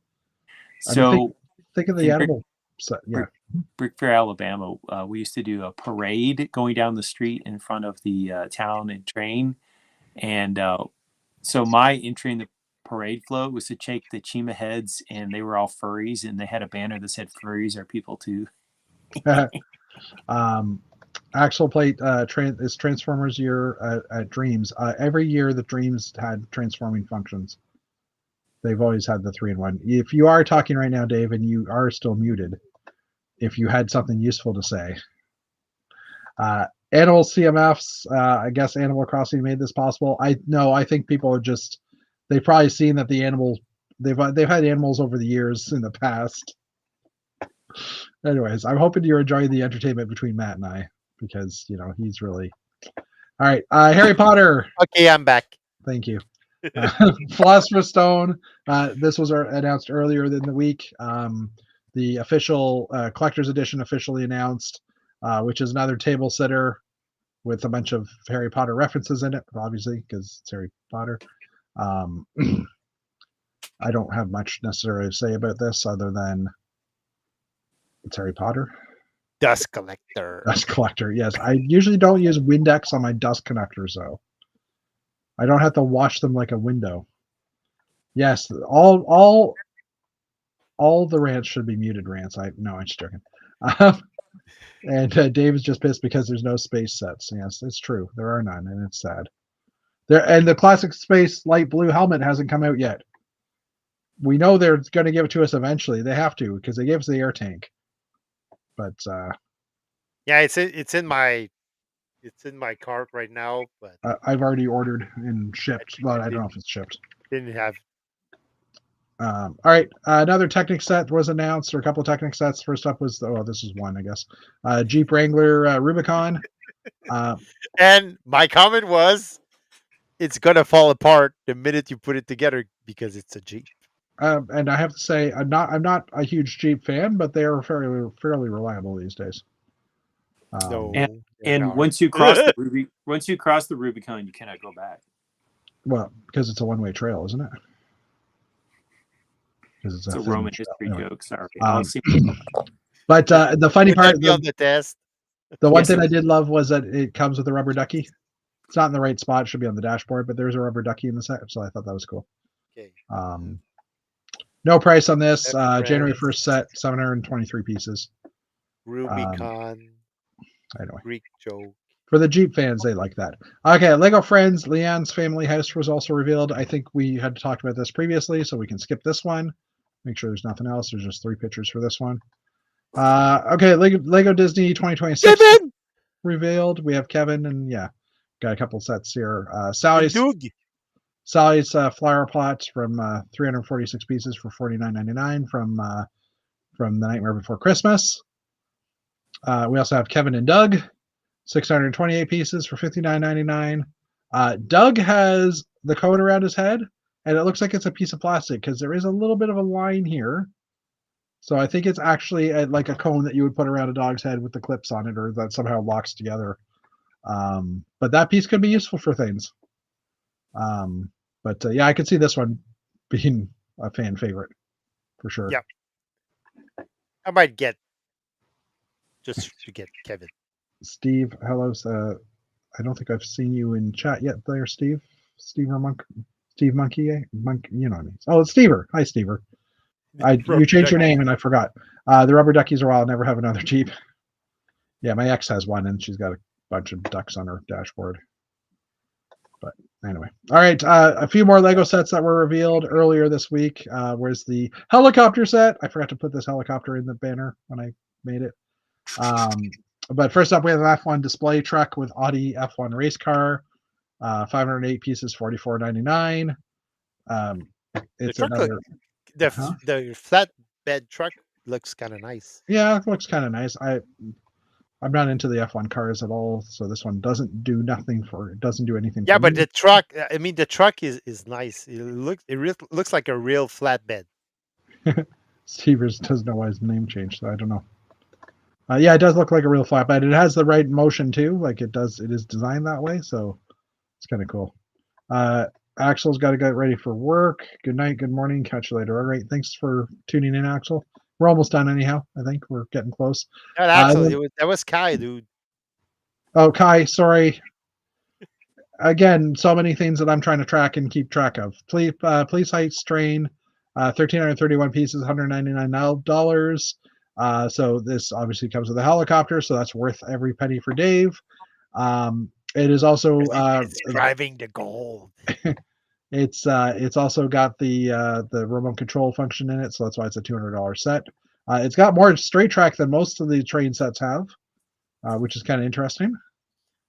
So think of the animal set. Yeah. Brick Fair, Alabama, we used to do a parade going down the street in front of the town and train. And so my entry in the parade float was to take the Chima heads, and they were all furries, and they had a banner that said furries are people too. Axle plate is Transformers year at Dreams. Every year the Dreams had transforming functions. They've always had the 3-in-1. If you are talking right now, Dave, and you are still muted, if you had something useful to say. Animal CMFs, I guess Animal Crossing made this possible. I think people are just, they've probably seen that the animals, they've had animals over the years in the past. Anyways, I'm hoping you're enjoying the entertainment between Matt and I, because he's really all right. Harry Potter. Okay, I'm back. Thank you. Philosopher's Stone. This was announced earlier in the week. The official collector's edition officially announced, which is another table sitter with a bunch of Harry Potter references in it, obviously, because it's Harry Potter. I don't have much necessarily to say about this other than it's Harry Potter. Dust collector. Dust collector, yes. I usually don't use Windex on my dust connectors, though. I don't have to wash them like a window. Yes, all the rants should be muted rants. I'm just joking. And Dave is just pissed because there's no space sets. Yes, it's true. There are none, and it's sad. And the classic space light blue helmet hasn't come out yet. We know they're going to give it to us eventually. They have to, because they gave us the air tank. But yeah, it's in my cart right now. But I've already ordered and shipped. But I don't know if it's shipped. Didn't have. All right, another Technic set was announced, or a couple of Technic sets. First up was this is one, I guess. Jeep Wrangler Rubicon. And my comment was, it's gonna fall apart the minute you put it together because it's a Jeep. And I have to say, I'm not a huge Jeep fan, but they are fairly reliable these days. No, and once you cross the Rubicon, you cannot go back. Well, because it's a one-way trail, isn't it? Because it's a Roman history joke. Sorry. But the funny part, on the test. The one thing I did love was that it comes with a rubber ducky. It's not in the right spot; it should be on the dashboard, but there's a rubber ducky in the set, so I thought that was cool. Okay. No price on this. January 1st set, 723 pieces. Rubicon. Anyway. Greek joke. For the Jeep fans, they like that. Okay, Lego Friends, Leanne's family house was also revealed. I think we had talked about this previously, so we can skip this one. Make sure there's nothing else. There's just 3 pictures for this one. Okay, Lego Disney 2026 Kevin! revealed. We have Kevin, and got a couple sets here. Sally's flower pots from 346 pieces for $49.99 from The Nightmare Before Christmas. We also have Kevin and Doug, 628 pieces for $59.99. Doug has the cone around his head, and it looks like it's a piece of plastic because there is a little bit of a line here. So I think it's actually like a cone that you would put around a dog's head with the clips on it, or that somehow locks together. But that piece could be useful for things. But I could see this one being a fan favorite for sure. Yeah, I might get just to get Kevin. Steve, hello. I don't think I've seen you in chat yet there, Steve. Steve Monkey, you know what I mean. Oh, it's Stever. Hi, Stever. You changed your name and I forgot. The rubber duckies are all. I'll never have another Jeep. Yeah, my ex has one and she's got a bunch of ducks on her dashboard. But Anyway, all right. A few more Lego sets that were revealed earlier this week. Where's the helicopter set? I forgot to put this helicopter in the banner when I made it. But first up, we have an F1 display truck with Audi F1 race car. 508 pieces, $44.99. It's truck another. the Huh? the flatbed truck looks kind of nice. Yeah, it looks kind of nice. I'm not into the F1 cars at all, so this one doesn't do anything for Yeah, for but me. the truck. I mean, the truck is nice. Looks like a real flatbed. Stevers doesn't know why his name changed, so I don't know. Yeah, it does look like a real flatbed. It has the right motion too, like it does. It is designed that way, so it's kind of cool. Axel's got to get ready for work. Good night, good morning. Catch you later. All right, thanks for tuning in, Axel. We're almost done anyhow. I think we're getting close. Not actually, that was Kai, dude. Oh, Kai, sorry. Again, so many things that I'm trying to track and keep track of. Police Heights train, 1,331 pieces, $199. So this obviously comes with a helicopter, so that's worth every penny for Dave. It is also It's driving the gold. it's also got the remote control function in it, so that's why it's a $200 set. It's got more straight track than most of the train sets have, which is kind of interesting.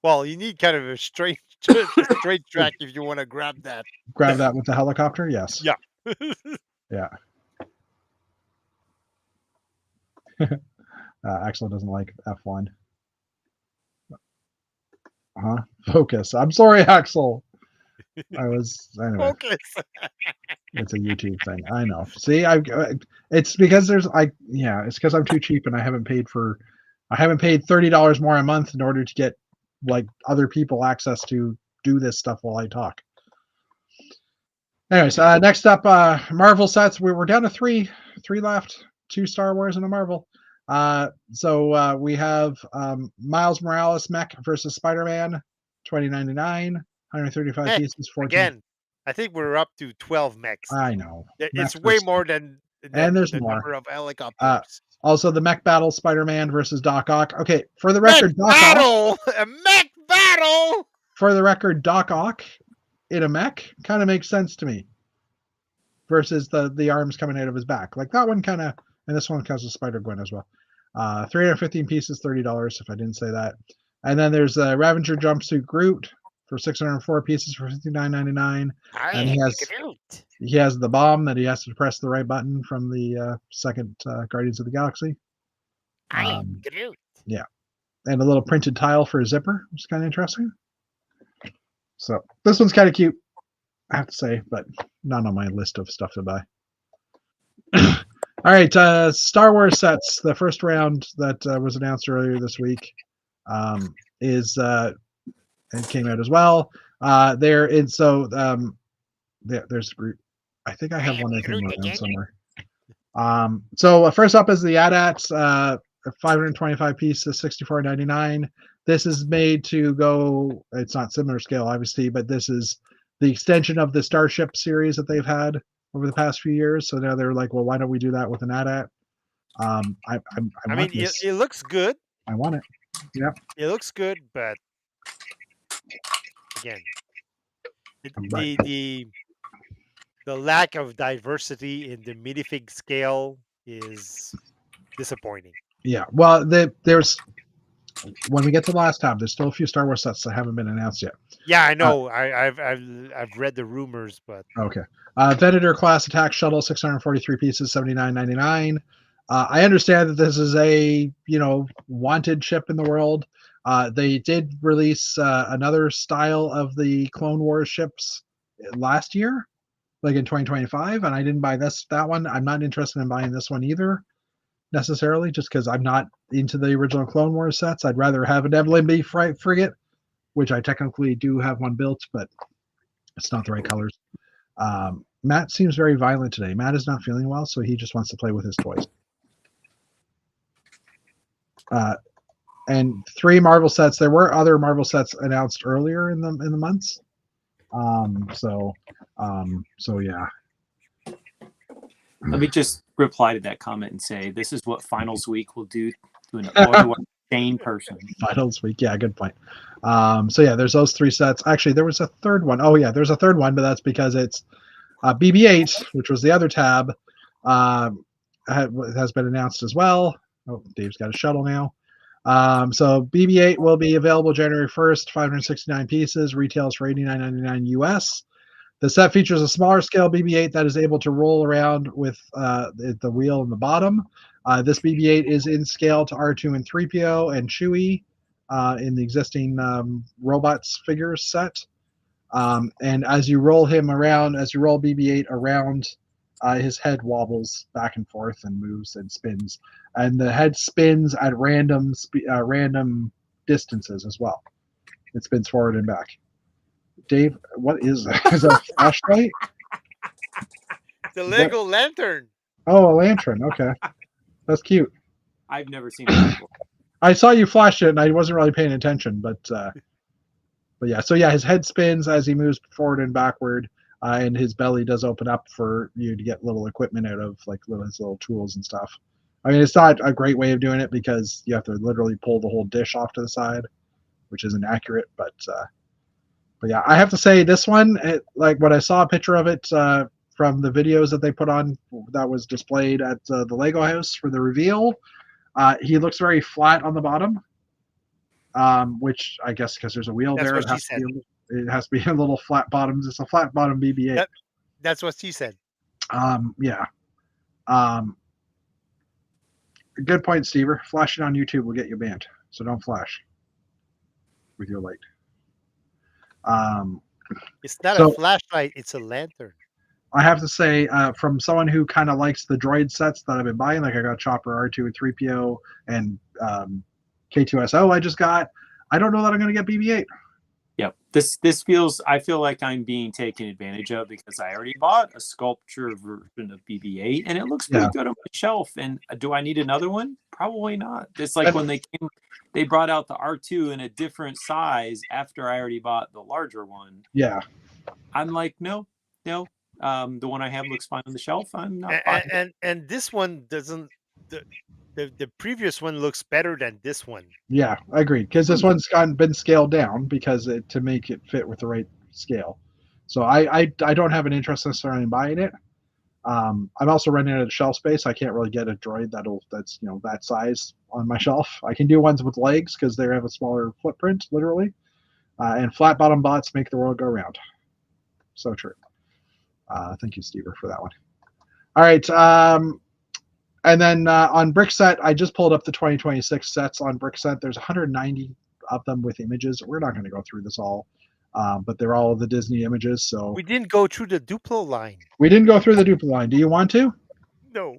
Well, you need kind of a straight track if you want to grab that. Grab that with the helicopter, yes. Yeah. Yeah. Axel doesn't like F1. Focus. I'm sorry, Axel. Anyway. Focus. It's a YouTube thing. I know. See, it's because it's because I'm too cheap and I haven't paid $30 more a month in order to get like other people access to do this stuff while I talk. Anyways, next up, Marvel sets. We're down to three left, 2 Star Wars and a Marvel. So we have Miles Morales mech versus Spider-Man, $20.99, 135 pieces, 14. Again, I think we're up to 12 mechs. I know. It's way more than there's the more. number of helicopters. Also, the mech battle, Spider-Man versus Doc Ock. Okay, for the record, a mech battle. For the record, Doc Ock in a mech kind of makes sense to me. Versus the arms coming out of his back, like that one kind of, and this one comes with Spider-Gwen as well. 315 pieces, $30. If I didn't say that. And then there's the Ravager jumpsuit Groot for 604 pieces for $59.99. And he has the bomb that he has to press the right button from the second Guardians of the Galaxy. Groot. Yeah, and a little printed tile for a zipper, which is kind of interesting. So this one's kind of cute, I have to say, but not on my list of stuff to buy. All right, Star Wars sets. The first round that was announced earlier this week is and came out as well. There's Groot. I think I have one of them around somewhere. So first up is the AT-ATs, 525 pieces, $64.99. This is made to go. It's not similar scale, obviously, but this is the extension of the Starship series that they've had over the past few years. So now they're like, well, why don't we do that with an AT-AT? I mean, it looks good. I want it. Yeah. It looks good, but again, the lack of diversity in the minifig scale is disappointing. Yeah. Well, there's when we get to the last tab, there's still a few Star Wars sets that haven't been announced yet. Yeah, I know. I've read the rumors, but okay. Venator class attack shuttle, 643 pieces, $79.99. I understand that this is a wanted ship in the world. They did release another style of the Clone Wars ships last year, like in 2025, and I didn't buy that one. I'm not interested in buying this one either, necessarily, just because I'm not into the original Clone Wars sets. I'd rather have an LMB frigate, which I technically do have one built, but it's not the right colors. Matt seems very violent today. Matt is not feeling well, so he just wants to play with his toys. And 3 Marvel sets. There were other Marvel sets announced earlier in the months. So yeah. Let me just reply to that comment and say this is what finals week will do to an Sane person. Finals week. Yeah, good point. So yeah, there's those 3 sets. Actually, there was a third one. Oh yeah, there's a third one, but that's because it's BB-8, which was the other tab, has been announced as well. Oh, Dave's got a shuttle now. So BB-8 will be available January 1st, 569 pieces, retails for $89.99 US. The set features a smaller scale BB-8 that is able to roll around with the wheel in the bottom. This BB-8 is in scale to R2 and 3PO and Chewie in the existing robots figures set. And as you roll him around, as you roll BB-8 around, his head wobbles back and forth and moves and spins. And the head spins at random distances as well. It spins forward and back. Dave, what is that? Is that a flashlight? The Lego lantern. Oh, a lantern. Okay. That's cute. I've never seen that before. I saw you flash it and I wasn't really paying attention, but yeah. So yeah, his head spins as he moves forward and backward, and his belly does open up for you to get little equipment out of, like his little tools and stuff. I mean, it's not a great way of doing it because you have to literally pull the whole dish off to the side, which isn't accurate, but yeah, I have to say this one, like when I saw a picture of it from the videos that they put on that was displayed at the Lego house for the reveal, he looks very flat on the bottom, which I guess because there's a wheel That's there, what it she has, said. it has to be a little flat bottom. It's a flat bottom BB-8. That's what she said. Yeah. Good point, Stever. Flashing on YouTube will get you banned, so don't flash with your light. It's not So- a flashlight, it's a lantern. I have to say, from someone who kind of likes the droid sets that I've been buying, like I got Chopper, R2, and 3PO, and K2SO I just got, I don't know that I'm going to get BB-8. Yep. This feels, I feel like I'm being taken advantage of because I already bought a sculpture version of BB-8 and it looks pretty good on my shelf. And do I need another one? Probably not. It's like when they brought out the R2 in a different size after I already bought the larger one. Yeah. I'm like, no. The one I have looks fine on the shelf. I'm not buying it. And this one doesn't. The previous one looks better than this one. Yeah, I agree. Because this one's been scaled down because to make it fit with the right scale. So I don't have an interest necessarily in buying it. I'm also running out of shelf space. I can't really get a droid that's that size on my shelf. I can do ones with legs because they have a smaller footprint, literally. And flat bottom bots make the world go round. So true. Thank you, Stever, for that one. All right. And then on Brickset, I just pulled up the 2026 sets on Brickset. There's 190 of them with images. We're not going to go through this all, but they're all the Disney images. So we didn't go through the Duplo line. We didn't go through the Duplo line. Do you want to? No.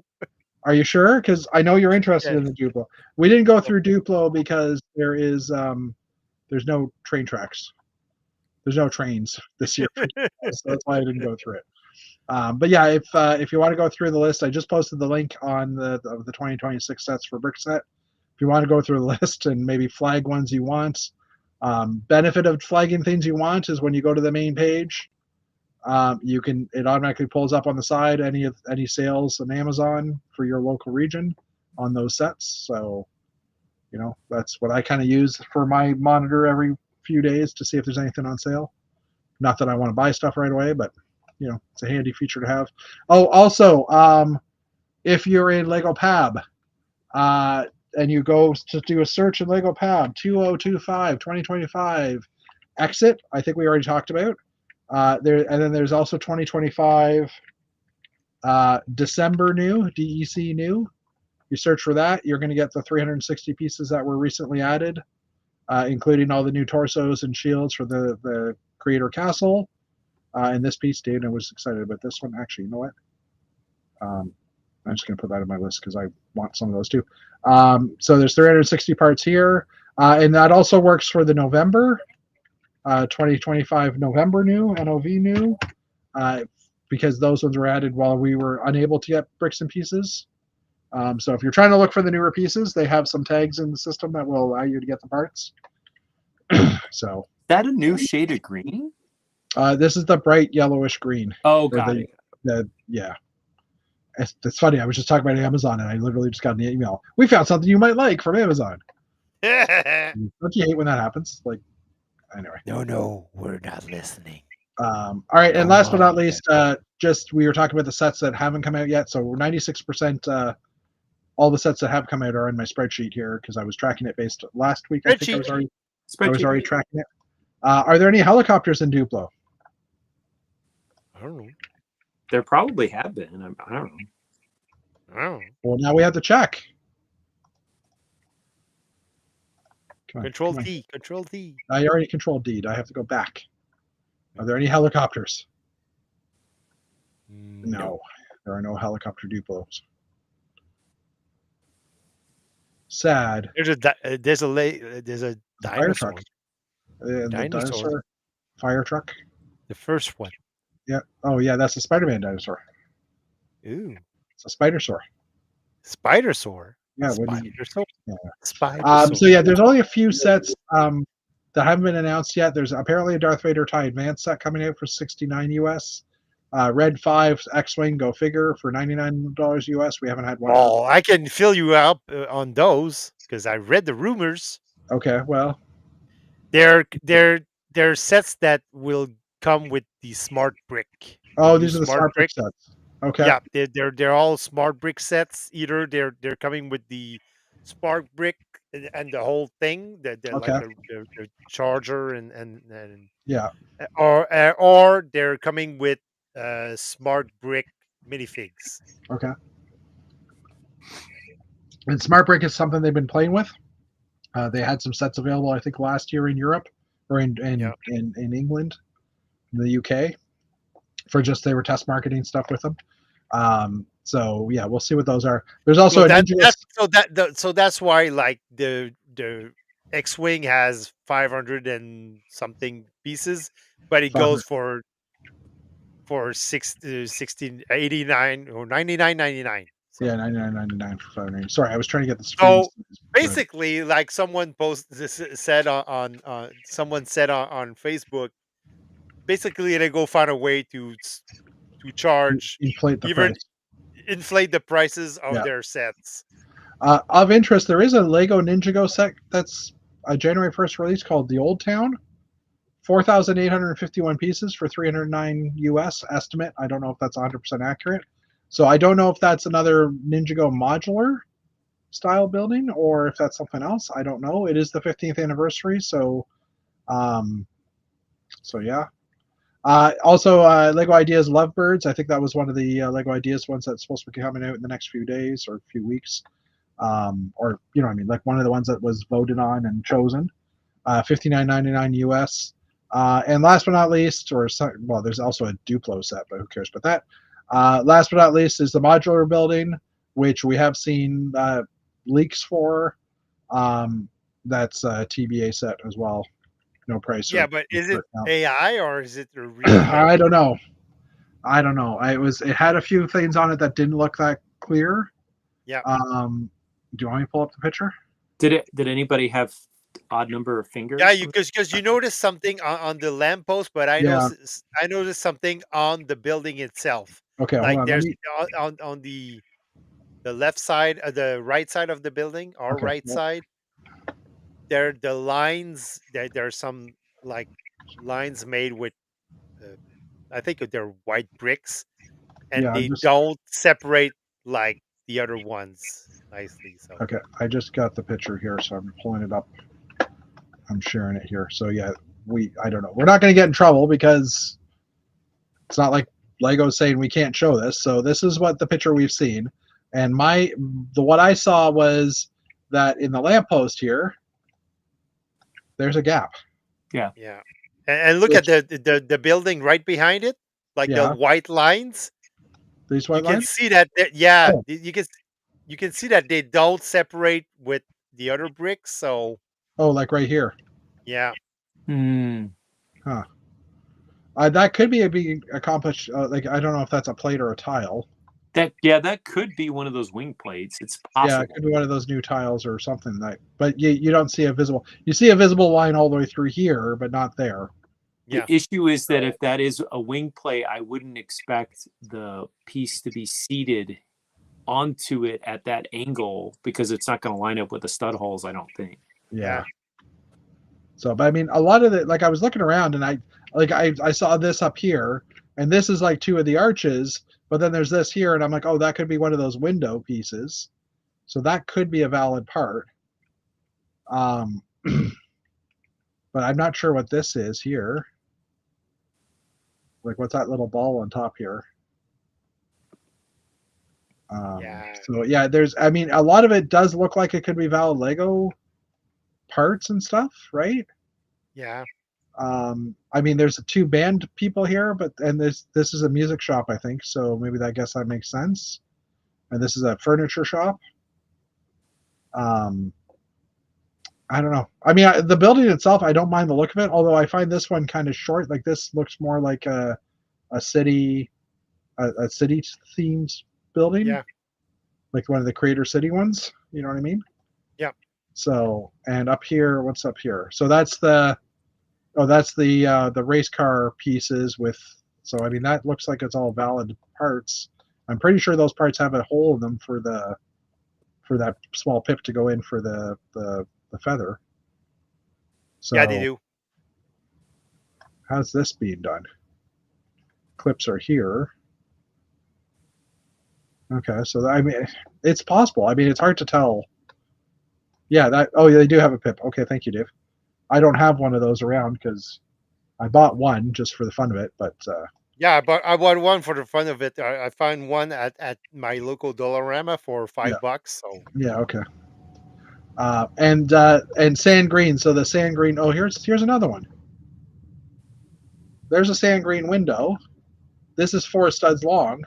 Are you sure? Because I know you're interested in the Duplo. We didn't go through Duplo because there's no train tracks. There's no trains this year, so that's why I didn't go through it. But yeah, if you want to go through the list, I just posted the link on the 2026 sets for Brickset. If you want to go through the list and maybe flag ones you want, benefit of flagging things you want is when you go to the main page, it automatically pulls up on the side any sales on Amazon for your local region on those sets. So, that's what I kind of use for my monitor every few days to see if there's anything on sale. Not that I want to buy stuff right away, but it's a handy feature to have. Oh, also, if you're in Lego Pab, and you go to do a search in Lego Pab 2025 2025 exit, I think we already talked about. And then there's also 2025 December new, DEC new. You search for that, you're going to get the 360 pieces that were recently added, including all the new torsos and shields for the Creator Castle. And this piece, Dana was excited about this one. Actually, you know what? I'm just going to put that in my list because I want some of those too. So there's 360 parts here. And that also works for the November, 2025 November new, NOV new, because those ones were added while we were unable to get bricks and pieces. So if you're trying to look for the newer pieces, they have some tags in the system that will allow you to get the parts. So is that a new shade of green? This is the bright yellowish green. Oh, got it. Yeah. It's funny. I was just talking about Amazon, and I literally just got an email. We found something you might like from Amazon. Don't you hate when that happens? Like, anyway. No, we're not listening. All right, and last but No. not least, just we were talking about the sets that haven't come out yet. So 96%, all the sets that have come out are in my spreadsheet here because I was tracking it based last week. I think I was already tracking it. Are there any helicopters in Duplo? I don't know. There probably have been. I don't know. Oh. Well, now we have to check. Control D. Control D. I already controlled D. I have to go back. Are there any helicopters? No, there are no helicopter Duplos. Sad. There's a Fire dinosaur. truck. The dinosaur. Fire truck. The first one. Yeah. Oh, yeah. That's a Spider-Man dinosaur. Ooh. It's a Spider-saur. Spider-saur. Yeah. Spider-saur. Yeah. Spider-saur. So yeah, there's only a few sets that haven't been announced yet. There's apparently a Darth Vader TIE Advance set coming out for $69 US. Red 5 X-Wing, go figure, for $99 US. We haven't had one. Oh, I can fill you up on those because I read the rumors. Okay, well. They're sets that will come with the smart brick. Oh, these are the smart brick sets. Okay. Yeah, they're all smart brick sets. Either they're coming with the smart brick and the whole thing, the Okay. like the charger and Yeah. or they're coming with smart brick minifigs. Okay. And smart brick is something they've been playing with. They had some sets available, I think, last year in Europe or in England, in the UK, for just they were test marketing stuff with them. So yeah, we'll see what those are. There's also so that's why like the X-Wing has 500 and something pieces, but it goes for 1689 or 99.99. So. Yeah, 99.99 for 500. Sorry, I was trying to get the screen. So basically, like someone said on someone said on Facebook, basically they go find a way to charge inflate the prices of their sets. Of interest, there is a Lego Ninjago set that's a January 1st release called The Old Town. 4,851 pieces for $309 US estimate. I don't know if that's 100% accurate. So I don't know if that's another Ninjago modular style building or if that's something else. I don't know. It is the 15th anniversary, so yeah. Also, Lego Ideas Lovebirds. I think that was one of the Lego Ideas ones that's supposed to be coming out in the next few days or few weeks. Or like one of the ones that was voted on and chosen. $59.99 US. And last but not least, there's also a Duplo set, but who cares about that? Last but not least is the modular building, which we have seen leaks for. That's a TBA set as well. No price. Yeah, but is it AI or is it a real? I don't know. It had a few things on it that didn't look that clear. Yeah. Do you want me to pull up the picture? Did anybody have odd number of fingers? Yeah, because you noticed something on the lamppost, but I noticed something on the building itself. Okay, like hold on. There's on the left side, the right side of the building, right side. The lines. There's some like lines made with, I think they're white bricks, and they don't separate like the other ones nicely. So okay, I just got the picture here, so I'm pulling it up. I'm sharing it here. So yeah, I don't know. We're not going to get in trouble because it's not like Lego's saying we can't show this. So this is what the picture we've seen. And what I saw was that in the lamppost here, there's a gap. Yeah. Yeah. And look at the building right behind it, like the white lines. These white lines? You can see that. You can see that they don't separate with the other bricks. So. Oh, like right here. Yeah. Huh. That could be being accomplished. Like I don't know if that's a plate or a tile. That could be one of those wing plates. It's possible. Yeah, it could be one of those new tiles or something. But you don't see a visible. You see a visible line all the way through here, but not there. Yeah. The issue is that if that is a wing plate, I wouldn't expect the piece to be seated onto it at that angle because it's not going to line up with the stud holes. I don't think. Yeah. So, but I mean, a lot of it, like I was looking around and I saw this up here, and this is like two of the arches, but then there's this here, and I'm like, oh, that could be one of those window pieces. So that could be a valid part. Um, but I'm not sure what this is here. Like, what's that little ball on top here? Yeah. So yeah, I mean, a lot of it does look like it could be valid Lego parts and stuff, right? Yeah. I mean, there's two band people here, and this is a music shop, I think. So maybe that makes sense. And this is a furniture shop. Um, I don't know. I mean, the building itself, I don't mind the look of it. Although I find this one kind of short. Like this looks more like a city themed building, Yeah. like one of the Creator City ones. You know what I mean? Yeah. So, and up here, what's up here? So that's the race car pieces with. So I mean, that looks like it's all valid parts. I'm pretty sure those parts have a hole in them for that small pip to go in for the feather. So Yeah, they do. how's this being done? Clips are here. Okay, so I mean, it's possible. I mean, it's hard to tell. Yeah, they do have a pip. Okay, thank you, Dave. I don't have one of those around because I bought one just for the fun of it, but Yeah, but I bought one for the fun of it. I found one at my local Dollarama for $5. So yeah, okay. And sand green. So the sand green. Oh, here's another one. There's a sand green window. This is 4 studs long.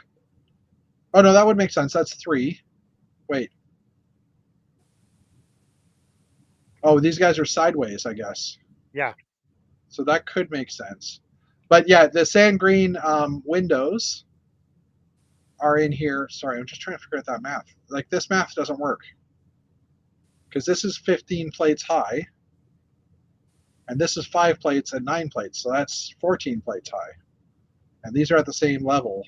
Oh no, that would make sense. That's 3. Wait. Oh, these guys are sideways, I guess. yeah, So that could make sense. But yeah, the sand green windows are in here. Sorry, I'm just trying to figure out that math. Like this math doesn't work because this is 15 plates high, and this is 5 plates and 9 plates, so that's 14 plates high, and these are at the same level,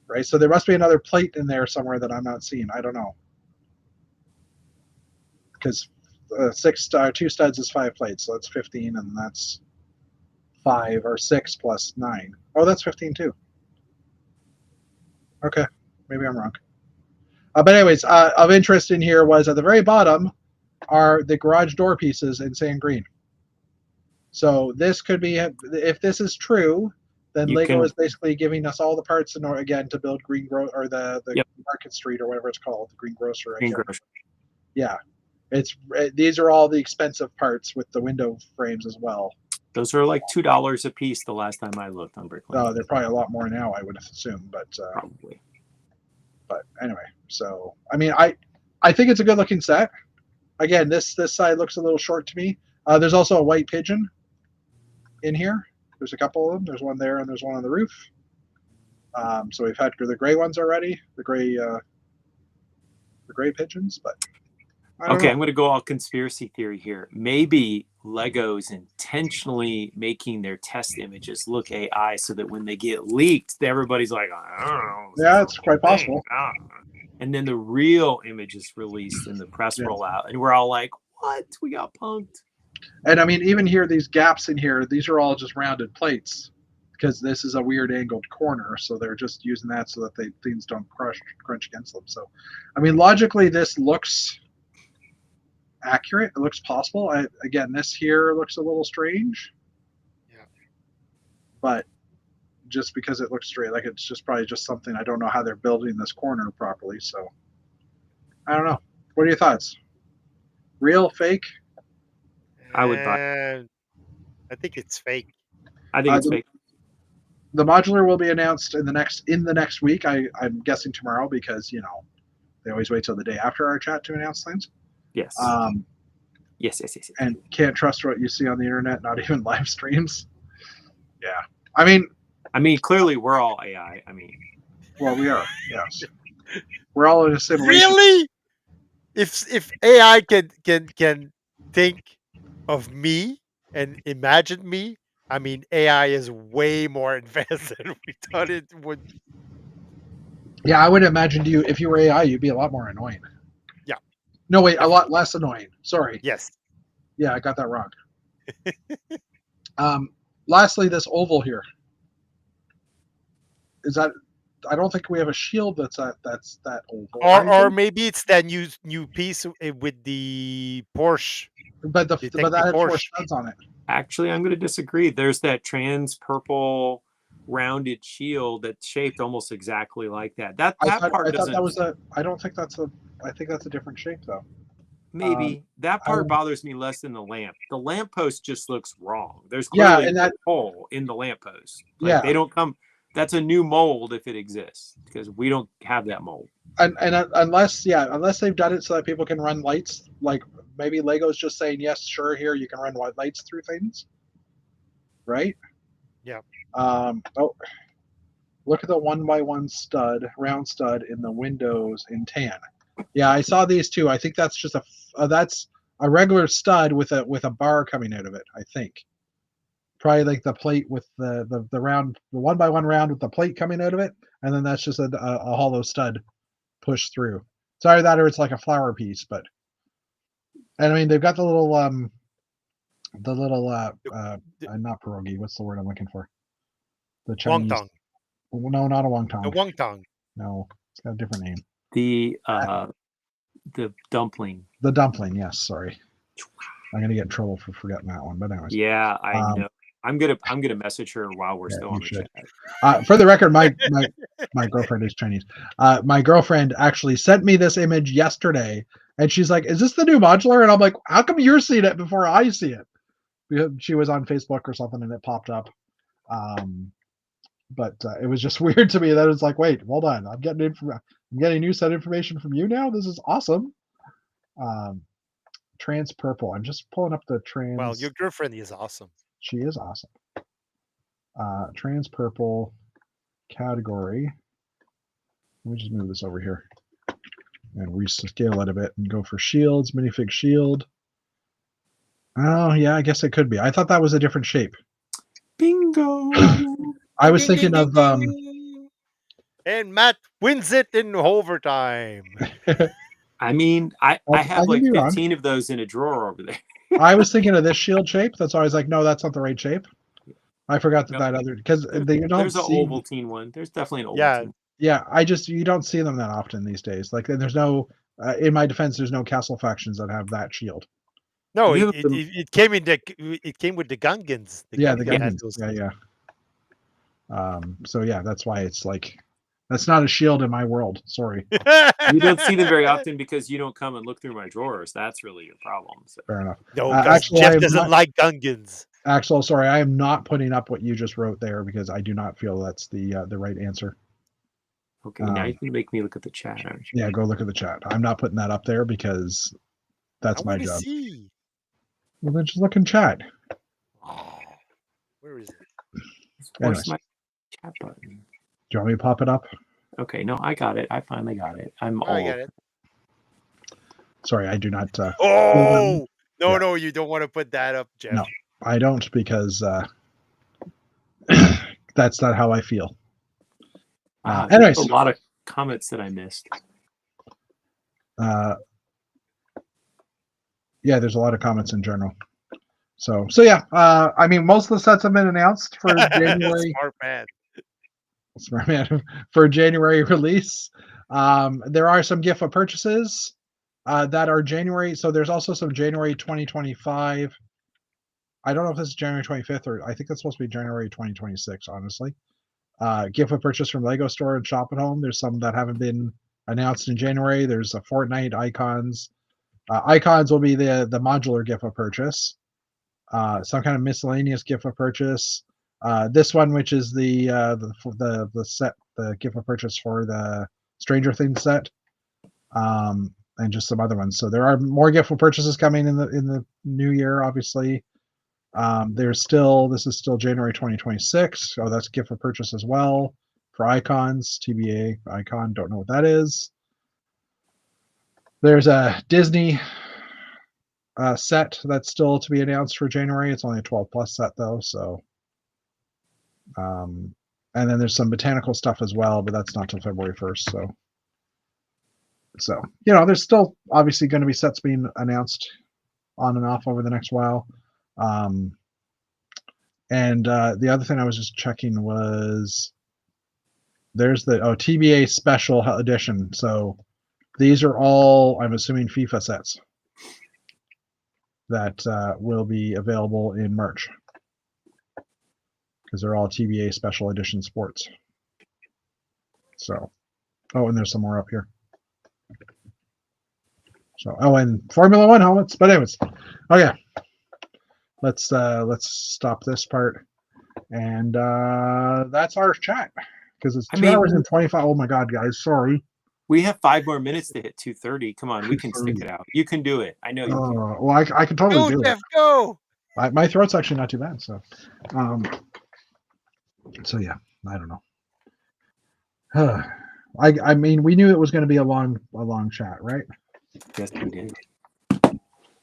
right? So there must be another plate in there somewhere that I'm not seeing. I don't know because 2 studs is 5 plates, so that's 15, and that's 5 or 6 plus 9. Oh, that's 15 too. Okay, maybe I'm wrong. But anyways, of interest in here was at the very bottom are the garage door pieces in sand green. So this could be, if this is true, then Lego is basically giving us all the parts in order again to build or the Yep. Market Street or whatever it's called, the Green Grocer. Green Grocer. Yeah, these are all the expensive parts with the window frames as well. Those are like $2 a piece the last time I looked on Bricklink. Oh, they're probably a lot more now, I would assume, but Probably. But anyway, so I mean, I think it's a good looking set. Again, this side looks a little short to me. There's also a white pigeon in here. There's a couple of them. There's one there, and there's one on the roof. So we've had the gray ones already, the gray pigeons. But Okay, I'm going to go all conspiracy theory here. Maybe Lego's intentionally making their test images look AI so that when they get leaked, everybody's like, I don't know. Yeah, it's quite possible. And then the real image is released in the press rollout, and we're all like, what? We got punked. And I mean, even here, these gaps in here, these are all just rounded plates because this is a weird angled corner. So they're just using that so that things don't crunch against them. So, I mean, logically, this looks accurate. It looks possible. Again, this here looks a little strange. Yeah. But just because it looks straight, like it's just probably just something, I don't know how they're building this corner properly. So I don't know. What are your thoughts? Real, fake? I would buy. I think it's fake. I think it's fake. The modular will be announced in the next week. I'm guessing tomorrow because they always wait till the day after our chat to announce things. Yes. Yes. And can't trust what you see on the internet, not even live streams. Yeah. I mean, clearly we're all AI. Well, we are. Yes. We're all in a simulation. Really? If AI can think of me and imagine me, I mean, AI is way more advanced than we thought it would. Yeah, I would imagine if you were AI, you'd be a lot more annoying. Yeah. No, wait, a lot less annoying. Sorry. Yes. Yeah, I got that wrong. Lastly, this oval here. Is that? I don't think we have a shield that's that oval. Or maybe it's that new piece with the Porsche. But that had four Porsche. studs on it. Actually, I'm going to disagree. There's that trans purple rounded shield that's shaped almost exactly like that. That I part doesn't. thought that was a. I don't think that's a. I think that's a different shape though. Maybe that part bothers me less than the lamp. The lamppost just looks wrong. There's Yeah, clearly and a that hole in the lamppost. Like, yeah, they don't come. That's a new mold if it exists, because we don't have that mold. and unless they've done it so that people can run lights, like maybe Lego's just saying yes, sure, here you can run white lights through things, right? Yeah. Oh, look at the 1x1 stud, round stud in the windows in tan. Yeah, I saw these too. I think that's just that's a regular stud with a bar coming out of it. I think probably like the plate with the round, the 1x1 round with the plate coming out of it, and then that's just a hollow stud pushed through. Sorry that, or it's like a flower piece, but and I mean they've got the little not pierogi. What's the word I'm looking for? The Chinese. Wonton. No, not a wonton. The wonton. No, it's got a different name. The dumpling. The dumpling. Yes, sorry. I'm gonna get in trouble for forgetting that one, but anyways. Yeah, I know. I'm gonna message her while we're still on the chat. For the record, my girlfriend is Chinese. My girlfriend actually sent me this image yesterday, and she's like, "Is this the new modular?" And I'm like, "How come you're seeing it before I see it?" Because she was on Facebook or something, and it popped up. But it was just weird to me that it's like, wait, hold on, I'm getting a new set of information from you now. This is awesome. Trans purple. I'm just pulling up the trans. Well, your girlfriend is awesome. She is awesome. Trans purple category. Let me just move this over here and rescale it a bit and go for shields, minifig shield. Oh yeah, I guess it could be. I thought that was a different shape. Bingo. I was thinking of and Matt wins it in overtime. I mean, I have like 15 of those in a drawer over there. I was thinking of this shield shape. That's why I was like, no, that's not the right shape. I forgot that other, because there's an Ovaltine one. There's definitely an Ovaltine. Yeah, you don't see them that often these days. Like, there's no, in my defense, there's no Castle factions that have that shield. No, it came with the Gungans. The Gungans. Yeah. So yeah, that's why it's like, that's not a shield in my world. Sorry. You don't see them very often because you don't come and look through my drawers. That's really your problem. So. Fair enough. No, because Jeff doesn't like Gungans. Axel, sorry, I am not putting up what you just wrote there because I do not feel that's the right answer. Okay, now you can make me look at the chat. Yeah, go look at the chat. I'm not putting that up there because that's my job. See. Well, then just look in chat. Oh, where is it? Where's my chat button? Do you want me to pop it up? Okay, no, I got it. I finally got it. I got it. Sorry, I do not. No, you don't want to put that up, Jeff. No, I don't, because that's not how I feel. Anyways, a lot of comments that I missed. Yeah, there's a lot of comments in general. So yeah, I mean, most of the sets have been announced for January. Smart man for January release. There are some gift of purchases that are January. So there's also some January 2025. I don't know if this is January 25th or I think that's supposed to be January 2026, honestly. Gift of purchase from Lego Store and Shop at Home. There's some that haven't been announced in January. There's a Fortnite icons. Icons will be the modular gift of purchase. Some kind of miscellaneous gift of purchase. This one, which is the set, the gift of purchase for the Stranger Things set, and just some other ones. So there are more gift of purchases coming in the new year, obviously. This is still January 2026. So that's gift of purchase as well for icons. TBA icon, don't know what that is. There's a Disney set that's still to be announced for January. It's only a 12 plus set though, so. And then there's some botanical stuff as well, but that's not till February 1st. So, you know, there's still obviously going to be sets being announced on and off over the next while. And the other thing I was just checking was there's the TBA Special Edition. So these are all, I'm assuming, FIFA sets that will be available in March because they're all TBA Special Edition sports. So, and there's some more up here. So, and Formula One helmets. But anyways, okay. Let's stop this part, and that's our chat because it's 2 hours and 25. Oh my God, guys, sorry. We have 5 more minutes to hit 2:30. Come on, we can stick it out. You can do it. I know you can. Well, I can totally do Jeff, it. Go! My throat's actually not too bad, so yeah, I don't know. I mean, we knew it was going to be a long chat, right? Yes, we did.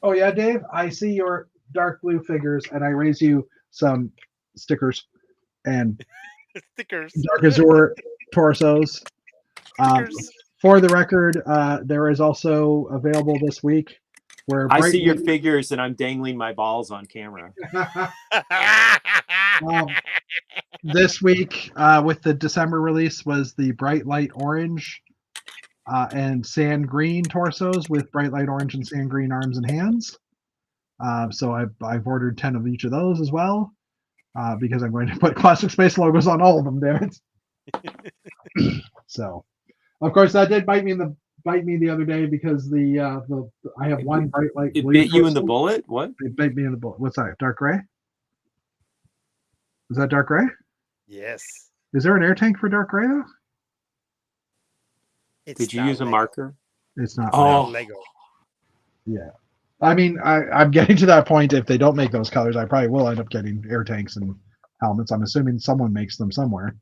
Oh yeah, Dave, I see your dark blue figures, and I raise you some stickers and Stickers. Dark Azure torsos. For the record, there is also available this week where I see your figures and I'm dangling my balls on camera. This week, with the December release, was the Bright Light Orange and Sand Green torsos with Bright Light Orange and Sand Green arms and hands. So I've ordered 10 of each of those as well because I'm going to put Classic Space logos on all of them, damn it. So, of course, that did bite me the other day because I have one Bright Light. It bit you in the bullet? What? It bit me in the bullet. What's that? Dark gray? Is that dark gray? Yes. Is there an air tank for dark gray though? Did you use a marker? It's not. Lego. Yeah. I mean, I'm getting to that point. If they don't make those colors, I probably will end up getting air tanks and helmets. I'm assuming someone makes them somewhere.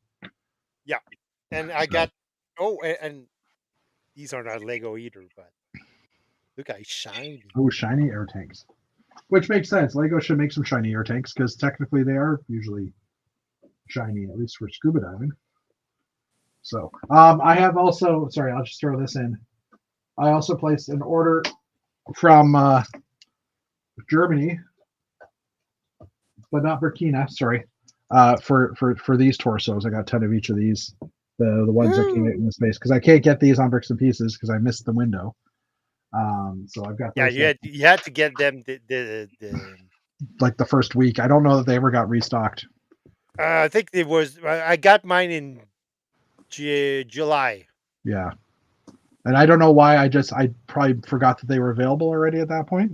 Yeah. And I got, and these are not Lego either, but look how shiny. Oh, shiny air tanks. Which makes sense. Lego should make some shiny air tanks because technically they are usually shiny, at least for scuba diving. So I have also, sorry, I'll just throw this in. I also placed an order from Germany, but not Burkina, sorry, for these torsos. I got 10 of each of these, the ones that came out in the space, because I can't get these on Bricks and Pieces because I missed the window. So I've got those. Yeah, you had to get them the like the first week. I don't know that they ever got restocked. I think it was. I got mine in July. Yeah, and I don't know why. I probably forgot that they were available already at that point,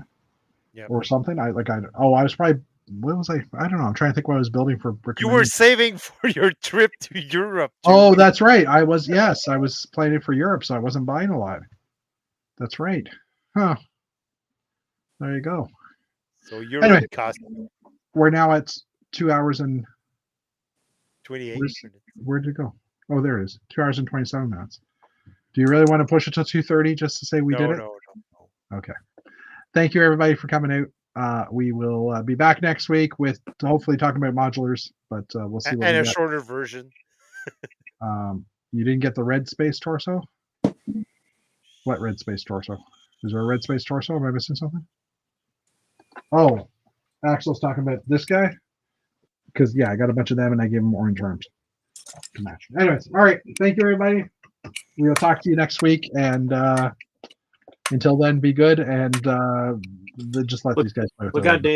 or something. I was probably. What was I? I don't know. I'm trying to think what I was building for Brick. You were saving for your trip to Europe. Oh, that's right. I was planning for Europe, so I wasn't buying a lot. That's right. Huh. There you go. So Europe anyway, cost. We're now at 2 hours and 28. Where'd it go? Oh, there it is. 2 hours and 27 minutes. Do you really want to push it to 2:30 just to say we did it? No. Okay. Thank you, everybody, for coming out. We will be back next week with hopefully talking about modulars, but we'll see. And a shorter version. You didn't get the red space torso? What red space torso? Is there a red space torso? Am I missing something? Oh, Axel's talking about this guy. Because, yeah, I got a bunch of them and I gave them orange arms to match. Anyways, all right. Thank you, everybody. We'll talk to you next week. And until then, be good and just let these guys play with Look out, Dave.